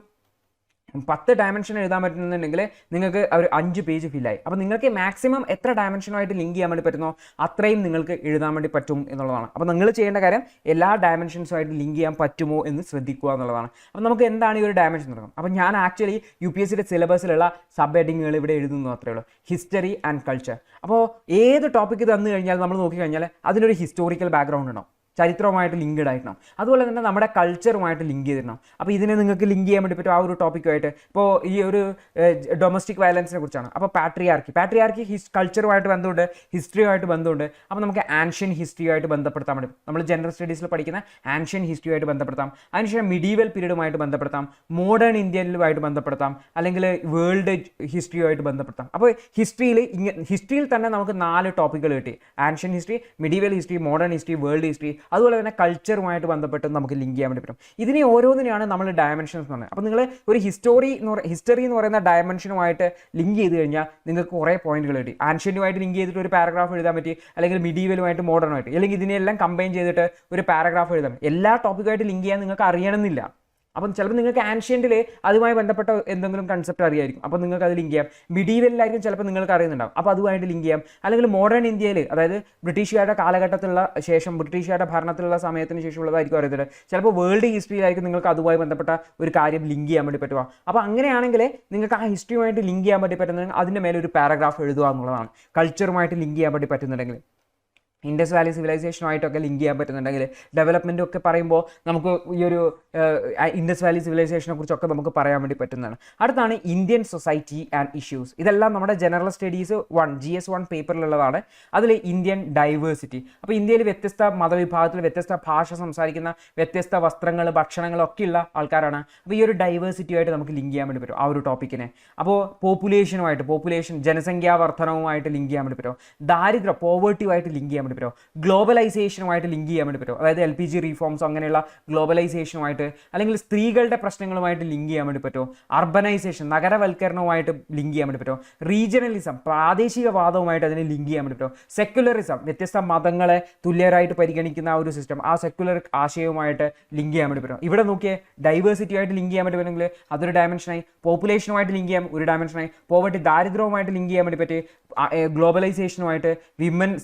10 ഡയമെൻഷൻ എഴുതാൻ പറ്റുന്നുണ്ടെങ്കിൽ നിങ്ങൾക്ക് ഒരു 5 പേജ് ഫില്ലായി. അപ്പോൾ നിങ്ങൾക്ക് മാക്സിമം എത്ര ഡയമെൻഷനുമായിട്ട് ലിങ്ക് ചെയ്യാൻ വേണ്ടി പറ്റുന്നോ അത്രയും നിങ്ങൾക്ക് എഴുതാൻ വേണ്ടി പറ്റും എന്നുള്ളതാണ്. അപ്പോൾ നിങ്ങൾ ചെയ്യേണ്ട കാര്യം എല്ലാ ഡയമെൻഷൻസുമായിട്ട് ലിങ്ക് ചെയ്യാൻ പറ്റുമോ എന്ന് ശ്രദ്ധിക്കുക എന്നുള്ളതാണ്. അപ്പോൾ നമുക്ക് എന്താണ് ഈ ഒരു ഡയമെൻഷൻ തുടങ്ങും. അപ്പോൾ ഞാൻ ആക്ച്വലി UPSCയുടെ സിലബസിലുള്ള സബ് ഹെഡിങ്ങുകൾ ഇവിടെ എഴുതുന്നു അത്രേ ഉള്ളൂ, ഹിസ്റ്ററി ആൻഡ് കൾച്ചർ. അപ്പോൾ ഏത് ടോപ്പിക്ക് തന്നു കഴിഞ്ഞാൽ നമ്മൾ നോക്കിക്കഴിഞ്ഞാൽ അതിനൊരു ഹിസ്റ്റോറിക്കൽ ബാക്ക്ഗ്രൗണ്ട് ഉണ്ടാവും, ചരിത്രവുമായിട്ട് ലിങ്ക്ഡ് ആയിട്ടാണ്. അതുപോലെ തന്നെ നമ്മുടെ കൾച്ചറുമായിട്ട് ലിങ്ക് ചെയ്തിരണം. അപ്പോൾ ഇതിനെ നിങ്ങൾക്ക് ലിങ്ക് ചെയ്യാൻ വേണ്ടി പറ്റും ആ ഒരു ടോപ്പിക്കുമായിട്ട്. ഇപ്പോൾ ഈ ഒരു ഡൊമസ്റ്റിക് വയലൻസിനെ കുറിച്ചാണ്. അപ്പോൾ പാട്രിയാർക്കി കൾച്ചറുമായിട്ട് ബന്ധമുണ്ട്, ഹിസ്റ്ററിയുമായിട്ട് ബന്ധമുണ്ട്. അപ്പോൾ നമുക്ക് ആൻഷ്യൻ ഹിസ്റ്ററിയുമായിട്ട് ബന്ധപ്പെടുത്താൻ പറ്റും. നമ്മൾ ജനറൽ സ്റ്റഡീസിൽ പഠിക്കുന്ന ആൻഷ്യൻ ഹിസ്റ്ററിയുമായിട്ട് ബന്ധപ്പെടുത്താം. അതിനുശേഷം മിഡീവൽ പീരീഡുമായിട്ട് ബന്ധപ്പെടുത്താം, മോഡേൺ ഇന്ത്യയിലുമായിട്ട് ബന്ധപ്പെടുത്താം, അല്ലെങ്കിൽ വേൾഡ് ഹിസ്റ്ററിയുമായിട്ട് ബന്ധപ്പെടുത്താം. അപ്പോൾ ഹിസ്റ്ററിയിൽ തന്നെ നമുക്ക് 4 ടോപ്പിക്കുകൾ കിട്ടി: ancient history, medieval history, modern history, world history. അതുപോലെ തന്നെ കൾച്ചറുമായിട്ട് ബന്ധപ്പെട്ട് നമുക്ക് ലിങ്ക് ചെയ്യാൻ വേണ്ടി പറ്റും. ഇതിനെ ഓരോന്നിനെയാണ് നമ്മൾ ഡയമെൻഷൻസ് എന്ന് പറയുന്നത്. അപ്പോൾ നിങ്ങൾ ഒരു ഹിസ്റ്ററി എന്ന് പറയുന്ന ഡയമെൻഷനുമായിട്ട് ലിങ്ക് ചെയ്ത് കഴിഞ്ഞാൽ നിങ്ങൾക്ക് കുറേ പോയിന്റുകൾ കിട്ടി. ആൻഷ്യനുമായിട്ട് ലിങ്ക് ചെയ്തിട്ട് ഒരു പാരഗ്രാഫ് എഴുതാൻ പറ്റി, അല്ലെങ്കിൽ മിഡീവലുമായിട്ട് മോഡേണുമായിട്ട്, അല്ലെങ്കിൽ ഇതിനെല്ലാം കമ്പൈൻ ചെയ്തിട്ട് ഒരു പാരഗ്രാഫ് എഴുതാൻ പറ്റും. എല്ലാ ടോപ്പിക്കുമായിട്ട് ലിങ്ക് ചെയ്യാൻ നിങ്ങൾക്ക് അറിയണമെന്നില്ല. അപ്പം ചിലപ്പോൾ നിങ്ങൾക്ക് ആൻഷ്യൻറ്റിൽ അതുമായി ബന്ധപ്പെട്ട എന്തെങ്കിലും കൺസെപ്റ്റ് അറിയായിരിക്കും, അപ്പോൾ നിങ്ങൾക്ക് അത് ലിങ്ക് ചെയ്യാം. മിഡീവലിലായിരിക്കും ചിലപ്പോൾ നിങ്ങൾക്ക് അറിയുന്നുണ്ടാവും, അപ്പോൾ അതുമായിട്ട് ലിങ്ക് ചെയ്യാം. അല്ലെങ്കിൽ മോഡേൺ ഇന്ത്യയിൽ, അതായത് ബ്രിട്ടീഷുകാരുടെ കാലഘട്ടത്തിലുള്ള ശേഷം, ബ്രിട്ടീഷുകാരുടെ ഭരണത്തിലുള്ള സമയത്തിന് ശേഷമുള്ളതായിരിക്കും അറിയത്തില്ല. ചിലപ്പോൾ വേൾഡ് ഹിസ്റ്ററിയിലായിരിക്കും നിങ്ങൾക്ക് അതുമായി ബന്ധപ്പെട്ട ഒരു കാര്യം ലിങ്ക് ചെയ്യാൻ വേണ്ടി പറ്റുക. അപ്പോൾ അങ്ങനെയാണെങ്കിൽ നിങ്ങൾക്ക് ആ ഹിസ്റ്ററിയുമായിട്ട് ലിങ്ക് ചെയ്യാൻ വേണ്ടി പറ്റുന്നുണ്ടെങ്കിൽ അതിൻ്റെ മേലെ ഒരു പാരഗ്രാഫ് എഴുതുക എന്നുള്ളതാണ്. കൾച്ചറുമായിട്ട് ലിങ്ക് ചെയ്യാൻ വേണ്ടി പറ്റുന്നുണ്ടെങ്കിൽ, ഇൻഡസ് വാലി സിവിലൈസേഷനുമായിട്ടൊക്കെ ലിങ്ക് ചെയ്യാൻ പറ്റുന്നുണ്ടെങ്കിൽ, ഡെവലപ്മെൻറ്റും ഒക്കെ പറയുമ്പോൾ നമുക്ക് ഈ ഒരു ഇൻഡസ് വാലി സിവിലൈസേഷനെ കുറിച്ചൊക്കെ നമുക്ക് പറയാൻ വേണ്ടി പറ്റുന്നതാണ്. അടുത്താണ് ഇന്ത്യൻ സൊസൈറ്റി ആൻഡ് ഇഷ്യൂസ്. ഇതെല്ലാം നമ്മുടെ ജനറൽ സ്റ്റഡീസ് GS1 പേപ്പറിലുള്ളതാണ്. അതിൽ ഇന്ത്യൻ ഡൈവേഴ്സിറ്റി. അപ്പോൾ ഇന്ത്യയിൽ വ്യത്യസ്ത മതവിഭാഗത്തിൽ വ്യത്യസ്ത ഭാഷ സംസാരിക്കുന്ന, വ്യത്യസ്ത വസ്ത്രങ്ങൾ, ഭക്ഷണങ്ങളൊക്കെ ഉള്ള ആൾക്കാരാണ്. അപ്പോൾ ഈ ഒരു ഡൈവേഴ്സിറ്റിയുമായിട്ട് നമുക്ക് ലിങ്ക് ചെയ്യാൻ വേണ്ടി പറ്റും ആ ഒരു ടോപ്പിക്കിനെ. അപ്പോൾ പോപ്പുലേഷൻ ജനസംഖ്യാ വർധനവുമായിട്ട് ലിങ്ക് ചെയ്യാൻ വേണ്ടി പറ്റും. ദാരിദ്ര്യം, പോവേർട്ടിയുമായിട്ട് ലിങ്ക് ചെയ്യാൻ വേണ്ടി പറ്റും. ഗ്ലോബലൈസേഷനുമായിട്ട് ലിങ്ക് ചെയ്യാൻ വേണ്ടി പറ്റും. അതായത് LPG റീഫോംസ് അങ്ങനെയുള്ള ഗ്ലോബലൈസേഷനുമായിട്ട്, അല്ലെങ്കിൽ സ്ത്രീകളുടെ പ്രശ്നങ്ങളുമായിട്ട് ലിങ്ക് ചെയ്യാൻ വേണ്ടി പറ്റും. അർബനൈസേഷൻ, നഗരവൽക്കരണവുമായിട്ട് ലിങ്ക് ചെയ്യാൻ വേണ്ടി പറ്റും. റീജിയണലിസം, പ്രാദേശികവാദവുമായിട്ട് അതിനെ ലിങ്ക് ചെയ്യാൻ വേണ്ടി പറ്റും. സെക്യുലറിസം, വ്യത്യസ്ത മതങ്ങളെ തുല്യരായിട്ട് പരിഗണിക്കുന്ന ആ ഒരു സിസ്റ്റം, ആ സെക്യുലർ ആശയവുമായിട്ട് ലിങ്ക് ചെയ്യാൻ വേണ്ടി പറ്റും. ഇവിടെ നോക്കിയേ, ഡൈവേഴ്സിറ്റിയായിട്ട് ലിങ്ക് ചെയ്യാൻ വേണ്ടി പറ്റുമെങ്കിൽ അതൊരു ഡയമെൻഷനായി. പോപ്പുലേഷനുമായിട്ട് ലിങ്ക് ചെയ്യാം, ഒരു ഡയമെൻഷനായി. പോവർട്ടി, ദാരിദ്ര്യവുമായിട്ട് ലിങ്ക് ചെയ്യാൻ വേണ്ടി പറ്റി. ഗ്ലോബലൈസേഷനുമായിട്ട്,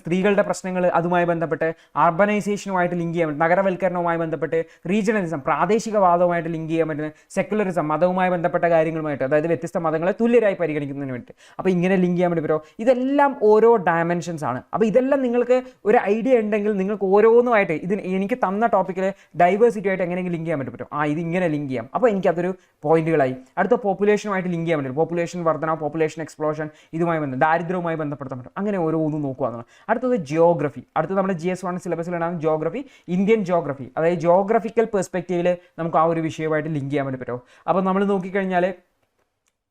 സ്ത്രീകളുടെ പ്രശ്നങ്ങൾ പ്രശ്നങ്ങൾ അതുമായി ബന്ധപ്പെട്ട്, അർബനൈസേഷനുമായിട്ട് ലിങ്ക് ചെയ്യാൻ പറ്റും, നഗരവൽക്കരണവുമായി ബന്ധപ്പെട്ട്, റീജിയണലിസം പ്രാദേശികവാദവുമായിട്ട് ലിങ്ക് ചെയ്യാൻ പറ്റുന്ന, സെക്കുലറിസം മതവുമായി ബന്ധപ്പെട്ട കാര്യങ്ങളുമായിട്ട്, അതായത് വ്യത്യസ്ത മതങ്ങളെ തുല്യരായി പരിഗണിക്കുന്നതിന് വേണ്ടി, അപ്പോൾ ഇങ്ങനെ ലിങ്ക് ചെയ്യാൻ വേണ്ടി പറ്റുമോ? ഇതെല്ലാം ഓരോ ഡയമെൻഷൻസ് ആണ്. അപ്പോൾ ഇതെല്ലാം നിങ്ങൾക്ക് ഒരു ഐഡിയ ഉണ്ടെങ്കിൽ നിങ്ങൾക്ക് ഓരോന്നുമായിട്ട് എനിക്ക് തന്ന ടോപ്പിക്കിൽ ഡൈവേഴ്സിറ്റി ആയിട്ട് എങ്ങനെയെങ്കിലും ലിങ്ക് ചെയ്യാൻ പറ്റും. ഇത് ഇങ്ങനെ ലിങ്ക് ചെയ്യാം, അപ്പോൾ എനിക്കതൊരു പോയിന്റുകളായി. അടുത്ത പോപ്പുലേഷനുമായിട്ട് ലിങ്ക് ചെയ്യാൻ പറ്റും, പോപ്പുലേഷൻ വർധന, പോപ്പുലേഷൻ എക്സ്പ്ലോഷൻ, ഇതുമായി ദാരിദ്ര്യവുമായി ബന്ധപ്പെടുത്താൻ പറ്റും. അങ്ങനെ ഓരോന്നും നോക്കുകയാണ്. അടുത്തത് ജിയോഗ്രഫി. അടുത്തത് നമ്മുടെ GS1 സിലബസിലുണ്ടാകും ജിയോഗ്രഫി, ഇന്ത്യൻ ജിയോഗ്രഫി, അതായത് ജിയോഗ്രഫിക്കൽ പെർസ്പെക്റ്റീവിൽ നമുക്ക് ആ ഒരു വിഷയമായിട്ട് ലിങ്ക് ചെയ്യാൻ വേണ്ടി പറ്റുമോ? അപ്പോൾ നമ്മൾ നോക്കിക്കഴിഞ്ഞാൽ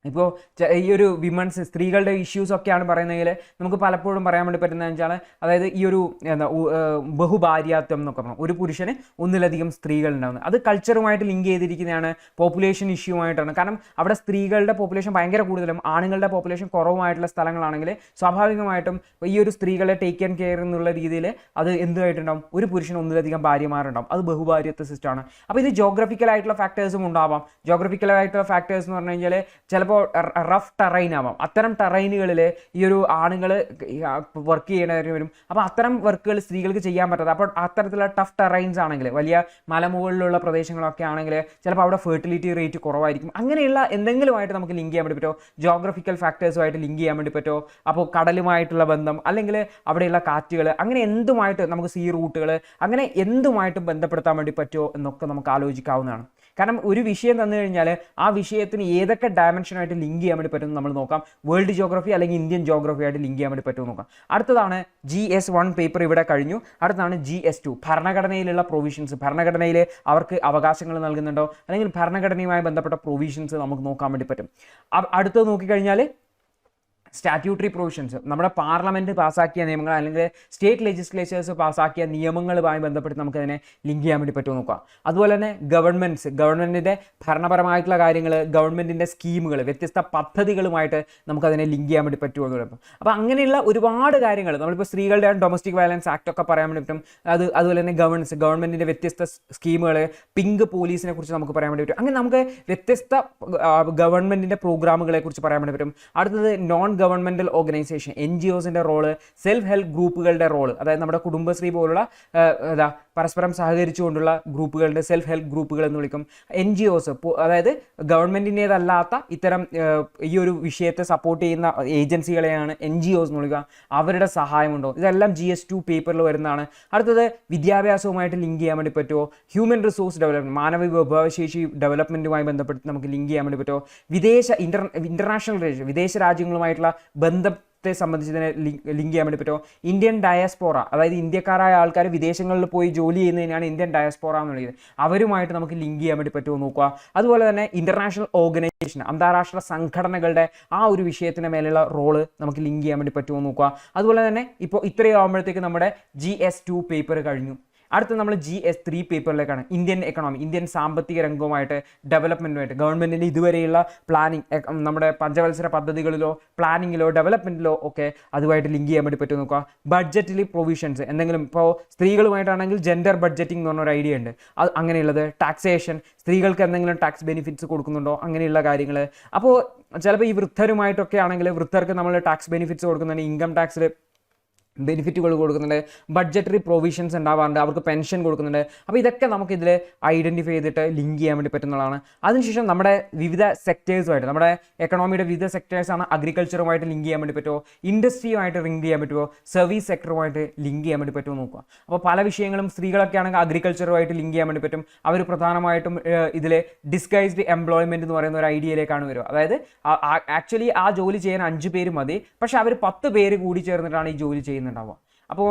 ഇപ്പോൾ ഈ ഒരു വിമൻസ് സ്ത്രീകളുടെ ഇഷ്യൂസൊക്കെയാണ് പറയുന്നതെങ്കിൽ നമുക്ക് പലപ്പോഴും പറയാൻ വേണ്ടി പറ്റുന്നതെന്ന് വെച്ചാൽ, അതായത് ഈ ഒരു ബഹുഭാര്യാത്വം എന്നൊക്കെ പറഞ്ഞു, ഒരു പുരുഷന് ഒന്നിലധികം സ്ത്രീകൾ ഉണ്ടാകുന്നത്, അത് കൾച്ചറുമായിട്ട് ലിങ്ക് ചെയ്തിരിക്കുന്നതാണ്, പോപ്പുലേഷൻ ഇഷ്യൂമായിട്ടാണ്. കാരണം അവിടെ സ്ത്രീകളുടെ പോപ്പുലേഷൻ ഭയങ്കര കൂടുതലും ആണുങ്ങളുടെ പോപ്പുലേഷൻ കുറവുമായിട്ടുള്ള സ്ഥലങ്ങളാണെങ്കിൽ സ്വാഭാവികമായിട്ടും ഈ ഒരു സ്ത്രീകളെ ടേക്ക് ആൻഡ് കെയർ എന്നുള്ള രീതിയിൽ അത് എന്തുമായിട്ടുണ്ടാവും, ഒരു പുരുഷന് ഒന്നിലധികം ഭാര്യമാരുണ്ടാവും, അത് ബഹുഭാര്യത്വ സിസ്റ്റമാണ്. അപ്പോൾ ഇത് ജോഗ്രഫിക്കലായിട്ടുള്ള ഫാക്ടേഴ്സും ഉണ്ടാവാം. ജോഗ്രഫിക്കലായിട്ടുള്ള ഫാക്ടേഴ്സ് എന്ന് പറഞ്ഞു കഴിഞ്ഞാൽ ചിലപ്പോൾ റഫ് ടെറൈൻ ആവാം. അത്തരം ടെറൈനുകളിൽ ഈ ഒരു ആണുങ്ങൾ വർക്ക് ചെയ്യേണ്ടി വരും. അപ്പോൾ അത്തരം വർക്കുകൾ സ്ത്രീകൾക്ക് ചെയ്യാൻ പറ്റാതെ, അപ്പോൾ അത്തരത്തിലുള്ള ടഫ് ടെറൈൻസ് ആണെങ്കിൽ, വലിയ മലമുകളിലുള്ള പ്രദേശങ്ങളൊക്കെ ആണെങ്കിൽ ചിലപ്പോൾ അവിടെ ഫെർട്ടിലിറ്റി റേറ്റ് കുറവായിരിക്കും. അങ്ങനെയുള്ള എന്തെങ്കിലുമായിട്ട് നമുക്ക് ലിങ്ക് ചെയ്യാൻ വേണ്ടി പറ്റുമോ? ജോഗ്രഫിക്കൽ ഫാക്ടേഴ്സുമായിട്ട് ലിങ്ക് ചെയ്യാൻ വേണ്ടി പറ്റുമോ? അപ്പോൾ കടലുമായിട്ടുള്ള ബന്ധം, അല്ലെങ്കിൽ അവിടെയുള്ള കാറ്റുകൾ, അങ്ങനെ എന്തുമായിട്ട് നമുക്ക് സീ റൂട്ടുകൾ, അങ്ങനെ എന്തുമായിട്ടും ബന്ധപ്പെടുത്താൻ വേണ്ടി പറ്റുമോ എന്നൊക്കെ നമുക്ക് ആലോചിക്കാവുന്നതാണ്. കാരണം ഒരു വിഷയം തന്നു കഴിഞ്ഞാൽ ആ വിഷയത്തിന് ഏതൊക്കെ ഡയമെൻഷനായിട്ട് ലിങ്ക് ചെയ്യാൻ വേണ്ടി പറ്റുമെന്ന് നമ്മൾ നോക്കാം. വേൾഡ് ജിയോഗ്രഫി അല്ലെങ്കിൽ ഇന്ത്യൻ ജിയോഗ്രഫി ആയിട്ട് ലിങ്ക് ചെയ്യാൻ വേണ്ടി പറ്റുമോ നോക്കാം. അടുത്തതാണ് GS1 പേപ്പർ ഇവിടെ കഴിഞ്ഞു. അടുത്താണ് GS2 ഭരണഘടനയിലുള്ള പ്രൊവിഷൻസ്. ഭരണഘടനയിൽ അവർക്ക് അവകാശങ്ങൾ നൽകുന്നുണ്ടോ, അല്ലെങ്കിൽ ഭരണഘടനയുമായി ബന്ധപ്പെട്ട പ്രൊവിഷൻസ് നമുക്ക് നോക്കാൻ വേണ്ടി പറ്റും. അടുത്തത് നോക്കിക്കഴിഞ്ഞാൽ സ്റ്റാറ്റ്യൂട്ടറി പ്രൊവിഷൻസ്, നമ്മുടെ പാർലമെൻറ്റ് പാസ്സാക്കിയ നിയമങ്ങൾ അല്ലെങ്കിൽ സ്റ്റേറ്റ് ലെജിസ്ലേച്ചേഴ്സ് പാസ്സാക്കിയ നിയമങ്ങളുമായി ബന്ധപ്പെട്ട് നമുക്കതിനെ ലിങ്ക് ചെയ്യാൻ വേണ്ടി പറ്റുമോ നോക്കാം. അതുപോലെ തന്നെ ഗവൺമെൻറ്റിൻ്റെ ഭരണപരമായിട്ടുള്ള കാര്യങ്ങൾ, ഗവൺമെൻറ്റിൻ്റെ സ്കീമുകൾ, വ്യത്യസ്ത പദ്ധതികളുമായിട്ട് നമുക്കതിനെ ലിങ്ക് ചെയ്യാൻ വേണ്ടി പറ്റുമോ എന്ന് പറയുമ്പോൾ, അപ്പോൾ അങ്ങനെയുള്ള ഒരുപാട് കാര്യങ്ങൾ നമ്മളിപ്പോൾ സ്ത്രീകളുടെ ഡൊമസ്റ്റിക് വയലൻസ് ആക്ട് ഒക്കെ പറയാൻ വേണ്ടി പറ്റും. അതുപോലെ തന്നെ ഗവൺമെൻറ്റിൻ്റെ വ്യത്യസ്ത സ്കീമുകൾ, പിങ്ക് പോലീസിനെ കുറിച്ച് നമുക്ക് പറയാൻ വേണ്ടി പറ്റും. അങ്ങനെ നമുക്ക് വ്യത്യസ്ത ഗവൺമെൻറ്റിൻ്റെ പ്രോഗ്രാമുകളെ കുറിച്ച് പറയാൻ വേണ്ടി പറ്റും. അടുത്തത് നോൺ ഗവൺമെൻറ്റൽ ഓർഗനൈസേഷൻ, NGOസിൻ്റെ റോള്, സെൽഫ് ഹെൽപ്പ് ഗ്രൂപ്പുകളുടെ റോള്, അതായത് നമ്മുടെ കുടുംബശ്രീ പോലുള്ള പരസ്പരം സഹകരിച്ചുകൊണ്ടുള്ള ഗ്രൂപ്പുകളുടെ സെൽഫ് ഹെൽപ്പ് ഗ്രൂപ്പുകൾ എന്ന് വിളിക്കും. NGOസ്, അതായത് ഗവൺമെൻറ്റിൻ്റേതല്ലാത്ത ഇത്തരം ഈ ഒരു വിഷയത്തെ സപ്പോർട്ട് ചെയ്യുന്ന ഏജൻസികളെയാണ് NGOസ് എന്ന് വിളിക്കുക. അവരുടെ സഹായമുണ്ടോ? ഇതെല്ലാം GS2 പേപ്പറിൽ വരുന്നതാണ്. അടുത്തത് വിദ്യാഭ്യാസവുമായിട്ട് ലിങ്ക് ചെയ്യാൻ വേണ്ടി പറ്റുമോ? ഹ്യൂമൻ റിസോഴ്സ് ഡെവലപ്മെൻറ്റ്, മാനവ വിഭവശേഷി ഡെവലപ്മെൻറ്റുമായി ബന്ധപ്പെട്ട് നമുക്ക് ലിങ്ക് ചെയ്യാൻ വേണ്ടി പറ്റുമോ? ഇൻ്റർനാഷണൽ റിലേഷൻ, വിദേശ രാജ്യങ്ങളുമായിട്ടുള്ള ബന്ധത്തെ സംബന്ധിച്ചതിനെ ലിങ്ക് ചെയ്യാൻ വേണ്ടി പറ്റുമോ? ഇന്ത്യൻ ഡയസ്പോറ, അതായത് ഇന്ത്യക്കാരായ ആൾക്കാർ വിദേശങ്ങളിൽ പോയി ജോലി ചെയ്യുന്നതിനാണ് ഇന്ത്യൻ ഡയസ്പോറ എന്ന് വിളിക്കുന്നത്. അവരുമായിട്ട് നമുക്ക് ലിങ്ക് ചെയ്യാൻ വേണ്ടി പറ്റുമോ നോക്കുക. അതുപോലെ തന്നെ ഇൻ്റർനാഷണൽ ഓർഗനൈസേഷൻ, അന്താരാഷ്ട്ര സംഘടനകളുടെ ആ ഒരു വിഷയത്തിന് മേലുള്ള റോള് നമുക്ക് ലിങ്ക് ചെയ്യാൻ വേണ്ടി പറ്റുമോ നോക്കുക. അതുപോലെ തന്നെ ഇപ്പോൾ ഇത്രയും ആകുമ്പോഴത്തേക്ക് നമ്മുടെ GS2 പേപ്പർ കഴിഞ്ഞു. അടുത്ത നമ്മൾ GS3 പേപ്പറിലേക്കാണ്. ഇന്ത്യൻ എക്കണോമി, ഇന്ത്യൻ സാമ്പത്തിക രംഗവുമായിട്ട് ഡെവലപ്മെൻറ്റുമായിട്ട് ഗവൺമെൻറ്റിൻ്റെ ഇതുവരെയുള്ള പ്ലാനിങ്, നമ്മുടെ പഞ്ചവത്സര പദ്ധതികളിലോ പ്ലാനിങ്ങിലോ ഡെവലപ്മെൻറ്റിലോ ഒക്കെ അതുമായിട്ട് ലിങ്ക് ചെയ്യാൻ വേണ്ടി പറ്റും നോക്കുക. ബഡ്ജറ്റിൽ പ്രൊവിഷൻസ്, എന്തെങ്കിലും ഇപ്പോൾ സ്ത്രീകളുമായിട്ടാണെങ്കിൽ ജെൻഡർ ബഡ്ജറ്റിംഗ് എന്ന് പറഞ്ഞൊരു ഐഡിയ ഉണ്ട്, അത് അങ്ങനെയുള്ളത്. ടാക്സേഷൻ, സ്ത്രീകൾക്ക് എന്തെങ്കിലും ടാക്സ് ബെനിഫിറ്റ്സ് കൊടുക്കുന്നുണ്ടോ, അങ്ങനെയുള്ള കാര്യങ്ങൾ. അപ്പോൾ ചിലപ്പോൾ ഈ വൃദ്ധരുമായിട്ടൊക്കെ ആണെങ്കിൽ വൃദ്ധർക്ക് നമ്മൾ ടാക്സ് ബെനിഫിറ്റ്സ് കൊടുക്കുന്നുണ്ട്, ഇൻകം ടാക്സിൽ ബെനിഫിറ്റുകൾ കൊടുക്കുന്നുണ്ട്, ബഡ്ജറ്ററി പ്രൊവിഷൻസ് ഉണ്ടാവാറുണ്ട്, അവർക്ക് പെൻഷൻ കൊടുക്കുന്നുണ്ട്. അപ്പോൾ ഇതൊക്കെ നമുക്കിതിൽ ഐഡൻറ്റിഫൈ ചെയ്തിട്ട് ലിങ്ക് ചെയ്യാൻ വേണ്ടി പറ്റുന്നതാണ്. അതിനുശേഷം നമ്മുടെ വിവിധ സെക്ടേഴ്സുമായിട്ട്, നമ്മുടെ എക്കണോമിയുടെ വിവിധ സെക്ടേഴ്സാണ്. അഗ്രികൾച്ചറുമായിട്ട് ലിങ്ക് ചെയ്യാൻ വേണ്ടി പറ്റുമോ? ഇൻഡസ്ട്രിയുമായിട്ട് ലിങ്ക് ചെയ്യാൻ പറ്റുമോ? സർവീസ് സെക്ടറുമായിട്ട് ലിങ്ക് ചെയ്യാൻ വേണ്ടി പറ്റുമോ നോക്കുക. അപ്പോൾ പല വിഷയങ്ങളും സ്ത്രീകളൊക്കെ ആണെങ്കിൽ അഗ്രികൾച്ചറുമായിട്ട് ലിങ്ക് ചെയ്യാൻ വേണ്ടി പറ്റും. അവർ പ്രധാനമായിട്ടും ഇതിൽ ഡിസ്ഗൈസ്ഡ് എംപ്ലോയ്മെൻറ്റ് എന്ന് പറയുന്ന ഒരു ഐഡിയയിലേക്കാണ് വരിക. അതായത് ആക്ച്വലി ആ ജോലി ചെയ്യാൻ 5 പേര് മതി, പക്ഷേ അവർ 10 പേര് കൂടി ചേർന്നിട്ടാണ് ഈ ജോലി ചെയ്യുന്നുണ്ടാവുക. അപ്പോൾ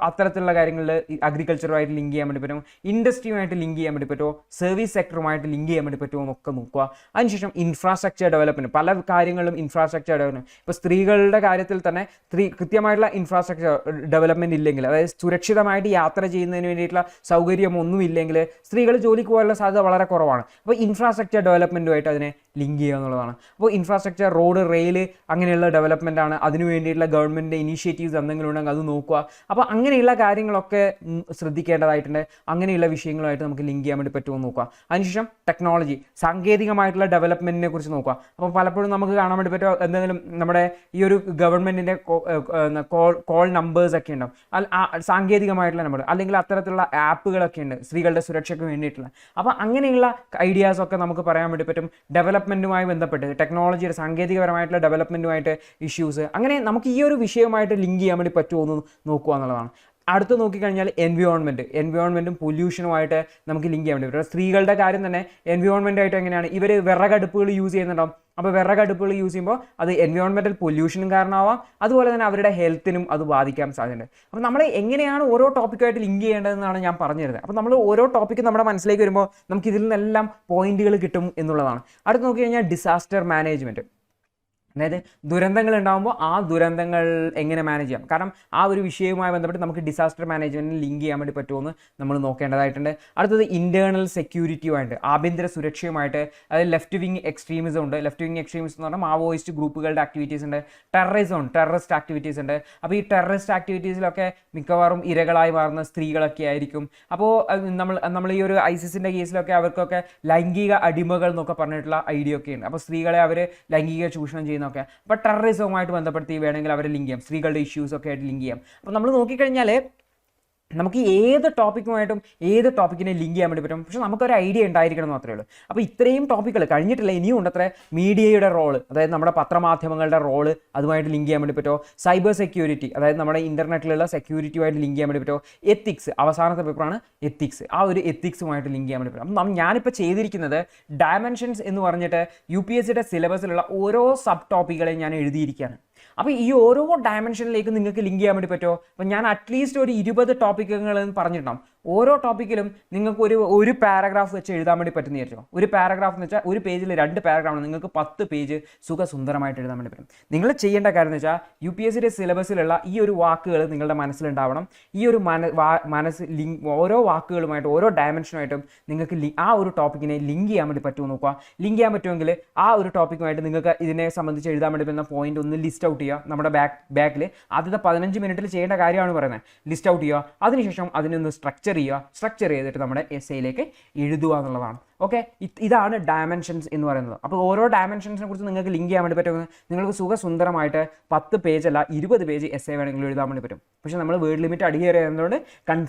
അത്തരത്തിലുള്ള കാര്യങ്ങളിൽ അഗ്രികൾച്ചറുമായിട്ട് ലിങ്ക് ചെയ്യാൻ വേണ്ടി പറ്റും, ഇൻഡസ്ട്രിയുമായിട്ട് ലിങ്ക് ചെയ്യാൻ വേണ്ടി പറ്റുമോ, സർവീസ് സെക്ടറുമായിട്ട് ലിങ്ക് ചെയ്യാൻ വേണ്ടി പറ്റുമോ എന്നൊക്കെ നോക്കുക. അതിനുശേഷം ഇൻഫ്രാസ്ട്രക്ചർ ഡെവലപ്മെൻറ്റ്, പല കാര്യങ്ങളിലും ഇൻഫ്രാസ്ട്രക്ചർ ഡെവലപ്മെൻറ്റ്. ഇപ്പോൾ സ്ത്രീകളുടെ കാര്യത്തിൽ തന്നെ കൃത്യമായിട്ടുള്ള ഇൻഫ്രാസ്ട്രക്ചർ ഡെവലപ്മെൻറ്റ് ഇല്ലെങ്കിൽ, അതായത് സുരക്ഷിതമായിട്ട് യാത്ര ചെയ്യുന്നതിന് വേണ്ടിയിട്ടുള്ള സൗകര്യമൊന്നും ഇല്ലെങ്കിൽ സ്ത്രീകൾ ജോലിക്ക് പോകാനുള്ള സാധ്യത വളരെ കുറവാണ്. അപ്പോൾ ഇൻഫ്രാസ്ട്രക്ചർ ഡെവലപ്മെൻറ്റുമായിട്ട് അതിനെ ലിങ്ക് ചെയ്യുക എന്നുള്ളതാണ്. അപ്പോൾ ഇൻഫ്രാസ്ട്രക്ചർ, റോഡ്, റെയിൽ, അങ്ങനെയുള്ള ഡെവലപ്മെൻറ്റ് ആണ്. അതിനു വേണ്ടിയിട്ടുള്ള ഗവൺമെൻറ്റിൻ്റെ ഇനീഷ്യേറ്റീവ്സ് എന്തെങ്കിലും ഉണ്ടെങ്കിൽ അത് നോക്കുക. നോക്കുക. അപ്പോൾ അങ്ങനെയുള്ള കാര്യങ്ങളൊക്കെ ശ്രദ്ധിക്കേണ്ടതായിട്ടുണ്ട്. അങ്ങനെയുള്ള വിഷയങ്ങളുമായിട്ട് നമുക്ക് ലിങ്ക് ചെയ്യാൻ വേണ്ടി പറ്റുമോ നോക്കുക. അതിനുശേഷം ടെക്നോളജി, സാങ്കേതികമായിട്ടുള്ള ഡെവലപ്മെൻറ്റിനെ കുറിച്ച് നോക്കുക. അപ്പോൾ പലപ്പോഴും നമുക്ക് കാണാൻ വേണ്ടി പറ്റുമോ എന്തെങ്കിലും നമ്മുടെ ഈ ഒരു ഗവൺമെൻറ്റിൻ്റെ കോൾ നമ്പേഴ്സ് ഒക്കെ ഉണ്ടാവും, സാങ്കേതികമായിട്ടുള്ള നമ്പർ, അല്ലെങ്കിൽ അത്തരത്തിലുള്ള ആപ്പുകളൊക്കെ ഉണ്ട് സ്ത്രീകളുടെ സുരക്ഷയ്ക്ക് വേണ്ടിയിട്ടുള്ള. അപ്പോൾ അങ്ങനെയുള്ള ഐഡിയാസൊക്കെ നമുക്ക് പറയാൻ വേണ്ടി പറ്റും. ഡെവലപ്മെൻറ്റുമായി ബന്ധപ്പെട്ട് ടെക്നോളജിയുടെ സാങ്കേതികപരമായിട്ടുള്ള ഡെവലപ്മെൻറ്റുമായിട്ട് ഇഷ്യൂസ്, അങ്ങനെ നമുക്ക് ഈ ഒരു വിഷയമായിട്ട് ലിങ്ക് ചെയ്യാൻ വേണ്ടി പറ്റുമോ എന്ന് നോക്കുക എന്നുള്ളതാണ്. അടുത്ത് നോക്കിക്കഴിഞ്ഞാൽ എൻവയോൺമെൻറ്റും പൊല്യൂഷനുമായിട്ട് നമുക്ക് ലിങ്ക് ചെയ്യാൻ വേണ്ടി പറ്റും. സ്ത്രീകളുടെ കാര്യം തന്നെ എൻവയോൺമെൻറ്റായിട്ട് എങ്ങനെയാണ് ഇവർ വിറകടുപ്പുകൾ യൂസ് ചെയ്യുന്നുണ്ടാവും. അപ്പോൾ വിറകടുപ്പുകൾ യൂസ് ചെയ്യുമ്പോൾ അത് എൻവയോൺമെൻറ്റൽ പൊല്യൂഷനും കാരണമാവാം, അതുപോലെ തന്നെ അവരുടെ ഹെൽത്തിനും അത് ബാധിക്കാൻ സാധ്യതയുണ്ട്. അപ്പോൾ നമ്മൾ എങ്ങനെയാണ് ഓരോ ടോപ്പിക്കായിട്ട് ലിങ്ക് ചെയ്യേണ്ടതെന്നാണ് ഞാൻ പറഞ്ഞു തരുന്നത്. അപ്പോൾ നമ്മൾ ഓരോ ടോപ്പിക്ക് നമ്മുടെ മനസ്സിലേക്ക് വരുമ്പോൾ നമുക്ക് ഇതിൽ നിന്നെല്ലാം പോയിന്റുകൾ കിട്ടും എന്നുള്ളതാണ്. അടുത്ത് നോക്കിക്കഴിഞ്ഞാൽ ഡിസാസ്റ്റർ മാനേജ്മെൻറ്റ്, അതായത് ദുരന്തങ്ങൾ ഉണ്ടാകുമ്പോൾ ആ ദുരന്തങ്ങൾ എങ്ങനെ മാനേജ് ചെയ്യാം. കാരണം ആ ഒരു വിഷയവുമായി ബന്ധപ്പെട്ട് നമുക്ക് ഡിസാസ്റ്റർ മാനേജ്മെൻറ്റിന് ലിങ്ക് ചെയ്യാൻ വേണ്ടി പറ്റുമെന്ന് നമ്മൾ നോക്കേണ്ടതായിട്ടുണ്ട്. അടുത്തത് ഇൻറ്റേർണൽ സെക്യൂരിറ്റിയുമായിട്ട്, ആഭ്യന്തര സുരക്ഷയുമായിട്ട്, അതായത് ലെഫ്റ്റ് വിങ് എക്സ്ട്രീമിസം ഉണ്ട്. ലെഫ്റ്റ് വിങ് എക്സ്ട്രീമിസം എന്ന് പറഞ്ഞാൽ മാവോയിസ്റ്റ് ഗ്രൂപ്പുകളുടെ ആക്ടിവിറ്റീസ് ഉണ്ട്. ടെററിസ്റ്റ് ആക്ടിവിറ്റീസ് ഉണ്ട്. അപ്പോൾ ഈ ടെററിസ്റ്റ് ആക്ടിവിറ്റീസിലൊക്കെ മിക്കവാറും ഇരകളായി മാറുന്ന സ്ത്രീകളൊക്കെ ആയിരിക്കും. അപ്പോൾ നമ്മൾ ഈ ഒരു ഐസിസിൻ്റെ കേസിലൊക്കെ അവർക്കൊക്കെ ലൈംഗിക അടിമകൾ എന്നൊക്കെ പറഞ്ഞിട്ടുള്ള ഐഡിയ ഒക്കെ ഉണ്ട്. അപ്പോൾ സ്ത്രീകളെ അവർ ലൈംഗിക ചൂഷണം ചെയ്യുന്ന ഒക്കെ. അപ്പോൾ ടെററിസവുമായിട്ട് ബന്ധപ്പെടുത്തി വേണമെങ്കിൽ അവരെ ലിങ്ക് ചെയ്യാം, സ്ത്രീകളുടെ ഇഷ്യൂസ് ഒക്കെ ആയിട്ട് ലിങ്ക് ചെയ്യാം. അപ്പോൾ നമ്മൾ നോക്കിക്കഴിഞ്ഞാൽ നമുക്ക് ഏത് ടോപ്പിക്കിനെ ലിങ്ക് ചെയ്യാൻ വേണ്ടി പറ്റും. പക്ഷേ നമുക്കൊരു ഐഡിയ ഉണ്ടായിരിക്കണം എന്ന് മാത്രമേ ഉള്ളൂ. അപ്പോൾ ഇത്രയും ടോപ്പിക്കുകൾ കഴിഞ്ഞിട്ടില്ല, ഇനിയും ഉണ്ടത്ര മീഡിയയുടെ റോള്, അതായത് നമ്മുടെ പത്രമാധ്യമങ്ങളുടെ റോള്, അതുമായിട്ട് ലിങ്ക് ചെയ്യാൻ വേണ്ടി പറ്റുമോ. സൈബർ സെക്യൂരിറ്റി, അതായത് നമ്മുടെ ഇൻ്റർനെറ്റിലുള്ള സെക്യൂരിറ്റിയുമായിട്ട് ലിങ്ക് ചെയ്യാൻ വേണ്ടി പറ്റുമോ. എത്തിക്സ്, അവസാനത്തെ പേപ്പറാണ് എത്തിക്സ്, ആ ഒരു എത്തിക്സുമായിട്ട് ലിങ്ക് ചെയ്യാൻ വേണ്ടി പറ്റും. അപ്പം ഞാനിപ്പോൾ ചെയ്തിരിക്കുന്നത് ഡയമെൻഷൻസ് എന്ന് പറഞ്ഞിട്ട് UPSCയുടെ സിലബസിലുള്ള ഓരോ സബ് ടോപ്പിക്കുകളെയും ഞാൻ എഴുതിയിരിക്കുകയാണ്. അപ്പോൾ ഈ ഓരോ ഡയമെൻഷനിലേക്ക് നിങ്ങൾക്ക് ലിങ്ക് ചെയ്യാൻ വേണ്ടി പറ്റുമോ. അപ്പോൾ ഞാൻ അറ്റ്ലീസ്റ്റ് ഒരു 20 ടോപ്പിക്കുകൾ പറഞ്ഞിട്ടുണ്ടാവും. ഓരോ ടോപ്പിക്കിലും നിങ്ങൾക്ക് ഒരു പാരഗ്രാഫ് വെച്ച് എഴുതാൻ വേണ്ടി പറ്റുന്ന വിചാരിച്ചോ. ഒരു പാരഗ്രാഫ് എന്ന് വെച്ചാൽ ഒരു പേജിൽ 2 പാരഗ്രാഫാണ്, നിങ്ങൾക്ക് 10 പേജ് സുഖസുന്ദരമായിട്ട് എഴുതാൻ വേണ്ടി പറ്റും. നിങ്ങൾ ചെയ്യേണ്ട കാര്യം എന്ന് വെച്ചാൽ UPSCയുടെ സിലബസിലുള്ള ഈ ഒരു വാക്കുകൾ നിങ്ങളുടെ മനസ്സിലുണ്ടാവണം. ഈ ഒരു ഓരോ വാക്കുകളുമായിട്ട് ഓരോ ഡയമെൻഷനുമായിട്ടും നിങ്ങൾക്ക് ആ ഒരു ടോപ്പിക്കിനെ ലിങ്ക് ചെയ്യാൻ വേണ്ടി പറ്റുമോ നോക്കുക. ലിങ്ക് ചെയ്യാൻ പറ്റുമെങ്കിൽ ആ ഒരു ടോപ്പിക്കുമായിട്ട് നിങ്ങൾക്ക് ഇതിനെ സംബന്ധിച്ച് എഴുതാൻ വേണ്ടി പറ്റുന്ന പോയിന്റ് ഒന്ന് ലിസ്റ്റ് ഔട്ട് ചെയ്യുക. നമ്മുടെ ബാക്കിൽ ആദ്യത്തെ 15 മിനിറ്റിൽ ചെയ്യേണ്ട കാര്യമാണ് പറയുന്നത്. ലിസ്റ്റ് ഔട്ട് ചെയ്യുക, അതിനുശേഷം അതിനൊന്ന് സ്ട്രക്ചർ ചെയ്തിട്ട് നമ്മുടെ എസ്സേയിലേക്ക് എഴുതുക എന്നുള്ളതാണ്. ഓക്കെ, ഇതാണ് ഡയമെൻഷൻസ് എന്ന് പറയുന്നത്. അപ്പോൾ ഓരോ ഡയമെൻഷൻസിനെ കുറിച്ച് നിങ്ങൾക്ക് ലിങ്ക് ചെയ്യാൻ വേണ്ടി പറ്റുമെന്ന് നിങ്ങൾക്ക് സുഖസുന്ദരമായിട്ട് 10 പേജ് അല്ല 20 പേജ് എസ്സേ വേണമെങ്കിലും എഴുതാൻ വേണ്ടി പറ്റും. പക്ഷേ നമ്മൾ വേർഡ് ലിമിറ്റ് അടിയേറിയതുകൊണ്ട്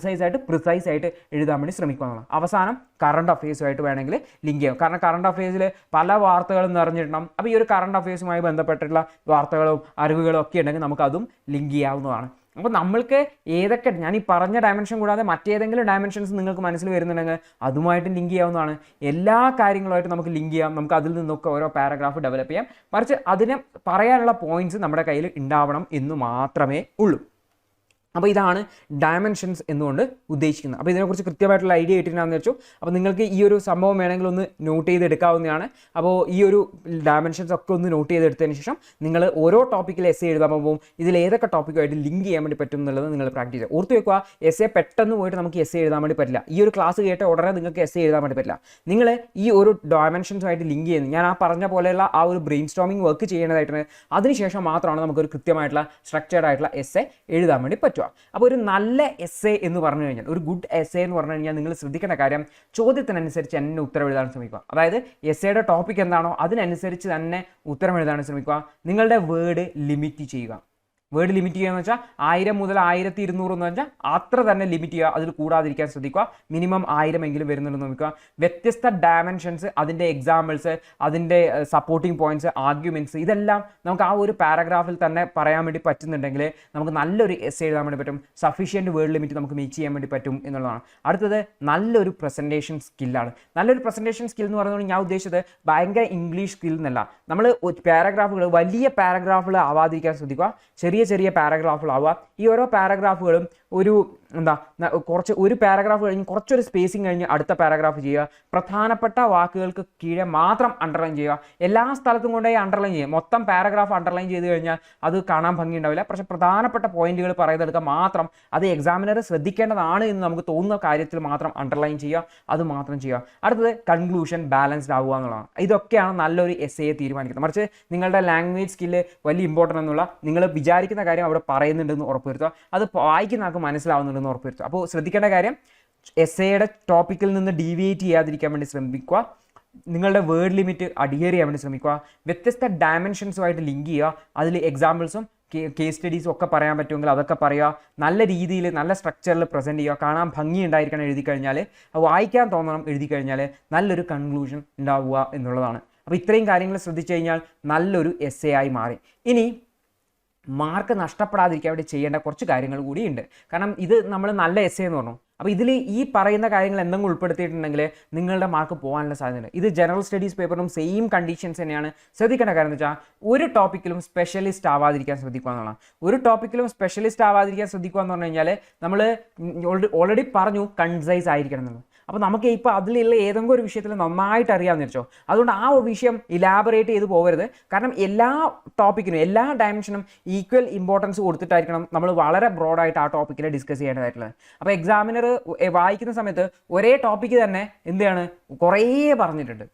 പ്രിസൈസ് ആയിട്ട് എഴുതാൻ വേണ്ടി ശ്രമിക്കുക എന്നുള്ളത്. അവസാനം കറണ്ട് അഫയേഴ്സുമായിട്ട് വേണമെങ്കിൽ ലിങ്ക് ചെയ്യാം. കാരണം കറണ്ട് അഫയേഴ്സിൽ പല വാർത്തകളും നിറഞ്ഞിടണം. അപ്പോൾ ഈ ഒരു കറണ്ട് അഫയേഴ്സുമായി ബന്ധപ്പെട്ടിട്ടുള്ള വാർത്തകളും അറിവുകളും ഒക്കെ ഉണ്ടെങ്കിൽ നമുക്കതും ലിങ്ക് ചെയ്യാവുന്നതാണ്. അപ്പോൾ നമ്മൾക്ക് ഏതൊക്കെ ഞാൻ ഈ പറഞ്ഞ ഡയമെൻഷൻ കൂടാതെ മറ്റേതെങ്കിലും ഡയമെൻഷൻസ് നിങ്ങൾക്ക് മനസ്സിൽ വരുന്നുണ്ടെങ്കിൽ അതുമായിട്ട് ലിങ്ക് ചെയ്യാവുന്നതാണ്. എല്ലാ കാര്യങ്ങളുമായിട്ട് നമുക്ക് ലിങ്ക് ചെയ്യാം. നമുക്ക് അതിൽ നിന്നൊക്കെ ഓരോ പാരഗ്രാഫ് ഡെവലപ്പ് ചെയ്യാം. മറിച്ച് അതിന് പറയാനുള്ള പോയിന്റ്സ് നമ്മുടെ കയ്യിൽ ഉണ്ടാവണം എന്ന് മാത്രമേ ഉള്ളൂ. അപ്പോൾ ഇതാണ് ഡയമെൻഷൻസ് എന്നുകൊണ്ട് ഉദ്ദേശിക്കുന്നത്. അപ്പോൾ ഇതിനെക്കുറിച്ച് കൃത്യമായിട്ടുള്ള ഐഡിയ കിട്ടിയിട്ടുണ്ടെന്ന് വെച്ചു. അപ്പോൾ നിങ്ങൾക്ക് ഈ ഒരു സംഭവം വേണമെങ്കിൽ ഒന്ന് നോട്ട് ചെയ്തെടുക്കാവുന്നതാണ്. അപ്പോൾ ഈ ഒരു ഡയമെൻഷൻസ് ഒക്കെ ഒന്ന് നോട്ട് ചെയ്തെടുത്തതിന് ശേഷം നിങ്ങൾ ഓരോ ടോപ്പിക്കിൽ എസ്സേ എഴുതാൻ പോകുമ്പോൾ ഇതിൽ ഏതൊക്കെ ടോപ്പിക്കുമായിട്ട് ലിങ്ക് ചെയ്യാൻ വേണ്ടി പറ്റും എന്നുള്ളത് നിങ്ങൾ പ്രാക്ടീസ് ചെയ്യുക. ഓർത്ത് വെക്കുക, എസ്സേ പെട്ടെന്ന് പോയിട്ട് നമുക്ക് എസ്സേ എഴുതാൻ വേണ്ടി പറ്റില്ല. ഈ ഒരു ക്ലാസ് കേട്ട ഉടനെ നിങ്ങൾക്ക് എസ്സേ എഴുതാൻ വേണ്ടി പറ്റില്ല. നിങ്ങൾ ഈ ഒരു ഡയമെൻഷൻസുമായിട്ട് ലിങ്ക് ചെയ്യുന്നത് ഞാൻ ആ പറഞ്ഞ പോലെയുള്ള ആ ഒരു ബ്രെയിൻ സ്റ്റോമിംഗ് വർക്ക് ചെയ്യേണ്ടതായിട്ടുണ്ട്. അതിനുശേഷം മാത്രമാണ് നമുക്കൊരു കൃത്യമായിട്ടുള്ള സ്ട്രക്ചേർഡ് ആയിട്ടുള്ള എസ്സേ എഴുതാൻ വേണ്ടി പറ്റുക. അപ്പോൾ ഒരു നല്ല എസ്സേ എന്ന് പറഞ്ഞു കഴിഞ്ഞാൽ, ഒരു ഗുഡ് എസ്സേ എന്ന് പറഞ്ഞു കഴിഞ്ഞാൽ നിങ്ങൾ ശ്രദ്ധിക്കേണ്ട കാര്യം ചോദ്യത്തിനനുസരിച്ച് തന്നെ ഉത്തരം എഴുതാൻ ശ്രമിക്കുക. അതായത് എസ്സേയുടെ ടോപ്പിക് എന്താണോ അതിനനുസരിച്ച് തന്നെ ഉത്തരം എഴുതാൻ ശ്രമിക്കുക. നിങ്ങളുടെ വേർഡ് ലിമിറ്റ് ചെയ്യുക. വേർഡ് ലിമിറ്റ് ചെയ്യുക എന്ന് വെച്ചാൽ 1000 മുതൽ 1200 എന്ന് വെച്ചാൽ അത്ര തന്നെ ലിമിറ്റ് ചെയ്യുക. അതിൽ കൂടാതിരിക്കാൻ ശ്രദ്ധിക്കുക. മിനിമം 1000 എങ്കിലും വരുന്നുണ്ടെന്ന് നോക്കുക. വ്യത്യസ്ത ഡയമെൻഷൻസ്, അതിൻ്റെ എക്സാമ്പിൾസ്, അതിൻ്റെ സപ്പോർട്ടിംഗ് പോയിന്റ്സ്, ആർഗ്യുമെൻറ്റ്സ്, ഇതെല്ലാം നമുക്ക് ആ ഒരു പാരഗ്രാഫിൽ തന്നെ പറയാൻ വേണ്ടി പറ്റുന്നുണ്ടെങ്കിൽ നമുക്ക് നല്ലൊരു എസ്സേ എഴുതാൻ വേണ്ടി പറ്റും. സഫീഷ്യൻറ്റ് വേർഡ് ലിമിറ്റ് നമുക്ക് മീറ്റ് ചെയ്യാൻ വേണ്ടി പറ്റും എന്നുള്ളതാണ്. അടുത്തത് നല്ലൊരു പ്രസൻറ്റേഷൻ സ്കില്ലാണ്. നല്ലൊരു പ്രസൻറ്റേഷൻ സ്കിൽ എന്ന് പറയുന്നത് ഞാൻ ഉദ്ദേശിച്ചത് ഭയങ്കര ഇംഗ്ലീഷ് സ്കിൽ എന്നല്ല. നമ്മൾ പാരഗ്രാഫുകൾ വലിയ പാരഗ്രാഫുകൾ ആവാതിരിക്കാൻ ശ്രദ്ധിക്കുക. ചെറിയ പാരഗ്രാഫുകളാവുക. ഈ ഓരോ പാരഗ്രാഫുകളും ഒരു എന്താ കുറച്ച് ഒരു പാരഗ്രാഫ് കഴിഞ്ഞ് കുറച്ചൊരു സ്പേസിങ് കഴിഞ്ഞ് അടുത്ത പാരഗ്രാഫ് ചെയ്യുക. പ്രധാനപ്പെട്ട വാക്കുകൾക്ക് കീഴെ മാത്രം അണ്ടർലൈൻ ചെയ്യുക. എല്ലാ സ്ഥലത്തും കൊണ്ടുപോയി അണ്ടർലൈൻ ചെയ്യുക. മൊത്തം പാരഗ്രാഫ് അണ്ടർലൈൻ ചെയ്ത് കഴിഞ്ഞാൽ അത് കാണാൻ ഭംഗി ഉണ്ടാവില്ല. പക്ഷേ പ്രധാനപ്പെട്ട പോയിന്റുകൾ പറയുന്നതെടുക്കുക മാത്രം, അത് എക്സാമിനർ ശ്രദ്ധിക്കേണ്ടതാണ് എന്ന് നമുക്ക് തോന്നുന്ന കാര്യത്തിൽ മാത്രം അണ്ടർലൈൻ ചെയ്യുക, അത് മാത്രം ചെയ്യുക. അടുത്തത് കൺക്ലൂഷൻ ബാലൻസ്ഡ് ആവുക എന്നുള്ളതാണ്. ഇതൊക്കെയാണ് നല്ലൊരു എസ്സേയെ തീരുമാനിക്കുന്നത്. മറിച്ച് നിങ്ങളുടെ ലാംഗ്വേജ് സ്കില്ല് വലിയ ഇമ്പോർട്ടൻ്റ് എന്നുള്ള നിങ്ങൾ വിചാരിക്കുന്ന കാര്യം അവിടെ പറയുന്നുണ്ടെന്ന് ഉറപ്പുവരുത്തുക, അത് വായിക്കുന്ന ആൾക്ക് മനസ്സിലാവുന്നുണ്ടെന്ന് ഉറപ്പുവരുത്തുക. അപ്പോൾ ശ്രദ്ധിക്കേണ്ട കാര്യം, എസ്സേയുടെ ടോപ്പിക്കിൽ നിന്ന് ഡീവിയേറ്റ് ചെയ്യാതിരിക്കാൻ വേണ്ടി ശ്രമിക്കുക. നിങ്ങളുടെ വേർഡ് ലിമിറ്റ് അഡിയർ ചെയ്യാൻ വേണ്ടി ശ്രമിക്കുക. വ്യത്യസ്ത ഡയമെൻഷൻസുമായിട്ട് ലിങ്ക് ചെയ്യുക. അതിൽ എക്സാമ്പിൾസും കേസ് സ്റ്റഡീസും ഒക്കെ പറയാൻ പറ്റുമെങ്കിൽ അതൊക്കെ പറയുക. നല്ല രീതിയിൽ നല്ല സ്ട്രക്ചറിൽ പ്രസൻറ്റ് ചെയ്യുക. കാണാൻ ഭംഗി ഉണ്ടായിരിക്കണം എഴുതി കഴിഞ്ഞാൽ, വായിക്കാൻ തോന്നണം എഴുതി കഴിഞ്ഞാൽ, നല്ലൊരു കൺക്ലൂഷൻ ഉണ്ടാവുക എന്നുള്ളതാണ്. അപ്പോൾ ഇത്രയും കാര്യങ്ങൾ ശ്രദ്ധിച്ചു കഴിഞ്ഞാൽ നല്ലൊരു എസ്സേ ആയി മാറി. ഇനി മാർക്ക് നഷ്ടപ്പെടാതിരിക്കാൻ വേണ്ടി ചെയ്യേണ്ട കുറച്ച് കാര്യങ്ങൾ കൂടിയുണ്ട്. കാരണം ഇത് നമ്മൾ നല്ല എസ്സേ എന്ന് പറഞ്ഞു. അപ്പോൾ ഇതിൽ ഈ പറയുന്ന കാര്യങ്ങൾ എന്തെങ്കിലും ഉൾപ്പെടുത്തിയിട്ടുണ്ടെങ്കിൽ നിങ്ങളുടെ മാർക്ക് പോകാനുള്ള സാധ്യതയുണ്ട്. ഇത് ജനറൽ സ്റ്റഡീസ് പേപ്പറിനും സെയിം കണ്ടീഷൻസ് തന്നെയാണ്. ശ്രദ്ധിക്കേണ്ട കാര്യം എന്ന് വെച്ചാൽ ഒരു ടോപ്പിക്കിലും സ്പെഷ്യലിസ്റ്റ് ആവാതിരിക്കാൻ ശ്രദ്ധിക്കുക എന്നുള്ളതാണ്. ഒരു ടോപ്പിക്കിലും സ്പെഷ്യലിസ്റ്റ് ആവാതിരിക്കാൻ ശ്രദ്ധിക്കുക എന്ന് പറഞ്ഞു കഴിഞ്ഞാൽ നമ്മൾ ഓൾറെഡി പറഞ്ഞു കൺസൈസ് ആയിരിക്കണം എന്നുള്ളത്. അപ്പോൾ നമുക്ക് ഇപ്പോൾ അതിലുള്ള ഏതെങ്കിലും ഒരു വിഷയത്തിൽ നന്നായിട്ട് അറിയാമെന്ന് വെച്ചോ, അതുകൊണ്ട് ആ ഒരു വിഷയം ഇലാബറേറ്റ് ചെയ്ത് പോകരുത്. കാരണം എല്ലാ ടോപ്പിക്കിനും എല്ലാ ഡയമെൻഷനും ഈക്വൽ ഇമ്പോർട്ടൻസ് കൊടുത്തിട്ടായിരിക്കണം നമ്മൾ വളരെ ബ്രോഡായിട്ട് ആ ടോപ്പിക്കിൽ ഡിസ്കസ് ചെയ്യേണ്ടതായിട്ടുള്ളത്. അപ്പോൾ എക്സാമിനർ വായിക്കുന്ന സമയത്ത് ഒരേ ടോപ്പിക്ക് തന്നെ എന്താണ് കുറേ പറഞ്ഞിട്ടുണ്ട്.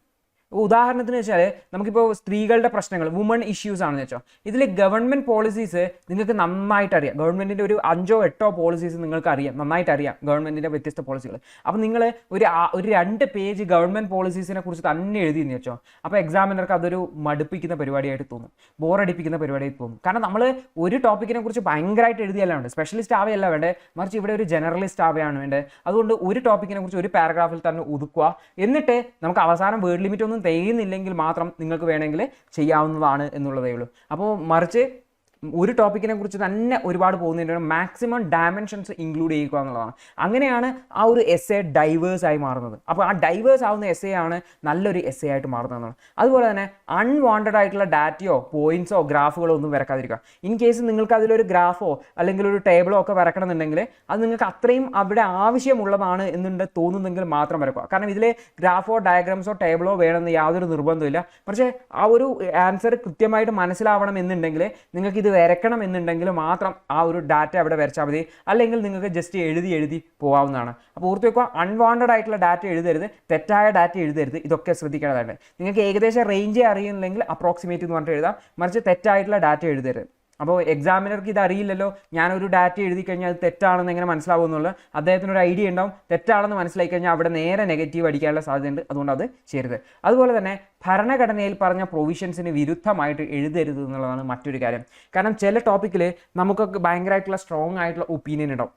ഉദാഹരണത്തിന് വെച്ചാൽ നമുക്കിപ്പോൾ സ്ത്രീകളുടെ പ്രശ്നങ്ങൾ, വുമൺ ഇഷ്യൂസ് ആണെന്ന് വെച്ചോ, ഇതിൽ ഗവൺമെൻറ് പോളിസീസ് നിങ്ങൾക്ക് നന്നായിട്ട് അറിയാം. ഗവൺമെൻറ്റിൻ്റെ ഒരു 5-8 പോളിസീസ് നിങ്ങൾക്ക് അറിയാം, നന്നായിട്ട് അറിയാം ഗവൺമെൻറ്റിൻ്റെ വ്യത്യസ്ത പോളിസികൾ. അപ്പോൾ നിങ്ങൾ ഒരു 2 പേജ് ഗവൺമെൻറ് പോളിസീസിനെ കുറിച്ച് തന്നെ എഴുതിയെന്ന് വെച്ചോ, അപ്പോൾ എക്സാമിനർക്ക് അതൊരു മടുപ്പിക്കുന്ന പരിപാടിയായിട്ട് തോന്നും, ബോറടിപ്പിക്കുന്ന പരിപാടിയായിട്ട് തോന്നും. കാരണം നമ്മൾ ഒരു ടോപ്പിക്കിനെ കുറിച്ച് ഭയങ്കരമായിട്ട് എഴുതിയല്ല വേണ്ടത്, സ്പെഷ്യലിസ്റ്റ് ആവുകയല്ല വേണ്ടത്, മറിച്ച് ഇവിടെ ഒരു ജനറലിസ്റ്റ് ആവുകയാണ് വേണ്ടത്. അതുകൊണ്ട് ഒരു ടോപ്പിക്കിനെ കുറിച്ച് ഒരു പാരഗ്രാഫിൽ തന്നെ ഒതുക്കുക. എന്നിട്ട് നമുക്ക് അവസാനം വേർഡ് ലിമിറ്റ് ഒന്നും തികയുന്നില്ലെങ്കിൽ മാത്രം നിങ്ങൾക്ക് വേണമെങ്കിൽ ചെയ്യാവുന്നതാണ് എന്നുള്ളതേ ഉള്ളൂ. അപ്പോൾ മറിച്ച് ഒരു ടോപ്പിക്കിനെ കുറിച്ച് തന്നെ ഒരുപാട് പോകുന്നതിന് മാക്സിമം ഡയമെൻഷൻസ് ഇൻക്ലൂഡ് ചെയ്യുക എന്നുള്ളതാണ്. അങ്ങനെയാണ് ആ ഒരു എസ്സേ ഡൈവേഴ്സ് ആയി മാറുന്നത്. അപ്പോൾ ആ ഡൈവേഴ്സ് ആവുന്ന എസ്സേ ആണ് നല്ലൊരു എസ്സേ ആയിട്ട് മാറുന്നതെന്നാണ്. അതുപോലെ തന്നെ അൺവാണ്ടഡ് ആയിട്ടുള്ള ഡാറ്റയോ പോയിന്റ്സോ ഗ്രാഫുകളോ ഒന്നും വരക്കാതിരിക്കുക. ഇൻ കേസ് നിങ്ങൾക്ക് അതിലൊരു ഗ്രാഫോ അല്ലെങ്കിൽ ഒരു ടേബിളോ ഒക്കെ വരക്കണമെന്നുണ്ടെങ്കിൽ അത് നിങ്ങൾക്ക് അത്രയും അവിടെ ആവശ്യമുള്ളതാണ് എന്നുണ്ട് തോന്നുന്നെങ്കിൽ മാത്രം വരക്കുക. കാരണം ഇതിൽ ഗ്രാഫോ ഡയഗ്രാംസോ ടേബിളോ വേണമെന്ന് യാതൊരു നിർബന്ധമില്ല. പക്ഷേ ആ ഒരു ആൻസർ കൃത്യമായിട്ട് മനസ്സിലാവണം എന്നുണ്ടെങ്കിൽ നിങ്ങൾക്ക് ഇത് വരക്കണം എന്നുണ്ടെങ്കിൽ മാത്രം ആ ഒരു ഡാറ്റ അവിടെ വരച്ചാൽ മതി. അല്ലെങ്കിൽ നിങ്ങൾക്ക് ജസ്റ്റ് എഴുതി പോകാവുന്നതാണ്. അപ്പോൾ ഓർത്ത് വെക്കുക, അൺവാണ്ടഡ് ആയിട്ടുള്ള ഡാറ്റ എഴുതരുത്, തെറ്റായ ഡാറ്റ എഴുതരുത്. ഇതൊക്കെ ശ്രദ്ധിക്കേണ്ടതായിട്ട്. നിങ്ങൾക്ക് ഏകദേശം റേഞ്ച് അറിയുന്നില്ലെങ്കിൽ അപ്രോക്സിമേറ്റ് എന്ന് പറഞ്ഞിട്ട് എഴുതാം, മറിച്ച് തെറ്റായിട്ടുള്ള ഡാറ്റ എഴുതരുത്. അപ്പോൾ എക്സാമിനർക്ക് ഇത് അറിയില്ലല്ലോ, ഞാനൊരു ഡാറ്റ എഴുതി കഴിഞ്ഞാൽ അത് തെറ്റാണെന്ന് എങ്ങനെ മനസ്സിലാവുമെന്നുള്ളത് അദ്ദേഹത്തിനൊരു ഐഡിയ ഉണ്ടാവും. തെറ്റാണെന്ന് മനസ്സിലാക്കി കഴിഞ്ഞാൽ അവിടെ നേരെ നെഗറ്റീവ് അടിക്കാനുള്ള സാധ്യതയുണ്ട്. അതുകൊണ്ട് അത് ചെയ്യരുത്. അതുപോലെ തന്നെ ഭരണഘടനയിൽ പറഞ്ഞ പ്രൊവിഷൻസിന് വിരുദ്ധമായിട്ട് എഴുതരുത് എന്നുള്ളതാണ് മറ്റൊരു കാര്യം. കാരണം ചില ടോപ്പിക്കിൽ നമുക്കൊക്കെ ഭയങ്കരമായിട്ടുള്ള സ്ട്രോങ് ആയിട്ടുള്ള ഒപ്പീനിയൻ ഉണ്ടാവും.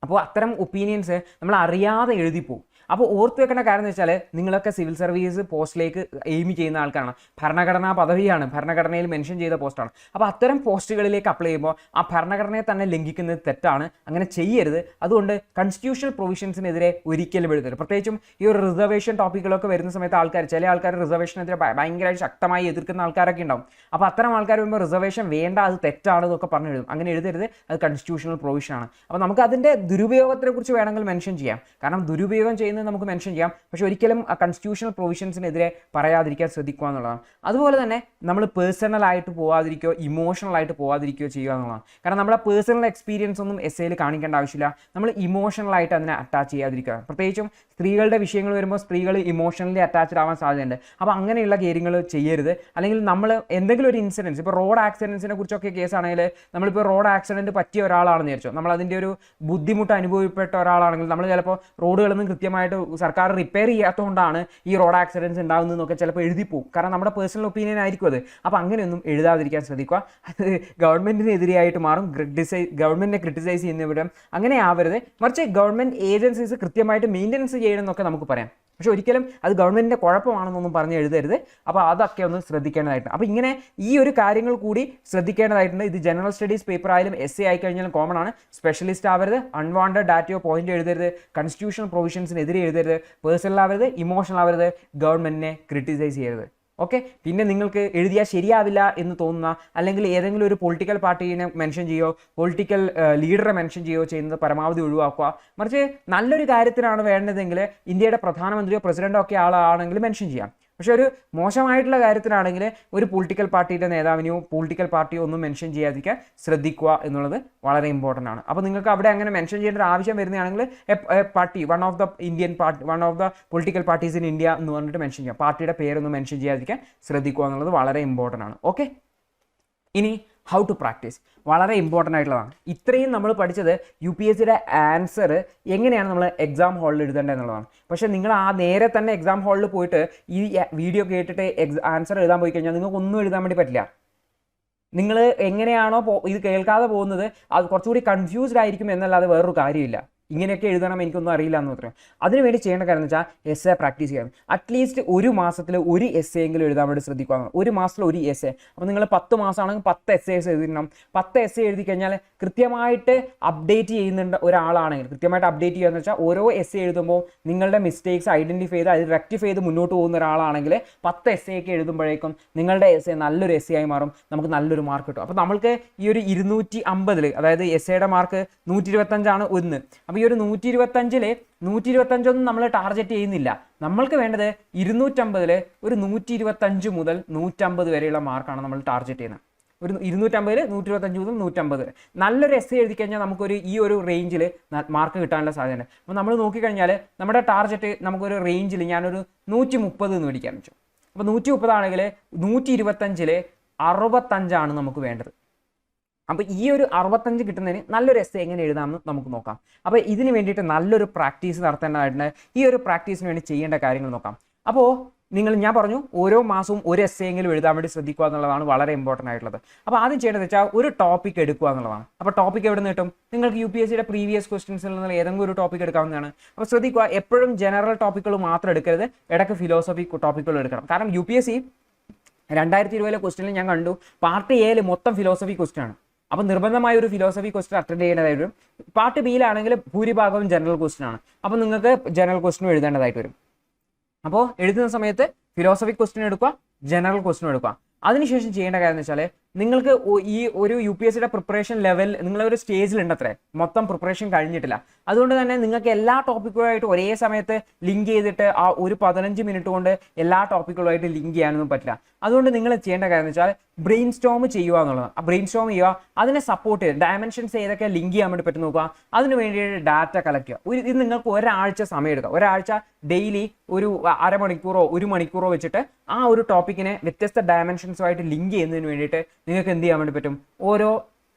അപ്പോൾ അത്തരം ഒപ്പീനിയൻസ് നമ്മൾ അറിയാതെ എഴുതിപ്പോവും. അപ്പോൾ ഓർത്ത് വെക്കേണ്ട കാര്യം എന്ന് വെച്ചാൽ നിങ്ങളൊക്കെ സിവിൽ സർവീസ് പോസ്റ്റിലേക്ക് എയിം ചെയ്യുന്ന ആൾക്കാരാണ്. ഭരണഘടനാ പദവിയാണ്, ഭരണഘടനയിൽ മെൻഷൻ ചെയ്ത പോസ്റ്റാണ്. അപ്പോൾ അത്തരം പോസ്റ്റുകളിലേക്ക് അപ്ലൈ ചെയ്യുമ്പോൾ ആ ഭരണഘടനയെ തന്നെ ലംഘിക്കുന്നത് തെറ്റാണ്. അങ്ങനെ ചെയ്യരുത്. അതുകൊണ്ട് കോൺസ്റ്റിറ്റ്യൂഷണൽ പ്രൊവിഷൻസിനെതിരെ ഒരിക്കലും എഴുതരുത്. പ്രത്യേകിച്ചും ഈ ഒരു റിസർവേഷൻ ടോപ്പിക്കുകളൊക്കെ വരുന്ന സമയത്ത് ചില ആൾക്കാർ റിസർവേഷനെതിരെ ഭയങ്കരമായിട്ട് ശക്തമായി എതിർക്കുന്ന ആൾക്കാരൊക്കെ ഉണ്ടാവും. അപ്പോൾ അത്തരം ആൾക്കാർ വരുമ്പോൾ റിസർവേഷൻ വേണ്ട, അത് തെറ്റാണ് എന്നൊക്കെ പറഞ്ഞു എഴുതും. അങ്ങനെ എഴുതരുത്, അത് കോൺസ്റ്റിറ്റ്യൂഷണൽ പ്രൊവിഷനാണ്. അപ്പോൾ നമുക്ക് അതിൻ്റെ ദുരുപയോഗത്തിനെ കുറിച്ച് വേണമെങ്കിൽ മെൻഷൻ ചെയ്യാം. കാരണം ദുരുപയോഗം ചെയ്യുന്ന നമുക്ക് മെൻഷൻ ചെയ്യാം, പക്ഷെ ഒരിക്കലും കോൺസ്റ്റിറ്റ്യൂഷണൽ പ്രൊവിഷൻസിനെതിരെ പറയാതിരിക്കാൻ ശ്രദ്ധിക്കുക എന്നുള്ളതാണ്. അതുപോലെ തന്നെ നമ്മൾ പേഴ്സണൽ ആയിട്ട് പോകാതിരിക്കുകയോ ഇമോഷണൽ ആയിട്ട് പോകാതിരിക്കുകയോ ചെയ്യുക എന്നുള്ളതാണ്. കാരണം നമ്മുടെ പേഴ്സണൽ എക്സ്പീരിയൻസ് ഒന്നും എസ്സേയിൽ കാണിക്കേണ്ട ആവശ്യമില്ല. നമ്മൾ ഇമോഷണൽ ആയിട്ട് അതിനെ അറ്റാച്ച് ചെയ്യാതിരിക്കുക. പ്രത്യേകിച്ചും സ്ത്രീകളുടെ വിഷയങ്ങൾ വരുമ്പോൾ സ്ത്രീകൾ ഇമോഷണലി അറ്റാച്ച്ഡ് ആവാൻ സാധ്യതയുണ്ട്. അപ്പോൾ അങ്ങനെയുള്ള കാര്യങ്ങൾ ചെയ്യരുത്. അല്ലെങ്കിൽ നമ്മൾ എന്തെങ്കിലും ഒരു ഇൻസിഡൻസ്, ഇപ്പോൾ റോഡ് ആക്സിഡൻസിനെ കുറിച്ചൊക്കെ കേസാണെങ്കിൽ, നമ്മളിപ്പോൾ റോഡ് ആക്സിഡൻറ്റ് പറ്റിയ ഒരാളാണെന്ന് വിചാരിച്ചോ, നമ്മൾ അതിൻ്റെ ഒരു ബുദ്ധിമുട്ട് അനുഭവപ്പെട്ട ഒരാളാണെങ്കിൽ നമ്മൾ ചിലപ്പോൾ റോഡുകളൊന്നും കൃത്യമായിട്ട് സർക്കാർ റിപ്പയർ ചെയ്യാത്തതുകൊണ്ടാണ് ഈ റോഡ് ആക്സിഡൻറ്റ്സ് ഉണ്ടാകുന്നതെന്നൊക്കെ ചിലപ്പോൾ എഴുതിപ്പോവും. കാരണം നമ്മുടെ പേഴ്സണൽ ഒപ്പീനിയൻ ആയിരിക്കും അത്. അപ്പോൾ അങ്ങനെയൊന്നും എഴുതാതിരിക്കാൻ ശ്രദ്ധിക്കുക. അത് ഗവൺമെൻറ്റിനെതിരെയായിട്ട് മാറും. ഗവൺമെൻറ്റിനെ ക്രിട്ടിസൈസ് ചെയ്യുന്നവരും അങ്ങനെ ആവരുത്. മറിച്ച് ഗവൺമെൻറ് ഏജൻസീസ് കൃത്യമായിട്ട് മെയിൻ്റനൻസ് ചെയ്യണമെന്നൊക്കെ നമുക്ക് പറയാം. പക്ഷെ ഒരിക്കലും അത് ഗവൺമെൻറ്റിൻ്റെ കുഴപ്പമാണെന്നൊന്നും പറഞ്ഞ് എഴുതരുത്. അപ്പോൾ അതൊക്കെ ഒന്ന് ശ്രദ്ധിക്കേണ്ടതായിട്ടുണ്ട്. അപ്പോൾ ഇങ്ങനെ ഈ ഒരു കാര്യങ്ങൾ കൂടി ശ്രദ്ധിക്കേണ്ടതായിട്ടുണ്ട്. ഇത് ജനറൽ സ്റ്റഡീസ് പേപ്പർ ആയാലും എസ്സേ ആയിക്കഴിഞ്ഞാലും കോമൺ ആണ്. സ്പെഷ്യലിസ്റ്റ് ആവരുത്, അൺവാണ്ടഡ് ഡാറ്റയോ പോയിന്റ് എഴുതരുത്, കോൺസ്റ്റിറ്റ്യൂഷണൽ പ്രൊവിഷൻസിനെതിരെ എഴുതരുത്, പേഴ്സണൽ ആവരുത്, ഇമോഷണൽ ആവരുത്, ഗവൺമെൻറ്റിനെ ക്രിട്ടിസൈസ് ചെയ്യരുത്. ഓക്കെ. പിന്നെ നിങ്ങൾക്ക് എഴുതിയാൽ ശരിയാവില്ല എന്ന് തോന്നുന്ന, അല്ലെങ്കിൽ ഏതെങ്കിലും ഒരു പൊളിറ്റിക്കൽ പാർട്ടീനെ മെൻഷൻ ചെയ്യോ പൊളിറ്റിക്കൽ ലീഡറെ മെൻഷൻ ചെയ്യോ ചെയ്യുന്നത് പരമാവധി ഒഴിവാക്കുക. മറിച്ച് നല്ലൊരു കാര്യത്തിനാണ് വേണ്ടതെങ്കിൽ ഇന്ത്യയുടെ പ്രധാനമന്ത്രിയോ പ്രസിഡന്റോ ഒക്കെ ആളാണെങ്കിൽ മെൻഷൻ ചെയ്യാം. പക്ഷെ ഒരു മോശമായിട്ടുള്ള കാര്യത്തിനാണെങ്കിൽ ഒരു പൊളിറ്റിക്കൽ പാർട്ടിയുടെ നേതാവിനെയോ പൊളിറ്റിക്കൽ പാർട്ടിയോ ഒന്നും മെൻഷൻ ചെയ്യാതിരിക്കാൻ ശ്രദ്ധിക്കുക എന്നുള്ളത് വളരെ ഇമ്പോർട്ടൻ്റ് ആണ്. അപ്പോൾ നിങ്ങൾക്ക് അവിടെ അങ്ങനെ മെൻഷൻ ചെയ്യേണ്ട ഒരു ആവശ്യം വരുന്നതാണെങ്കിൽ party one of the political parties in India എന്ന് പറഞ്ഞിട്ട് മെൻഷൻ ചെയ്യാം. പാർട്ടിയുടെ പേരൊന്നും മെൻഷൻ ചെയ്യാതിരിക്കാൻ ശ്രദ്ധിക്കുക എന്നുള്ളത് വളരെ ഇമ്പോർട്ടൻ്റ് ആണ്. ഓക്കെ. ഇനി ഹൗ ടു പ്രാക്ടീസ് വളരെ ഇമ്പോർട്ടൻ്റ് ആയിട്ടുള്ളതാണ്. ഇത്രയും നമ്മൾ പഠിച്ചത് UPSCയുടെ ആൻസർ എങ്ങനെയാണ് നമ്മൾ എക്സാം ഹാളിൽ എഴുതേണ്ടത് എന്നുള്ളതാണ്. പക്ഷേ നിങ്ങൾ ആ നേരെ തന്നെ എക്സാം ഹാളിൽ പോയിട്ട് ഈ വീഡിയോ കേട്ടിട്ട് ആൻസർ എഴുതാൻ പോയി കഴിഞ്ഞാൽ നിങ്ങൾക്ക് ഒന്നും എഴുതാൻ വേണ്ടി പറ്റില്ല. നിങ്ങൾ എങ്ങനെയാണോ ഇത് കേൾക്കാതെ പോകുന്നത് അത് കുറച്ചുകൂടി കൺഫ്യൂസ്ഡ് ആയിരിക്കും എന്നല്ലാതെ വേറൊരു കാര്യമില്ല. ഇങ്ങനെയൊക്കെ എഴുതണം എനിക്കൊന്നും അറിയില്ല എന്ന് പറയാം. അതിനുവേണ്ടി ചെയ്യേണ്ട കാര്യം എന്ന് വെച്ചാൽ എസ്സേ പ്രാക്ടീസ് ചെയ്യണം. അറ്റ്ലീസ്റ്റ് ഒരു മാസത്തിൽ ഒരു എസ്സേ എങ്കിലും എഴുതാൻ വേണ്ടി ശ്രദ്ധിക്കുക. ഒരു മാസത്തിൽ ഒരു എസ്സേ. അപ്പോൾ നിങ്ങൾ 10 മാസമാണെങ്കിൽ 10 എസ്സേസ് എഴുതിക്കണം. 10 എസ്സേ എഴുതി കഴിഞ്ഞാൽ കൃത്യമായിട്ട് അപ്ഡേറ്റ് ചെയ്യുന്നുണ്ട് ഒരാളാണെങ്കിൽ, കൃത്യമായിട്ട് അപ്ഡേറ്റ് ചെയ്യുക എന്ന് വെച്ചാൽ ഓരോ എസ്സേ എഴുതുമ്പോൾ നിങ്ങളുടെ മിസ്റ്റേക്സ് ഐഡൻറ്റിഫൈ ചെയ്ത് അത് റെക്ടിഫൈ ചെയ്ത് മുന്നോട്ട് പോകുന്ന ഒരാളാണെങ്കിൽ 10 എസ്സേ ഒക്കെ എഴുതുമ്പോഴേക്കും നിങ്ങളുടെ എസ്സേ നല്ലൊരു എസ്സേ ആയി മാറും. നമുക്ക് നല്ലൊരു മാർക്ക് കിട്ടും. അപ്പോൾ നമ്മൾക്ക് ഈ ഒരു 250, അതായത് എസ്സേയുടെ മാർക്ക് 125 ഒന്ന്. അപ്പോൾ ഈ ഒരു 125 125 നമ്മൾ ടാർഗറ്റ് ചെയ്യുന്നില്ല. നമ്മൾക്ക് വേണ്ടത് 250 ഒരു 125 മുതൽ 150 വരെയുള്ള മാർക്കാണ് നമ്മൾ ടാർഗറ്റ് ചെയ്യുന്നത്. ഒരു 250 125 മുതൽ 150 വരെ നല്ലൊരു എസ്സേ എഴുതി കഴിഞ്ഞാൽ നമുക്കൊരു ഈ ഒരു റേഞ്ചിൽ മാർക്ക് കിട്ടാനുള്ള സാധ്യതയുണ്ട്. അപ്പോൾ നമ്മൾ നോക്കിക്കഴിഞ്ഞാൽ നമ്മുടെ ടാർഗറ്റ് നമുക്കൊരു റേഞ്ചിൽ ഞാനൊരു 130 എന്ന് മേടിക്കാൻ വെച്ചു. അപ്പോൾ 130 ആണെങ്കിൽ 125 65 നമുക്ക് വേണ്ടത്. അപ്പോൾ ഈ ഒരു 65 കിട്ടുന്നതിന് നല്ലൊരു എസ്സേ എങ്ങനെ എഴുതാമെന്ന് നമുക്ക് നോക്കാം. അപ്പോൾ ഇതിന് വേണ്ടിയിട്ട് നല്ലൊരു പ്രാക്ടീസ് നടത്തേണ്ടതായിട്ടുണ്ട്. ഈ ഒരു പ്രാക്ടീസിന് വേണ്ടി ചെയ്യേണ്ട കാര്യങ്ങൾ നോക്കാം. അപ്പോൾ ഞാൻ പറഞ്ഞു ഓരോ മാസവും ഒരു എസ്സേ എങ്കിലും എഴുതാൻ വേണ്ടി ശ്രദ്ധിക്കുക എന്നുള്ളതാണ് വളരെ ഇമ്പോർട്ടൻ്റ് ആയിട്ടുള്ളത്. അപ്പോൾ ആദ്യം ചെയ്യേണ്ടത് വെച്ചാൽ ഒരു ടോപ്പിക് എടുക്കുക എന്നുള്ളതാണ്. അപ്പോൾ ടോപ്പിക് എവിടെ നിന്ന് കിട്ടും? നിങ്ങൾക്ക് UPSCയുടെ പ്രീവിയസ് ക്വസ്റ്റ്യൻസിൽ നിന്ന് ഏതെങ്കിലും ഒരു ടോപ്പിക് എടുക്കാവുന്നതാണ്. അപ്പോൾ ശ്രദ്ധിക്കുക, എപ്പോഴും ജനറൽ ടോപ്പിക്കുകൾ മാത്രം എടുക്കരുത്, ഇടയ്ക്ക് ഫിലോസഫി ടോപ്പിക്കുകൾ എടുക്കണം. കാരണം UPSC 2020 ക്വസ്റ്റ്യനിൽ ഞാൻ കണ്ടു പാർട്ട് എയിൽ മൊത്തം ഫിലോസഫി ക്വസ്റ്റ്യൻ ആണ്. അപ്പോൾ നിർബന്ധമായ ഒരു ഫിലോസഫി ക്വസ്റ്റ്യൻ അറ്റൻഡ് ചെയ്യേണ്ടതായിട്ട് വരും. പാർട്ട് ബിയിലാണെങ്കിൽ ഭൂരിഭാഗവും ജനറൽ ക്വസ്റ്റ്യൻ ആണ്. അപ്പോൾ നിങ്ങൾക്ക് ജനറൽ ക്വസ്റ്റ്യനും എഴുതേണ്ടതായിട്ട് വരും. അപ്പോൾ എഴുതുന്ന സമയത്ത് ഫിലോസഫി ക്വസ്റ്റ്യൻ എടുക്കുക, ജനറൽ ക്വസ്റ്റ്യൻ എടുക്കുക. അതിനുശേഷം ചെയ്യേണ്ട കാര്യം എന്ന് വെച്ചാൽ നിങ്ങൾക്ക് ഈ ഒരു UPSCയുടെ പ്രിപ്പറേഷൻ ലെവൽ നിങ്ങളൊരു സ്റ്റേജിലുണ്ട്, അത്രേ മൊത്തം പ്രിപ്പറേഷൻ കഴിഞ്ഞിട്ടില്ല. അതുകൊണ്ട് തന്നെ നിങ്ങൾക്ക് എല്ലാ ടോപ്പിക്കുമായിട്ട് ഒരേ സമയത്ത് ലിങ്ക് ചെയ്തിട്ട് ആ ഒരു 15 മിനിറ്റ് കൊണ്ട് എല്ലാ ടോപ്പിക്കുകളുമായിട്ട് ലിങ്ക് ചെയ്യാനൊന്നും പറ്റില്ല. അതുകൊണ്ട് നിങ്ങൾ ചെയ്യേണ്ട കാര്യം എന്ന് വെച്ചാൽ ബ്രെയിൻ സ്റ്റോം ചെയ്യുക എന്നുള്ളതാണ്. ആ ബ്രെയിൻ സ്റ്റോം ചെയ്യുക, അതിനെ സപ്പോർട്ട് ചെയ്യുക, ഡയമെൻഷൻസ് ഏതൊക്കെ ലിങ്ക് ചെയ്യാൻ വേണ്ടി പറ്റും നോക്കുക. അതിന് വേണ്ടിയിട്ട് ഡാറ്റ കളക്ട് ചെയ്യുക. ഇത് നിങ്ങൾക്ക് ഒരാഴ്ച സമയം എടുക്കുക. ഒരാഴ്ച ഡെയിലി ഒരു അരമണിക്കൂറോ 1 മണിക്കൂറോ വെച്ചിട്ട് ആ ഒരു ടോപ്പിക്കിനെ വ്യത്യസ്ത ഡയമെൻഷൻസുമായിട്ട് ലിങ്ക് ചെയ്യുന്നതിന് വേണ്ടിയിട്ട് നിങ്ങൾക്ക് എന്ത് ചെയ്യാൻ വേണ്ടി പറ്റും?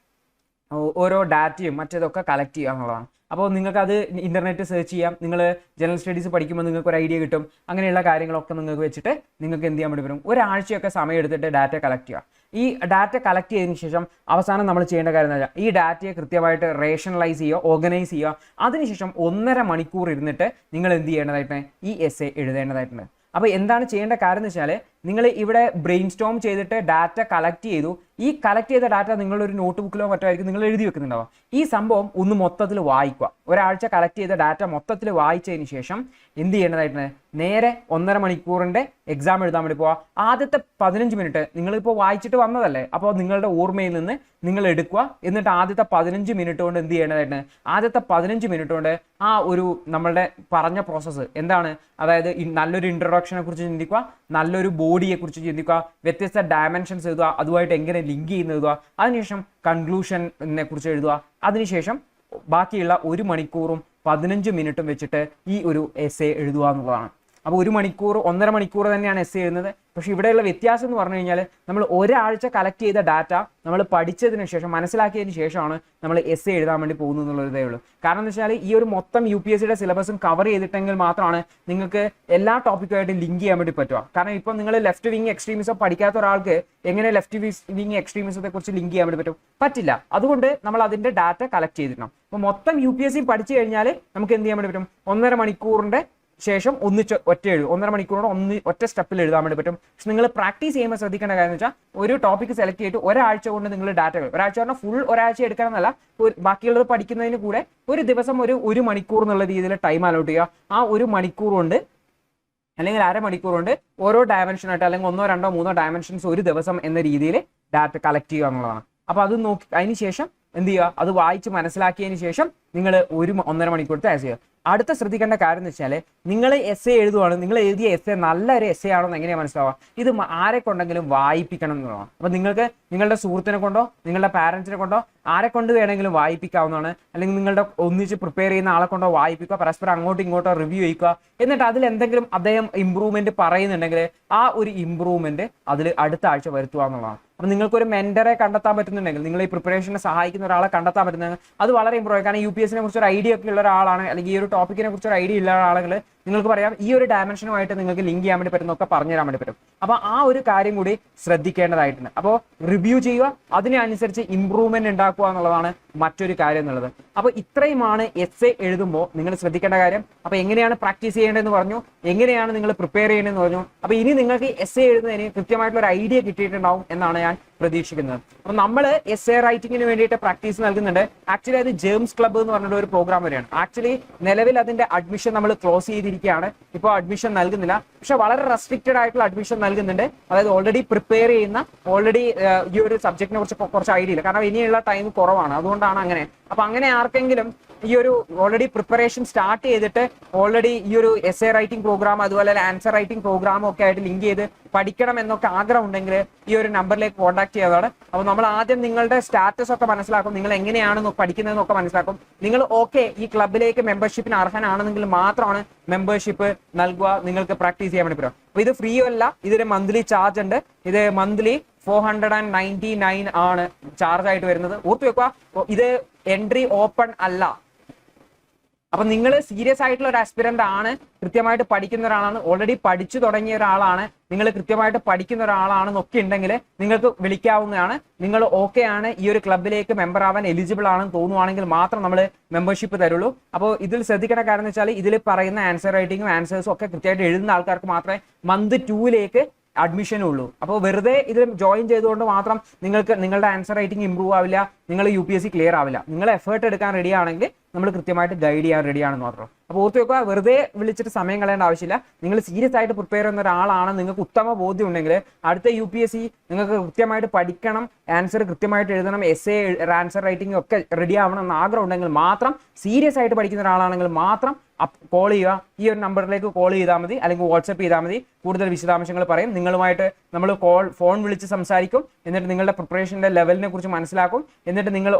ഓരോ ഡാറ്റയും മറ്റേതൊക്കെ കളക്ട് ചെയ്യുക എന്നുള്ളതാണ്. അപ്പോൾ നിങ്ങൾക്കത് ഇൻ്റർനെറ്റ് സെർച്ച് ചെയ്യാം. നിങ്ങൾ ജനറൽ സ്റ്റഡീസ് പഠിക്കുമ്പോൾ നിങ്ങൾക്ക് ഒരു ഐഡിയ കിട്ടും. അങ്ങനെയുള്ള കാര്യങ്ങളൊക്കെ നിങ്ങൾക്ക് വെച്ചിട്ട് നിങ്ങൾക്ക് എന്ത് ചെയ്യാൻ വേണ്ടി വരും? ഒരാഴ്ചയൊക്കെ സമയം എടുത്തിട്ട് ഡാറ്റ കളക്ട് ചെയ്യുക. ഈ ഡാറ്റ കളക്ട് ചെയ്തതിന് ശേഷം അവസാനം നമ്മൾ ചെയ്യേണ്ട കാര്യം എന്ന് വെച്ചാൽ ഈ ഡാറ്റയെ കൃത്യമായിട്ട് റേഷണലൈസ് ചെയ്യുക, ഓർഗനൈസ് ചെയ്യുക. അതിനുശേഷം 1.5 മണിക്കൂർ ഇരുന്നിട്ട് നിങ്ങൾ എന്ത് ചെയ്യേണ്ടതായിട്ടുണ്ട്? ഈ എസ്സേ എഴുതേണ്ടതായിട്ടുണ്ട്. അപ്പോൾ എന്താണ് ചെയ്യേണ്ട കാര്യം എന്ന് വെച്ചാൽ നിങ്ങൾ ഇവിടെ ബ്രെയിൻ സ്റ്റോം ചെയ്തിട്ട് ഡാറ്റ കളക്ട് ചെയ്തു. ഈ കളക്ട് ചെയ്ത ഡാറ്റ നിങ്ങളൊരു നോട്ട് ബുക്കിലോ മറ്റോ ആയിരിക്കും നിങ്ങൾ എഴുതി വെക്കുന്നുണ്ടാവുക. ഈ സംഭവം ഒന്ന് മൊത്തത്തിൽ വായിക്കുക. ഒരാഴ്ച കളക്ട് ചെയ്ത ഡാറ്റ മൊത്തത്തിൽ വായിച്ചതിന് ശേഷം എന്ത് ചെയ്യേണ്ടതായിട്ടുണ്ട്? നേരെ 1.5 മണിക്കൂറിൻ്റെ എക്സാം എഴുതാൻ വേണ്ടി പോവുക. ആദ്യത്തെ 15 മിനിറ്റ് നിങ്ങളിപ്പോൾ വായിച്ചിട്ട് വന്നതല്ലേ, അപ്പോൾ നിങ്ങളുടെ ഓർമ്മയിൽ നിന്ന് നിങ്ങൾ എടുക്കുക. എന്നിട്ട് ആദ്യത്തെ 15 മിനിറ്റ് കൊണ്ട് എന്ത് ചെയ്യേണ്ടതായിട്ടുണ്ട്? ആദ്യത്തെ 15 മിനിറ്റ് കൊണ്ട് ആ ഒരു നമ്മളുടെ പറഞ്ഞ പ്രോസസ്സ് എന്താണ്, അതായത് നല്ലൊരു ഇൻട്രൊഡക്ഷനെ കുറിച്ച് ചിന്തിക്കുക, നല്ലൊരു ബോഡിയെ കുറിച്ച് ചിന്തിക്കുക, വ്യത്യസ്ത ഡയമെൻഷൻസ് എഴുതുക, അതുമായിട്ട് എങ്ങനെ ലിങ്ക് ചെയ്യുന്ന എഴുതുക, അതിനുശേഷം കൺക്ലൂഷനെ കുറിച്ച് എഴുതുക. അതിനുശേഷം ബാക്കിയുള്ള 1 മണിക്കൂറും 15 മിനിറ്റും വെച്ചിട്ട് ഈ ഒരു എസ്സേ എഴുതുക എന്നുള്ളതാണ്. അപ്പോൾ 1 മണിക്കൂർ 1.5 മണിക്കൂർ തന്നെയാണ് എസ്സേ എഴുതുന്നത്. പക്ഷേ ഇവിടെയുള്ള വ്യത്യാസം എന്ന് പറഞ്ഞു കഴിഞ്ഞാൽ നമ്മൾ ഒരാഴ്ച കളക്ട് ചെയ്ത ഡാറ്റ നമ്മൾ പഠിച്ചതിന് ശേഷം മനസ്സിലാക്കിയതിന് ശേഷമാണ് നമ്മൾ എസ്സേ എഴുതാൻ വേണ്ടി പോകുന്നത് എന്നുള്ളതേ ഉള്ളൂ. കാരണം എന്ന് വെച്ചാൽ ഈ ഒരു മൊത്തം UPSCയുടെ സിലബസും കവർ ചെയ്തിട്ടെങ്കിൽ മാത്രമാണ് നിങ്ങൾക്ക് എല്ലാ ടോപ്പിക്കുമായിട്ട് ലിങ്ക് ചെയ്യാൻ വേണ്ടി പറ്റുക. കാരണം ഇപ്പോൾ നിങ്ങൾ ലെഫ്റ്റ് വിങ് എക്സ്ട്രീമിസം പഠിക്കാത്ത ഒരാൾക്ക് എങ്ങനെ ലെഫ്റ്റ് വിങ് എക്സ്ട്രീമിസത്തെ കുറിച്ച് ലിങ്ക് ചെയ്യാൻ വേണ്ടി പറ്റില്ല. അതുകൊണ്ട് നമ്മൾ അതിൻ്റെ ഡാറ്റ കളക്ട് ചെയ്തിരണം. അപ്പോൾ മൊത്തം UPSC പഠിച്ചു കഴിഞ്ഞാൽ നമുക്ക് എന്ത് ചെയ്യാൻ വേണ്ടി പറ്റും? 1.5 മണിക്കൂറിൻ്റെ ശേഷം ഒറ്റ എഴുതും. 1.5 മണിക്കൂറോടെ ഒറ്റ സ്റ്റെപ്പിൽ എഴുതാൻ വേണ്ടി പറ്റും. പക്ഷെ നിങ്ങൾ പ്രാക്ടീസ് ചെയ്യുമ്പോൾ ശ്രദ്ധിക്കേണ്ട കാര്യം എന്ന് വെച്ചാൽ ഒരു ടോപ്പിക് സെലക്ട് ചെയ്തിട്ട് ഒരാഴ്ച കൊണ്ട് നിങ്ങൾ ഡാറ്റകൾ, ഒരാഴ്ച പറഞ്ഞാൽ ഫുൾ ഒരാഴ്ച എടുക്കണമെന്നല്ല, ബാക്കിയുള്ളത് പഠിക്കുന്നതിന് കൂടെ ഒരു ദിവസം ഒരു മണിക്കൂർ എന്നുള്ള രീതിയിൽ ടൈം അലോട്ട് ചെയ്യുക. ആ 1 മണിക്കൂർ കൊണ്ട് അല്ലെങ്കിൽ അരമണിക്കൂർ കൊണ്ട് ഓരോ ഡയമെൻഷനായിട്ട് അല്ലെങ്കിൽ 1, 2, 3 ഡയമെൻഷൻസ് ഒരു ദിവസം എന്ന രീതിയിൽ ഡാറ്റ കളക്ട് ചെയ്യുക എന്നുള്ളതാണ്. അപ്പോൾ അത് നോക്കി അതിന് ശേഷം എന്ത് ചെയ്യുക, അത് വായിച്ച് മനസ്സിലാക്കിയതിന് ശേഷം നിങ്ങൾ 1-1.5 മണിക്കൂർ ചെയ്യുക. അടുത്ത ശ്രദ്ധിക്കേണ്ട കാര്യം എന്ന് വെച്ചാൽ നിങ്ങൾ എസ് എ എഴുതുവാണ്, നിങ്ങൾ എഴുതിയ എസ് എ നല്ലൊരു എസ് എ ആണെന്ന് എങ്ങനെയാണ് മനസ്സിലാവുക? ഇത് ആരെ കൊണ്ടെങ്കിലും വായിപ്പിക്കണം എന്നുള്ളതാണ്. അപ്പോൾ നിങ്ങൾക്ക് നിങ്ങളുടെ സുഹൃത്തിനെ കൊണ്ടോ നിങ്ങളുടെ പാരൻസിനെ കൊണ്ടോ ആരെ കൊണ്ട് വേണമെങ്കിലും വായിപ്പിക്കാവുന്നതാണ്. അല്ലെങ്കിൽ നിങ്ങളുടെ ഒന്നിച്ച് പ്രിപ്പയർ ചെയ്യുന്ന ആളെ കൊണ്ടോ വായിപ്പിക്കുക, പരസ്പരം അങ്ങോട്ടും ഇങ്ങോട്ടോ റിവ്യൂ ചെയ്യിക്കുക. എന്നിട്ട് അതിൽ എന്തെങ്കിലും അദ്ദേഹം ഇമ്പ്രൂവ്മെന്റ് പറയുന്നുണ്ടെങ്കിൽ ആ ഒരു ഇമ്പ്രൂവ്മെന്റ് അതിൽ അടുത്ത ആഴ്ച വരുത്തുക എന്നുള്ളതാണ്. അപ്പം നിങ്ങൾക്കൊരു മെന്ററെ കണ്ടെത്താൻ പറ്റുന്നുണ്ടെങ്കിൽ, നിങ്ങൾ ഈ പ്രിപ്പറേഷനെ സഹായിക്കുന്ന ഒരാളെ കണ്ടെത്താൻ പറ്റുന്നെങ്കിൽ അത് വളരെ ഇമ്പ്രൂവ് ആയി. കാരണം UPSC കുറിച്ച് ഒരു ഐഡിയ ഒക്കെ ഉള്ള ഒരാളാണ്, അല്ലെങ്കിൽ ഈ ഒരു ടോപ്പിക്കിനെ കുറിച്ച് ഒരു ഐഡിയ ഉള്ള ആളുകൾ നിങ്ങൾക്ക് പറയാം ഈ ഒരു ഡയമെൻഷനുമായിട്ട് നിങ്ങൾക്ക് ലിങ്ക് ചെയ്യാൻ വേണ്ടി പറ്റുന്നൊക്കെ പറഞ്ഞു തരാൻ വേണ്ടി പറ്റും. അപ്പോൾ ആ ഒരു കാര്യം കൂടി ശ്രദ്ധിക്കേണ്ടതായിട്ടുണ്ട്. അപ്പോൾ റിവ്യൂ ചെയ്യുക, അതിനനുസരിച്ച് ഇമ്പ്രൂവ്മെന്റ് ഉണ്ടാക്കുക എന്നുള്ളതാണ് മറ്റൊരു കാര്യം എന്നുള്ളത്. അപ്പോൾ ഇത്രയുമാണ് എസ് എ എഴുതുമ്പോൾ നിങ്ങൾ ശ്രദ്ധിക്കേണ്ട കാര്യം. അപ്പോൾ എങ്ങനെയാണ് പ്രാക്ടീസ് ചെയ്യേണ്ടതെന്ന് പറഞ്ഞു, എങ്ങനെയാണ് നിങ്ങൾ പ്രിപ്പയർ ചെയ്യേണ്ടതെന്ന് പറഞ്ഞു. അപ്പോൾ ഇനി നിങ്ങൾക്ക് എസ് എ എഴുതുന്നതിന് കൃത്യമായിട്ടുള്ള ഒരു ഐഡിയ കിട്ടിയിട്ടുണ്ടാവും എന്നാണ് ഞാൻ പ്രതീക്ഷിക്കുന്നത്. അപ്പോൾ നമ്മൾ എസ് എ റൈറ്റിങ്ങിന് വേണ്ടിയിട്ട് പ്രാക്ടീസ് നൽകുന്നുണ്ട്. ആക്ച്വലി അത് ജെയിംസ് ക്ലബ്ബ് എന്ന് പറഞ്ഞിട്ട് ഒരു പ്രോഗ്രാം വരെയാണ്. ആക്ച്വലി നിലവിൽ അതിന്റെ അഡ്മിഷൻ നമ്മൾ ക്ലോസ് ചെയ്തിരിക്കുകയാണ്, ഇപ്പോൾ അഡ്മിഷൻ നൽകുന്നില്ല. പക്ഷെ വളരെ റെസ്ട്രിക്റ്റഡ് ആയിട്ടുള്ള അഡ്മിഷൻ നൽകുന്നുണ്ട്. അതായത് ഓൾറെഡി പ്രിപ്പയർ ചെയ്യുന്ന, ഓൾറെഡി ഈ ഒരു സബ്ജക്റ്റിനെ കുറിച്ച് കുറച്ച് ഐഡിയ ഇല്ല, കാരണം ഇനിയുള്ള ടൈം കുറവാണ്, അതുകൊണ്ടാണ് അങ്ങനെ. അപ്പൊ അങ്ങനെ ആർക്കെങ്കിലും ഈ ഒരു ഓൾറെഡി പ്രിപ്പറേഷൻ സ്റ്റാർട്ട് ചെയ്തിട്ട് ഓൾറെഡി ഈ ഒരു എസ് എ റൈറ്റിംഗ് പ്രോഗ്രാം അതുപോലെ ആൻസർ റൈറ്റിംഗ് പ്രോഗ്രാമും ഒക്കെ ആയിട്ട് ലിങ്ക് ചെയ്ത് പഠിക്കണം എന്നൊക്കെ ആഗ്രഹം ഉണ്ടെങ്കിൽ ഈ ഒരു നമ്പറിലേക്ക് കോൺടാക്ട് ചെയ്യാതാണ്. അപ്പോൾ നമ്മൾ ആദ്യം നിങ്ങളുടെ സ്റ്റാറ്റസ് ഒക്കെ മനസ്സിലാക്കും, നിങ്ങൾ എങ്ങനെയാണ് പഠിക്കുന്നതെന്നൊക്കെ മനസ്സിലാക്കും. നിങ്ങൾ ഈ ക്ലബിലേക്ക് മെമ്പർഷിപ്പിന് അർഹനാണെന്നെങ്കിൽ മാത്രമാണ് മെമ്പർഷിപ്പ് നൽകുക, നിങ്ങൾക്ക് പ്രാക്ടീസ് ചെയ്യാൻ വേണ്ടി പറ്റും. അപ്പൊ ഇത് ഫ്രീ അല്ല, ഇതിന് മന്ത്ലി ചാർജ് ഉണ്ട്. ഇത് മന്ത്ലി 499 ആണ് ചാർജ് ആയിട്ട് വരുന്നത്. ഓർത്ത് വെക്കുക, ഇത് എൻട്രി ഓപ്പൺ അല്ല. അപ്പൊ നിങ്ങൾ സീരിയസ് ആയിട്ടുള്ള ഒരു ആസ്പിരന്റ് ആണ്, കൃത്യമായിട്ട് പഠിക്കുന്ന ഒരാളാണ്, ഓൾറെഡി പഠിച്ചു തുടങ്ങിയ ഒരാളാണ്, നിങ്ങൾ കൃത്യമായിട്ട് പഠിക്കുന്ന ഒരാളാണെന്നൊക്കെ ഉണ്ടെങ്കിൽ നിങ്ങൾക്ക് വിളിക്കാവുന്നതാണ്. നിങ്ങൾ ആണ്, ഈ ഒരു ക്ലബിലേക്ക് മെമ്പർ ആവാൻ എലിജിബിൾ ആണെന്ന് തോന്നുവാണെങ്കിൽ മാത്രം നമ്മൾ മെമ്പർഷിപ്പ് തരുള്ളൂ. അപ്പോൾ ഇതിൽ ശ്രദ്ധിക്കേണ്ട കാര്യം എന്ന് വെച്ചാൽ ഇതിൽ പറയുന്ന ആൻസർ റൈറ്റിങ്ങും ആൻസേഴ്സും ഒക്കെ കൃത്യമായിട്ട് എഴുതുന്ന ആൾക്കാർക്ക് മാത്രമേ മന്ത് 2ലേക്ക് അഡ്മിഷനും ഉള്ളൂ. അപ്പോൾ വെറുതെ ഇതിൽ ജോയിൻ ചെയ്തുകൊണ്ട് മാത്രം നിങ്ങൾക്ക് നിങ്ങളുടെ ആൻസർ റൈറ്റിംഗ് ഇമ്പ്രൂവ് ആവില്ല, നിങ്ങൾ UPSC ക്ലിയർ ആവില്ല. നിങ്ങൾ എഫേർട്ട് എടുക്കാൻ റെഡി ആണെങ്കിൽ നമ്മൾ കൃത്യമായിട്ട് ഗൈഡ് ചെയ്യാൻ റെഡിയാണെന്ന് മാത്രം. അപ്പോൾ ഓർത്ത് വെക്കുക, വെറുതെ വിളിച്ചിട്ട് സമയം കളയേണ്ട ആവശ്യമില്ല. നിങ്ങൾ സീരിയസ് ആയിട്ട് പ്രിപ്പയർ ചെയ്യുന്ന ഒരാളാണ്, നിങ്ങൾക്ക് ഉത്തമ ബോധ്യം ഉണ്ടെങ്കിൽ അടുത്ത UPSC നിങ്ങൾക്ക് കൃത്യമായിട്ട് പഠിക്കണം, ആൻസർ കൃത്യമായിട്ട് എഴുതണം, എസ് എ ആൻസർ റൈറ്റിംഗ് ഒക്കെ റെഡി ആവണം എന്ന് ആഗ്രഹം ഉണ്ടെങ്കിൽ മാത്രം, സീരിയസ് ആയിട്ട് പഠിക്കുന്ന ഒരാളാണെങ്കിൽ മാത്രം കോൾ ചെയ്യുക. ഈ ഒരു നമ്പറിലേക്ക് കോൾ ചെയ്താൽ മതി, അല്ലെങ്കിൽ വാട്സപ്പ് ചെയ്താൽ മതി. കൂടുതൽ വിശദാംശങ്ങൾ പറയും. നിങ്ങളുമായിട്ട് നമ്മൾ ഫോൺ വിളിച്ച് സംസാരിക്കും. എന്നിട്ട് നിങ്ങളുടെ പ്രിപ്പറേഷൻ്റെ ലെവലിനെ കുറിച്ച് മനസ്സിലാക്കും. എന്നിട്ട് നിങ്ങൾ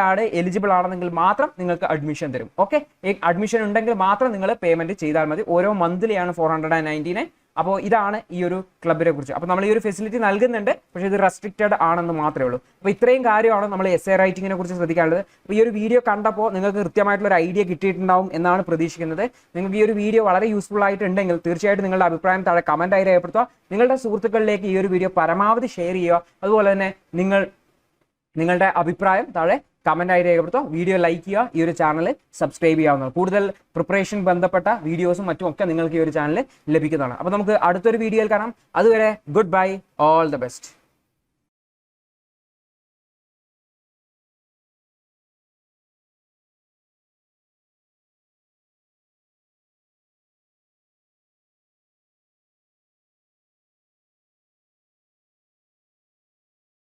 ആണ്, എലിജിബിൾ ആണെന്നെങ്കിൽ മാത്രം നിങ്ങൾക്ക് അഡ്മിഷൻ തരും. ഓക്കെ, അഡ്മിഷൻ ഉണ്ടെങ്കിൽ മാത്രം നിങ്ങൾ പേയ്മെന്റ് ചെയ്താൽ മതി. ഓരോ മന്ത്ലിയാണ് 499. അപ്പോൾ ഇതാണ് ഈ ഒരു ക്ലബിനെ കുറിച്ച്. അപ്പോൾ നമ്മൾ ഈ ഒരു ഫെസിലിറ്റി നൽകുന്നുണ്ട്, പക്ഷേ ഇത് റെസ്ട്രിക്റ്റഡ് ആണെന്ന് മാത്രമേ ഉള്ളൂ. അപ്പോൾ ഇത്രയും കാര്യമാണ് നമ്മൾ എസ് എ റൈറ്റിങ്ങിനെ കുറിച്ച് ശ്രദ്ധിക്കാനുള്ളത്. അപ്പോൾ ഈ ഒരു വീഡിയോ കണ്ടപ്പോൾ നിങ്ങൾക്ക് കൃത്യമായിട്ടുള്ള ഒരു ഐഡിയ കിട്ടിയിട്ടുണ്ടാവും എന്നാണ് പ്രതീക്ഷിക്കുന്നത്. നിങ്ങൾക്ക് ഈ ഒരു വീഡിയോ വളരെ യൂസ്ഫുൾ ആയിട്ടുണ്ടെങ്കിൽ തീർച്ചയായിട്ടും നിങ്ങളുടെ അഭിപ്രായം താഴെ കമൻറ്റായി രേഖപ്പെടുത്തുക. നിങ്ങളുടെ സുഹൃത്തുക്കളിലേക്ക് ഈ ഒരു വീഡിയോ പരമാവധി ഷെയർ ചെയ്യുക. അതുപോലെ തന്നെ നിങ്ങളുടെ അഭിപ്രായം താഴെ കമൻറ്റായി രേഖപ്പെടുത്തുക. വീഡിയോ ലൈക്ക് ചെയ്യുക, ഈ ഒരു ചാനൽ സബ്സ്ക്രൈബ് ചെയ്യാവുന്നതാണ്. കൂടുതൽ പ്രിപ്പറേഷൻ ബന്ധപ്പെട്ട വീഡിയോസും മറ്റും ഒക്കെ നിങ്ങൾക്ക് ഈ ഒരു ചാനൽ ലഭിക്കുന്നതാണ്. അപ്പോൾ നമുക്ക് അടുത്തൊരു വീഡിയോയിൽ കാണാം. അതുവരെ good bye, all the best.